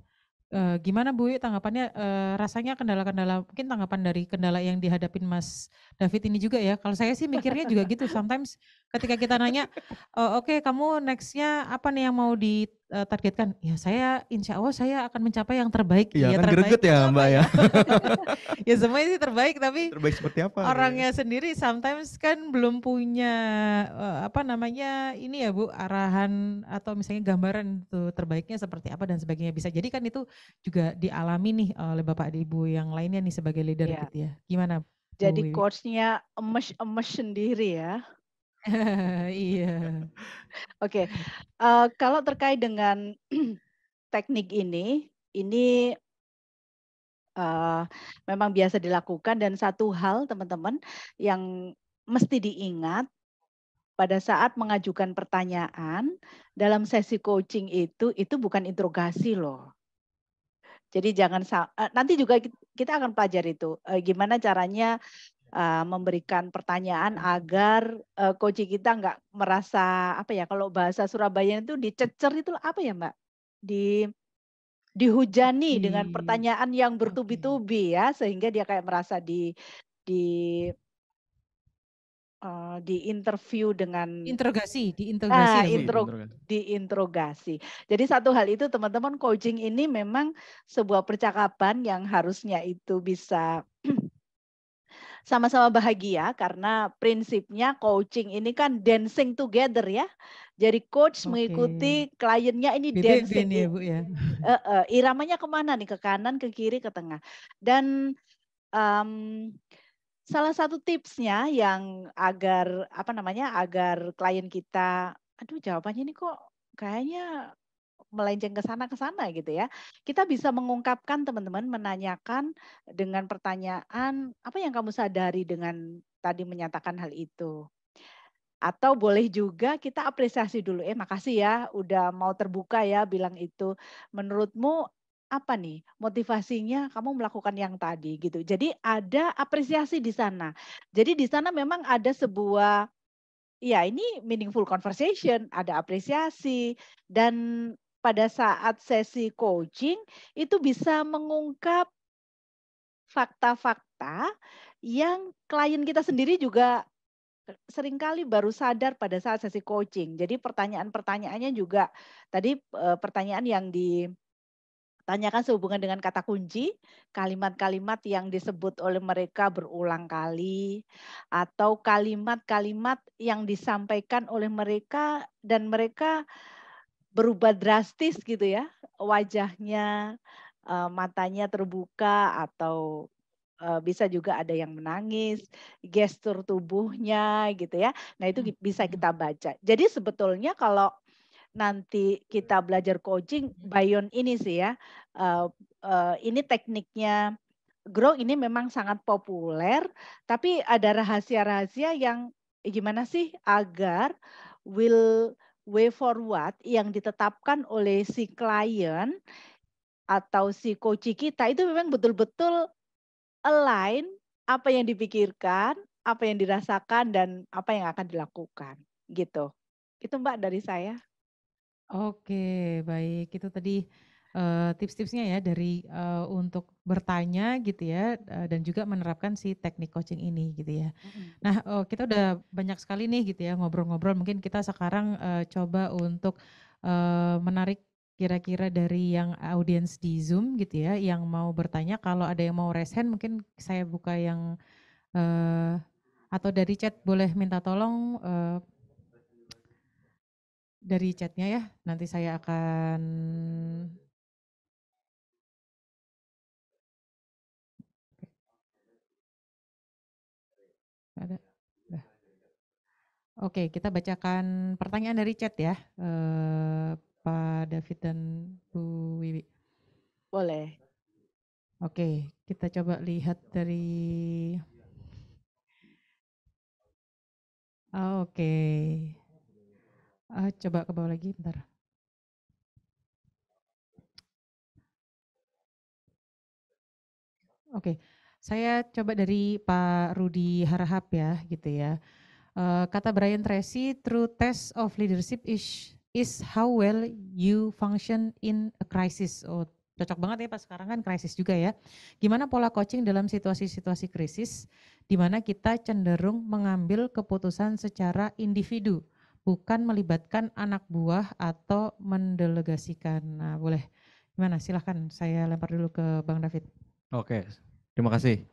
Gimana Bu tanggapannya, rasanya kendala-kendala, mungkin tanggapan dari kendala yang dihadapin Mas David ini juga ya. Kalau saya sih mikirnya juga gitu, sometimes ketika kita nanya, "Oke, kamu next-nya apa nih yang mau ditargetkan?" Ya saya insya Allah saya akan mencapai yang terbaik. Iya Ya kan terbaik greget itu ya apa Mbak ya. ya? Ya semuanya sih terbaik, tapi Terbaik seperti apa gitu ya. orangnya sendiri sometimes kan belum punya, apa namanya, ini ya Bu, arahan atau misalnya gambaran tuh terbaiknya seperti apa dan sebagainya. Bisa jadi kan itu juga dialami nih oleh Bapak dan Ibu yang lainnya nih sebagai leader Ya, gitu ya. Gimana jadi Bu Wiwi? coach-nya emes-emes sendiri ya. Iya. Oke, kalau terkait dengan teknik ini memang biasa dilakukan dan satu hal teman-teman yang mesti diingat pada saat mengajukan pertanyaan dalam sesi coaching itu bukan interogasi loh. Jadi jangan nanti juga kita akan pelajari itu, gimana caranya, memberikan pertanyaan agar, coaching kita nggak merasa apa ya, kalau bahasa Surabaya itu dicecer itu apa ya Mbak? Di Dihujani Di dengan pertanyaan yang oke. bertubi-tubi ya, sehingga dia kayak merasa di diinterview dengan Diinterogasi ya Bu? Interogasi, diinterogasi. diinterogasi. Jadi satu hal itu teman-teman, coaching ini memang sebuah percakapan yang harusnya itu bisa sama-sama bahagia karena prinsipnya coaching ini kan dancing together ya. Jadi coach Oke. mengikuti kliennya ini BBB dancing, nih ya Bu ya? iramanya kemana nih, ke kanan, ke kiri, ke tengah. Dan Mmm, salah satu tipsnya yang agar, apa namanya, agar klien kita, "Aduh jawabannya ini kok kayaknya melenceng ke sana gitu ya. Kita bisa mengungkapkan teman-teman, menanyakan dengan pertanyaan, "Apa yang kamu sadari dengan tadi menyatakan hal itu?" Atau boleh juga kita apresiasi dulu, makasih ya udah mau terbuka ya bilang itu. Menurutmu apa nih motivasinya kamu melakukan yang tadi gitu. Jadi ada apresiasi di sana. Jadi di sana memang ada sebuah, ya ini meaningful conversation, ada apresiasi dan pada saat sesi coaching itu bisa mengungkap fakta-fakta yang klien kita sendiri juga seringkali baru sadar pada saat sesi coaching. Jadi pertanyaan-pertanyaannya juga tadi, pertanyaan yang ditanyakan sehubungan dengan kata kunci, kalimat-kalimat yang disebut oleh mereka berulang kali, atau kalimat-kalimat yang disampaikan oleh mereka dan mereka berubah drastis gitu ya, wajahnya, matanya terbuka atau bisa juga ada yang menangis, gestur tubuhnya gitu ya. Nah itu bisa Mhm. kita baca. Jadi sebetulnya kalau nanti kita belajar coaching, Bayon ini sih ya, eee ini tekniknya Grow ini memang sangat populer, tapi ada rahasia-rahasia yang gimana sih agar will way forward yang ditetapkan oleh si klien atau si coach kita itu memang betul-betul align apa yang dipikirkan, apa yang dirasakan, dan apa yang akan dilakukan, gitu. Itu Mbak dari saya. Oke, baik. Itu tadi tips-tipsnya ya dari untuk bertanya gitu ya dan juga menerapkan si teknik coaching ini gitu ya. Mhm. Nah, kita udah banyak sekali nih gitu ya ngobrol-ngobrol. Mungkin kita sekarang coba untuk menarik kira-kira dari yang audiens di Zoom gitu ya, yang mau bertanya. Kalau ada yang mau raise hand, mungkin saya buka yang atau dari chat boleh minta tolong dari chatnya ya. Nanti saya akan ada. Dah. Oke, kita bacakan pertanyaan dari chat ya, Pak David dan Bu Wiwi. Boleh. Oke, kita coba lihat dari oke. Coba ke bawah lagi bentar. Oke, saya coba dari Pak Rudi Harahap ya gitu ya. Kata Brian Tracy, true test of leadership is how well you function in a crisis. Oh, cocok banget ya pas sekarang kan krisis juga ya. Gimana pola coaching dalam situasi-situasi krisis di mana kita cenderung mengambil keputusan secara individu, bukan melibatkan anak buah atau mendelegasikan. Nah, boleh gimana? Silahkan saya lempar dulu ke Bang David. Oke, terima kasih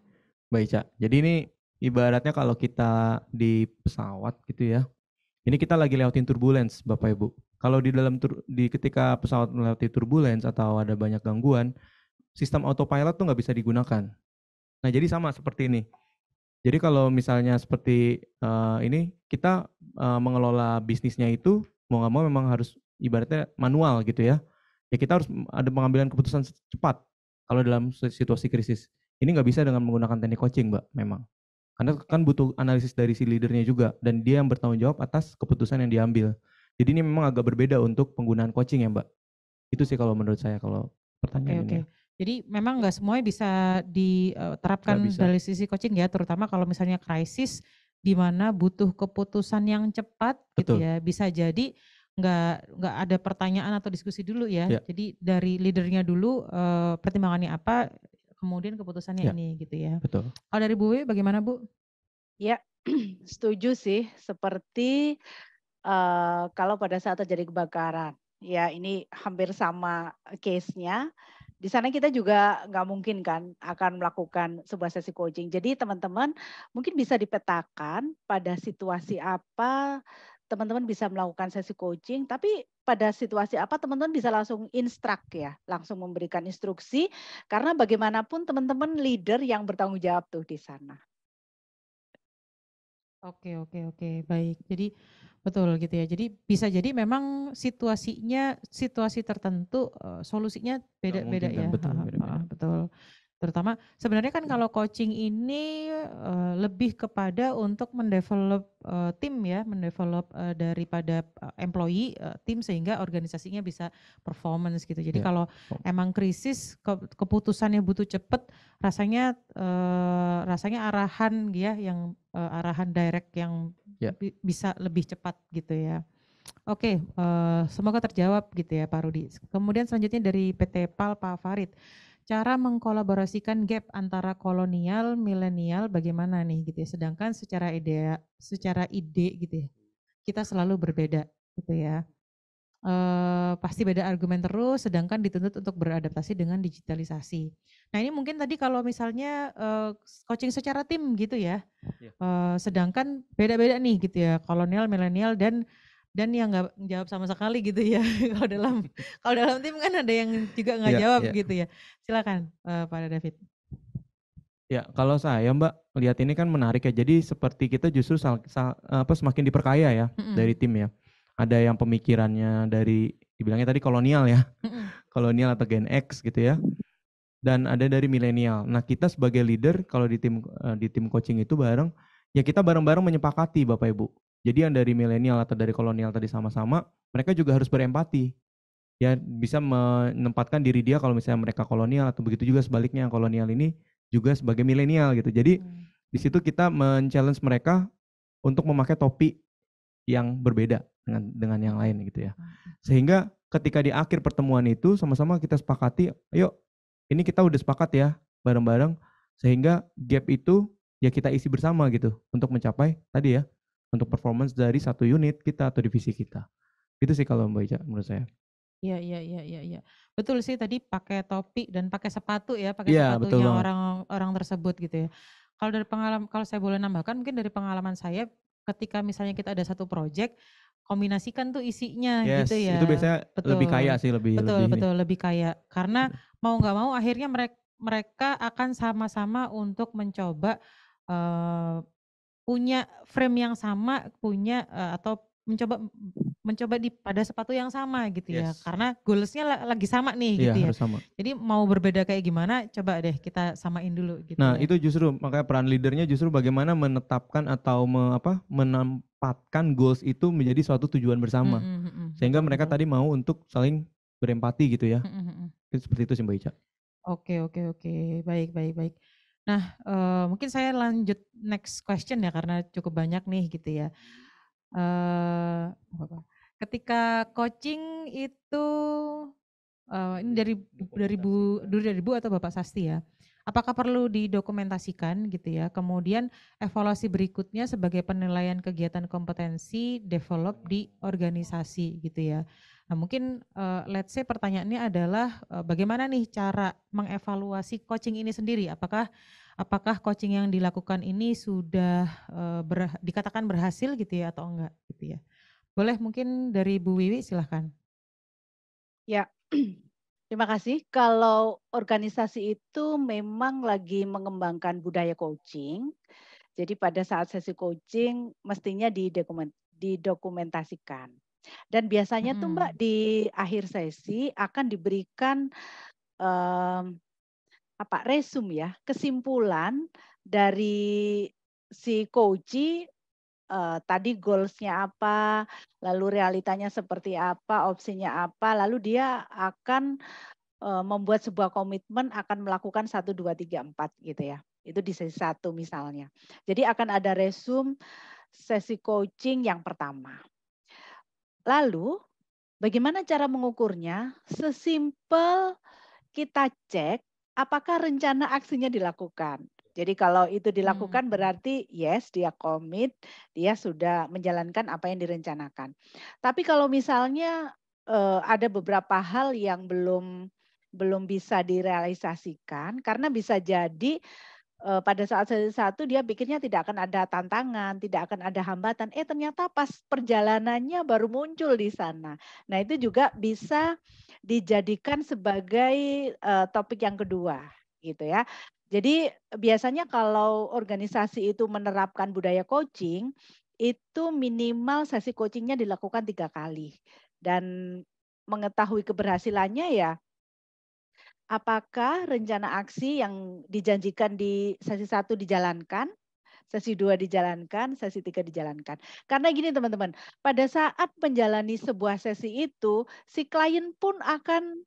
Mbak Ica. Jadi ini ibaratnya kalau kita di pesawat gitu ya, ini kita lagi lewatin turbulence Bapak Ibu. Kalau di dalam ketika pesawat melewati turbulence atau ada banyak gangguan, sistem autopilot tuh nggak bisa digunakan. Nah jadi sama seperti ini. Jadi kalau misalnya seperti ini kita mengelola bisnisnya itu mau nggak mau memang harus ibaratnya manual gitu ya. Ya kita harus ada pengambilan keputusan cepat kalau dalam situasi krisis. Ini nggak bisa dengan menggunakan teknik coaching, Mbak, memang. Karena kan butuh analisis dari si leadernya juga dan dia yang bertanggung jawab atas keputusan yang diambil. Jadi ini memang agak berbeda untuk penggunaan coaching ya, Mbak. Itu sih kalau menurut saya kalau Oke, pertanyaan ini oke. ya. Jadi memang nggak semuanya bisa Nggak diterapkan bisa. dari sisi coaching ya, terutama kalau misalnya krisis di mana butuh keputusan yang cepat gitu Betul. ya. Bisa jadi nggak ada pertanyaan atau diskusi dulu ya. Ya, Jadi dari leadernya dulu pertimbangannya apa, kemudian keputusannya ya, ini gitu ya. betul. Kalau dari Bu Wi bagaimana Bu? Ya, setuju sih. Seperti kalau pada saat terjadi kebakaran, ya ini hampir sama case-nya. Di sana kita juga nggak mungkin kan akan melakukan sebuah sesi coaching. Jadi teman-teman mungkin bisa dipetakan pada situasi apa teman-teman bisa melakukan sesi coaching, tapi pada situasi apa teman-teman bisa langsung instruct ya, langsung memberikan instruksi karena bagaimanapun teman-teman leader yang bertanggung jawab tuh di sana. Oke, oke, oke, baik. Jadi betul gitu ya. Jadi bisa jadi memang situasinya, situasi tertentu solusinya Nggak beda-beda memungkinkan, ya. betul, Heeh, beda-beda. heeh, betul. Terutama sebenarnya kan kalau coaching ini lebih kepada untuk mendevelop tim ya, mendevelop daripada employee tim sehingga organisasinya bisa performance gitu. Jadi Ya. kalau Oh, emang krisis keputusannya butuh cepet, rasanya arahan ya yang arahan direct yang ya. bisa lebih cepat gitu ya. Oke, semoga terjawab gitu ya Pak Rudi. Kemudian selanjutnya dari PT PAL Pak Farid, cara mengkolaborasikan gap antara kolonial, milenial bagaimana nih gitu ya. Sedangkan secara ide gitu ya, kita selalu berbeda gitu ya. Pasti beda argumen terus, sedangkan dituntut untuk beradaptasi dengan digitalisasi. Nah ini mungkin tadi kalau misalnya coaching secara tim gitu ya, Ya. sedangkan beda-beda nih gitu ya, kolonial, milenial dan yang nggak jawab sama sekali gitu ya. Kalau dalam tim kan ada yang juga nggak Ya, jawab ya. gitu ya. Silakan Pak David. Ya, kalau saya Mbak, lihat ini kan menarik ya. Jadi seperti kita justru semakin diperkaya ya dari Mm-mm. tim ya. Ada yang pemikirannya dari dibilangnya tadi kolonial ya, Mm-mm. kolonial atau Gen X gitu ya. Dan ada dari milenial. Nah, kita sebagai leader kalau di tim coaching itu ya kita bareng-bareng menyepakati Bapak Ibu. Jadi yang dari milenial atau dari kolonial tadi sama-sama, mereka juga harus berempati. Ya bisa menempatkan diri dia kalau misalnya mereka kolonial atau begitu juga sebaliknya yang kolonial ini juga sebagai milenial gitu. Jadi di situ kita men-challenge mereka untuk memakai topi yang berbeda dengan yang lain gitu ya. Sehingga ketika di akhir pertemuan itu sama-sama kita sepakati, ayo ini kita udah sepakat ya bareng-bareng sehingga gap itu ya kita isi bersama gitu untuk mencapai tadi ya untuk performance dari satu unit kita atau divisi kita. Itu sih kalau Mbak Ica menurut saya. Iya, iya, iya, iya, iya. Betul sih tadi pakai topi dan pakai sepatu ya, pakai Iya, betul sepatunya banget. orang tersebut gitu ya. Kalau dari pengalaman, kalau saya boleh nambahkan mungkin dari pengalaman saya ketika misalnya kita ada satu project, kombinasikan tuh isinya gitu Yes, itu ya. biasanya lebih kaya Betul. sih, lebih Betul, lebih ini. betul, lebih kaya. Karena mau nggak mau akhirnya mereka akan sama-sama untuk mencoba eh, punya frame yang sama, punya atau mencoba mencoba pada sepatu yang sama gitu ya. Yes. Karena goalsnya lagi sama nih Iya, gitu ya. harus sama. Jadi mau berbeda kayak gimana, coba deh kita samain dulu gitu Nah, ya. itu justru makanya peran leadernya justru bagaimana menetapkan atau menempatkan goals itu menjadi suatu tujuan bersama. Sehingga Betul, mereka betul. tadi mau untuk saling berempati gitu ya. Mm, mm, mm. Seperti itu sih Mbak Ica. Oke, oke, oke. Baik, baik, baik. Nah, mungkin saya lanjut next question ya karena cukup banyak nih gitu ya. Apa-apa. Ketika coaching itu ini dari Bu atau Bapak Sasti ya. Apakah perlu didokumentasikan gitu ya? Kemudian evaluasi berikutnya sebagai penilaian kegiatan kompetensi develop di organisasi gitu ya. Nah, mungkin let's say pertanyaannya adalah bagaimana nih cara mengevaluasi coaching ini sendiri? Apakah coaching yang dilakukan ini sudah dikatakan berhasil gitu ya atau enggak gitu ya? Boleh mungkin dari Bu Wiwi silahkan. Ya, terima kasih. Kalau organisasi itu memang lagi mengembangkan budaya coaching, jadi pada saat sesi coaching mestinya didokumentasikan. Dan biasanya tuh Mbak Mm-mm. di akhir sesi akan diberikan em, resume ya, kesimpulan dari si coach tadi goals-nya apa, lalu realitanya seperti apa, opsinya apa, lalu dia akan membuat sebuah komitmen akan melakukan 1, 2, 3, 4 gitu ya. Itu di sesi 1 misalnya. Jadi akan ada resume sesi coaching yang pertama. Lalu bagaimana cara mengukurnya? Sesimpel kita cek apakah rencana aksinya dilakukan. Jadi kalau itu dilakukan berarti yes dia komit, dia sudah menjalankan apa yang direncanakan. Tapi kalau misalnya ada beberapa hal yang belum bisa direalisasikan karena bisa jadi pada saat sesi 1 dia pikirnya tidak akan ada tantangan, tidak akan ada hambatan. Ternyata pas perjalanannya baru muncul di sana. Nah itu juga bisa dijadikan sebagai topik yang kedua gitu ya. Jadi biasanya kalau organisasi itu menerapkan budaya coaching, itu minimal sesi coachingnya dilakukan 3 kali. Dan mengetahui keberhasilannya ya apakah rencana aksi yang dijanjikan di sesi 1 dijalankan, sesi 2 dijalankan, sesi 3 dijalankan. Karena gini teman-teman, pada saat menjalani sebuah sesi itu, si klien pun akan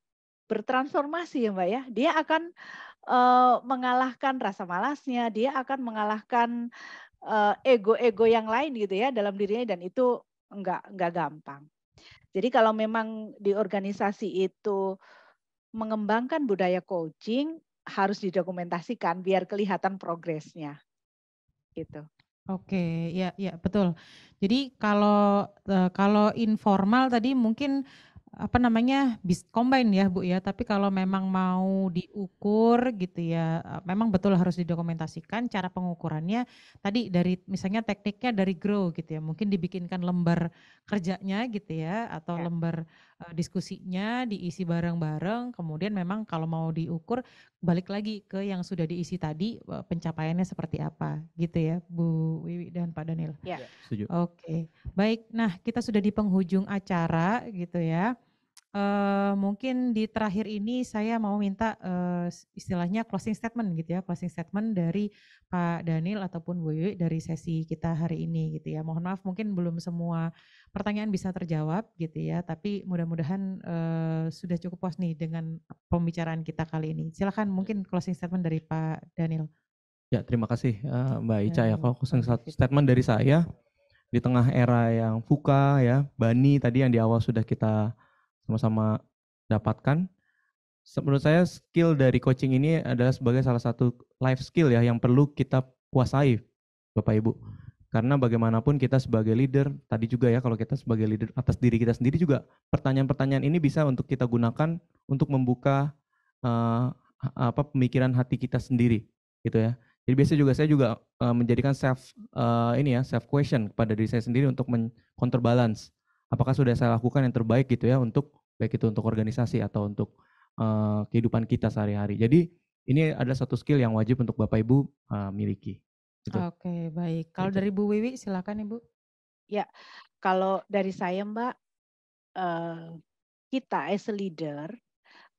bertransformasi ya Mbak ya. Dia akan mengalahkan rasa malasnya, dia akan mengalahkan ego-ego yang lain gitu ya dalam dirinya dan itu enggak gampang. Jadi kalau memang di organisasi itu mengembangkan budaya coaching harus didokumentasikan biar kelihatan progresnya gitu. Oke, ya, ya, betul. Jadi kalau informal tadi mungkin apa namanya combine ya Bu ya. Tapi kalau memang mau diukur gitu ya, memang betul harus didokumentasikan cara pengukurannya. Tadi dari misalnya tekniknya dari grow gitu ya. Mungkin dibikinkan lembar kerjanya gitu ya, atau Ya. lembar diskusinya diisi bareng-bareng, kemudian memang kalau mau diukur balik lagi ke yang sudah diisi tadi, pencapaiannya seperti apa gitu ya Bu Wiwi dan Pak Daniel. Ya. Ya, setuju. Oke, baik. Nah, kita sudah di penghujung acara gitu ya. Mungkin di terakhir ini saya mau minta istilahnya closing statement gitu ya, closing statement dari Pak Daniel ataupun Bu Wiwi dari sesi kita hari ini gitu ya. Mohon maaf mungkin belum semua pertanyaan bisa terjawab gitu ya, tapi mudah-mudahan sudah cukup puas nih dengan pembicaraan kita kali ini. Silakan mungkin closing statement dari Pak Daniel. Ya, terima kasih Mbak Ica ya. Kalau closing Bang David. statement dari saya, di tengah era yang VUCA ya, Bani tadi yang di awal sudah kita sama-sama dapatkan. Menurut saya skill dari coaching ini adalah sebagai salah satu life skill ya yang perlu kita kuasai Bapak Ibu. Karena bagaimanapun kita sebagai leader, tadi juga ya kalau kita sebagai leader atas diri kita sendiri juga pertanyaan-pertanyaan ini bisa untuk kita gunakan untuk membuka pemikiran hati kita sendiri gitu ya. Jadi biasanya juga saya juga menjadikan self question kepada diri saya sendiri untuk counterbalance. Apakah sudah saya lakukan yang terbaik gitu ya untuk baik itu untuk organisasi atau untuk kehidupan kita sehari-hari. Jadi ini adalah satu skill yang wajib untuk Bapak Ibu miliki. Gitu. Oke, baik. Kalau dari Bu Wiwi silakan Ibu. Ya, kalau dari saya Mbak, kita as a leader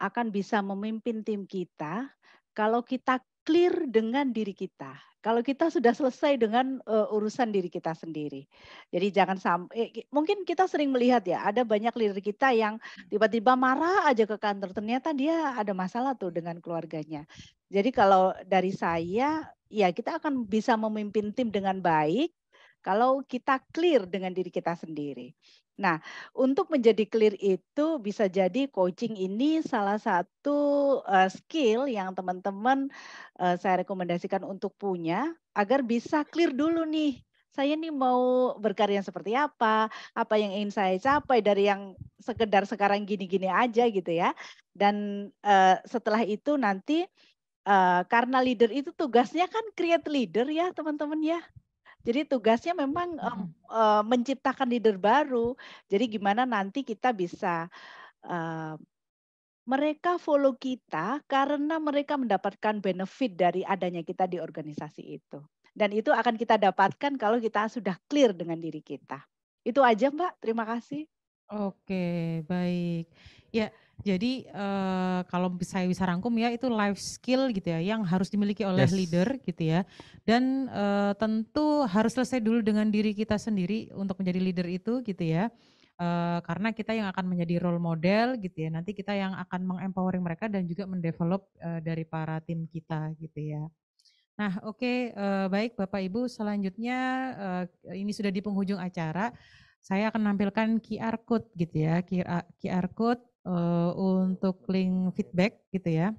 akan bisa memimpin tim kita kalau kita clear dengan diri kita. Kalau kita sudah selesai dengan urusan diri kita sendiri. Jadi jangan sampai, mungkin kita sering melihat ya, ada banyak leader kita yang tiba-tiba marah aja ke kantor. Ternyata dia ada masalah tuh dengan keluarganya. Jadi kalau dari saya, ya kita akan bisa memimpin tim dengan baik kalau kita clear dengan diri kita sendiri. Nah, untuk menjadi clear itu bisa jadi coaching ini salah satu skill yang teman-teman saya rekomendasikan untuk punya agar bisa clear dulu nih. Saya nih mau berkarya seperti apa yang ingin saya capai dari yang sekedar sekarang gini-gini aja gitu ya. Dan setelah itu nanti karena leader itu tugasnya kan create leader ya teman-teman ya. Jadi tugasnya memang menciptakan leader baru. Jadi gimana nanti kita bisa mereka follow kita karena mereka mendapatkan benefit dari adanya kita di organisasi itu. Dan itu akan kita dapatkan kalau kita sudah clear dengan diri kita. Itu aja Mbak, terima kasih. Oke, baik. Ya, jadi kalau saya bisa rangkum ya itu life skill gitu ya yang harus dimiliki oleh leader gitu ya. Dan tentu harus selesai dulu dengan diri kita sendiri untuk menjadi leader itu gitu ya. Karena kita yang akan menjadi role model gitu ya. Nanti kita yang akan mengempowering mereka dan juga mendevelop dari para tim kita gitu ya. Nah, oke, baik Bapak Ibu, selanjutnya ini sudah di penghujung acara. Saya akan menampilkan QR code gitu ya, QR code untuk link feedback gitu ya.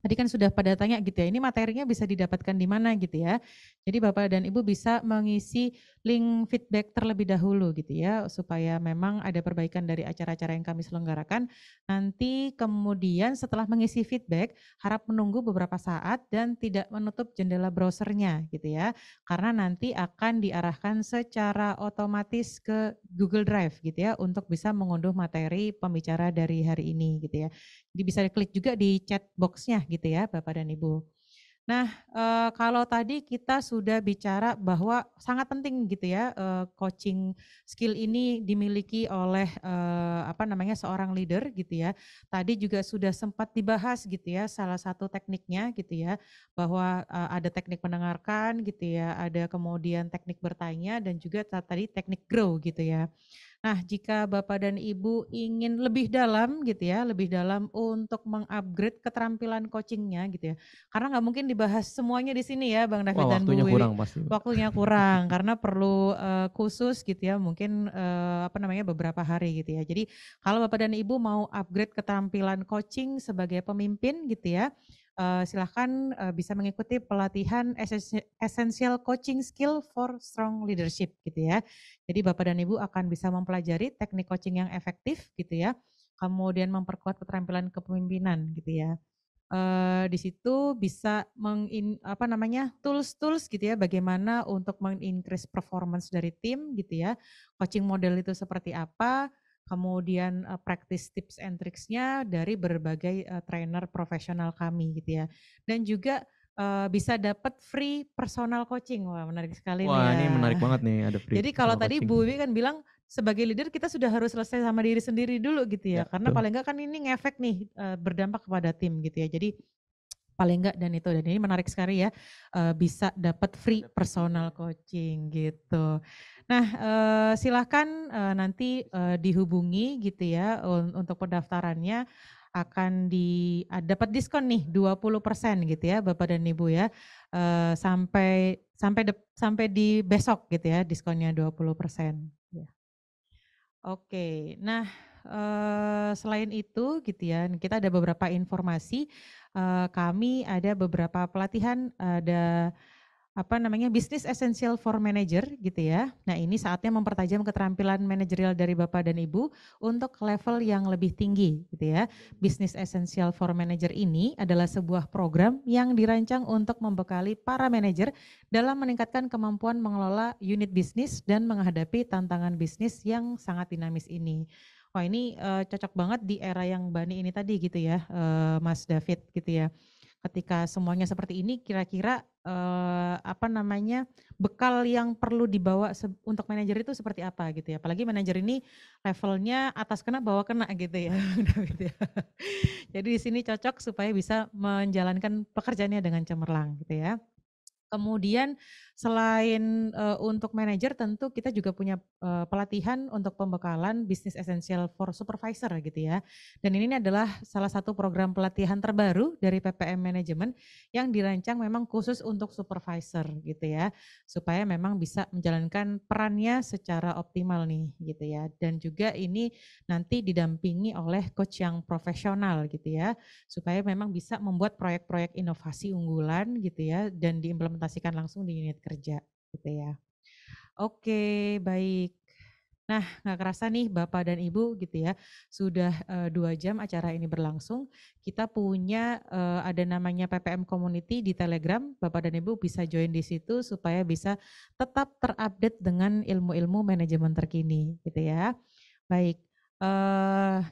Tadi kan sudah pada tanya gitu ya, ini materinya bisa didapatkan di mana gitu ya. Jadi Bapak dan Ibu bisa mengisi link feedback terlebih dahulu gitu ya, supaya memang ada perbaikan dari acara-acara yang kami selenggarakan. Nanti kemudian setelah mengisi feedback, harap menunggu beberapa saat dan tidak menutup jendela browsernya gitu ya. Karena nanti akan diarahkan secara otomatis ke Google Drive gitu ya, untuk bisa mengunduh materi pembicara dari hari ini gitu ya. Jadi bisa klik juga di chat box-nya gitu ya Bapak dan Ibu. Nah, kalau tadi kita sudah bicara bahwa sangat penting gitu ya, coaching skill ini dimiliki oleh seorang leader gitu ya. Tadi juga sudah sempat dibahas gitu ya, salah satu tekniknya gitu ya, bahwa ada teknik mendengarkan gitu ya, ada kemudian teknik bertanya dan juga tadi teknik grow gitu ya. Nah, jika Bapak dan Ibu ingin lebih dalam gitu ya, lebih dalam untuk mengupgrade keterampilan coachingnya gitu ya. Karena nggak mungkin dibahas semuanya di sini ya Bang David dan Bu Waktunya Wiwi. kurang pasti. Waktunya kurang karena perlu khusus gitu ya, mungkin beberapa hari gitu ya. Jadi kalau Bapak dan Ibu mau upgrade keterampilan coaching sebagai pemimpin gitu ya, silahkan bisa mengikuti pelatihan Essential Coaching Skill for Strong Leadership gitu ya. Jadi Bapak dan Ibu akan bisa mempelajari teknik coaching yang efektif gitu ya, kemudian memperkuat keterampilan kepemimpinan gitu ya. Di situ bisa tools-tools gitu ya, bagaimana untuk increase performance dari tim gitu ya, coaching model itu seperti apa, kemudian practice tips and tricksnya dari berbagai trainer profesional kami gitu ya. Dan juga bisa dapat free personal coaching. Wah, menarik sekali nih Wah, ya. ini menarik banget nih ada free Jadi kalau personal tadi coaching. Bu Wiwi kan bilang sebagai leader kita sudah harus selesai sama diri sendiri dulu gitu Ya, ya. Karena betul. paling enggak kan ini ngefek nih berdampak kepada tim gitu ya. Jadi paling enggak dan ini menarik sekali ya bisa dapat free personal coaching gitu. Nah silahkan nanti dihubungi gitu ya untuk pendaftarannya akan dapat diskon nih 20% gitu ya Bapak dan Ibu ya sampai sampai di besok gitu ya diskonnya 20%. Ya. Oke, nah selain itu gitu ya kita ada beberapa informasi kami ada beberapa pelatihan ada Business Essential for Manager gitu ya. Nah ini saatnya mempertajam keterampilan manajerial dari Bapak dan Ibu untuk level yang lebih tinggi gitu ya. Business Essential for Manager ini adalah sebuah program yang dirancang untuk membekali para manajer dalam meningkatkan kemampuan mengelola unit bisnis dan menghadapi tantangan bisnis yang sangat dinamis ini. Wah ini cocok banget di era yang Bani ini tadi gitu ya Mas David gitu ya. Ketika semuanya seperti ini kira-kira bekal yang perlu dibawa untuk manajer itu seperti apa gitu ya. Apalagi manajer ini levelnya atas kena bawah kena gitu ya. Gitu ya. Jadi di sini cocok supaya bisa menjalankan pekerjaannya dengan cemerlang gitu ya. Kemudian selain untuk manajer tentu kita juga punya pelatihan untuk pembekalan bisnis esensial for supervisor gitu ya. Dan ini adalah salah satu program pelatihan terbaru dari PPM Manajemen yang dirancang memang khusus untuk supervisor gitu ya. Supaya memang bisa menjalankan perannya secara optimal nih gitu ya. Dan juga ini nanti didampingi oleh coach yang profesional gitu ya. Supaya memang bisa membuat proyek-proyek inovasi unggulan gitu ya dan diimplementasikan langsung di unit kerja gitu ya. Oke, baik. Nah, nggak kerasa nih Bapak dan Ibu gitu ya, sudah 2 jam acara ini berlangsung. Kita punya ada namanya PPM Community di Telegram, Bapak dan Ibu bisa join di situ supaya bisa tetap terupdate dengan ilmu-ilmu manajemen terkini gitu ya. Baik,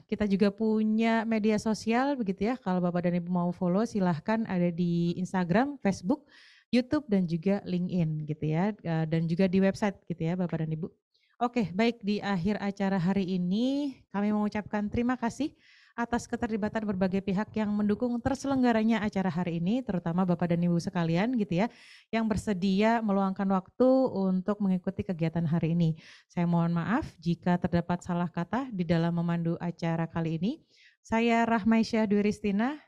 kita juga punya media sosial begitu ya, kalau Bapak dan Ibu mau follow silahkan ada di Instagram, Facebook, YouTube dan juga LinkedIn gitu ya, dan juga di website gitu ya Bapak dan Ibu. Oke, baik di akhir acara hari ini kami mengucapkan terima kasih atas keterlibatan berbagai pihak yang mendukung terselenggaranya acara hari ini, terutama Bapak dan Ibu sekalian gitu ya, yang bersedia meluangkan waktu untuk mengikuti kegiatan hari ini. Saya mohon maaf jika terdapat salah kata di dalam memandu acara kali ini. Saya Rahmaisyah Dwi Ristina,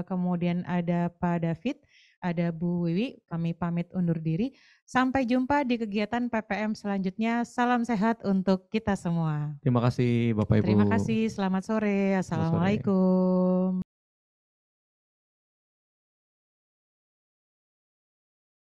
kemudian ada Pak David, ada Bu Wiwi, kami pamit undur diri. Sampai jumpa di kegiatan PPM selanjutnya. Salam sehat untuk kita semua. Terima kasih Bapak Ibu. Terima kasih, selamat sore. Selamat sore. Assalamualaikum.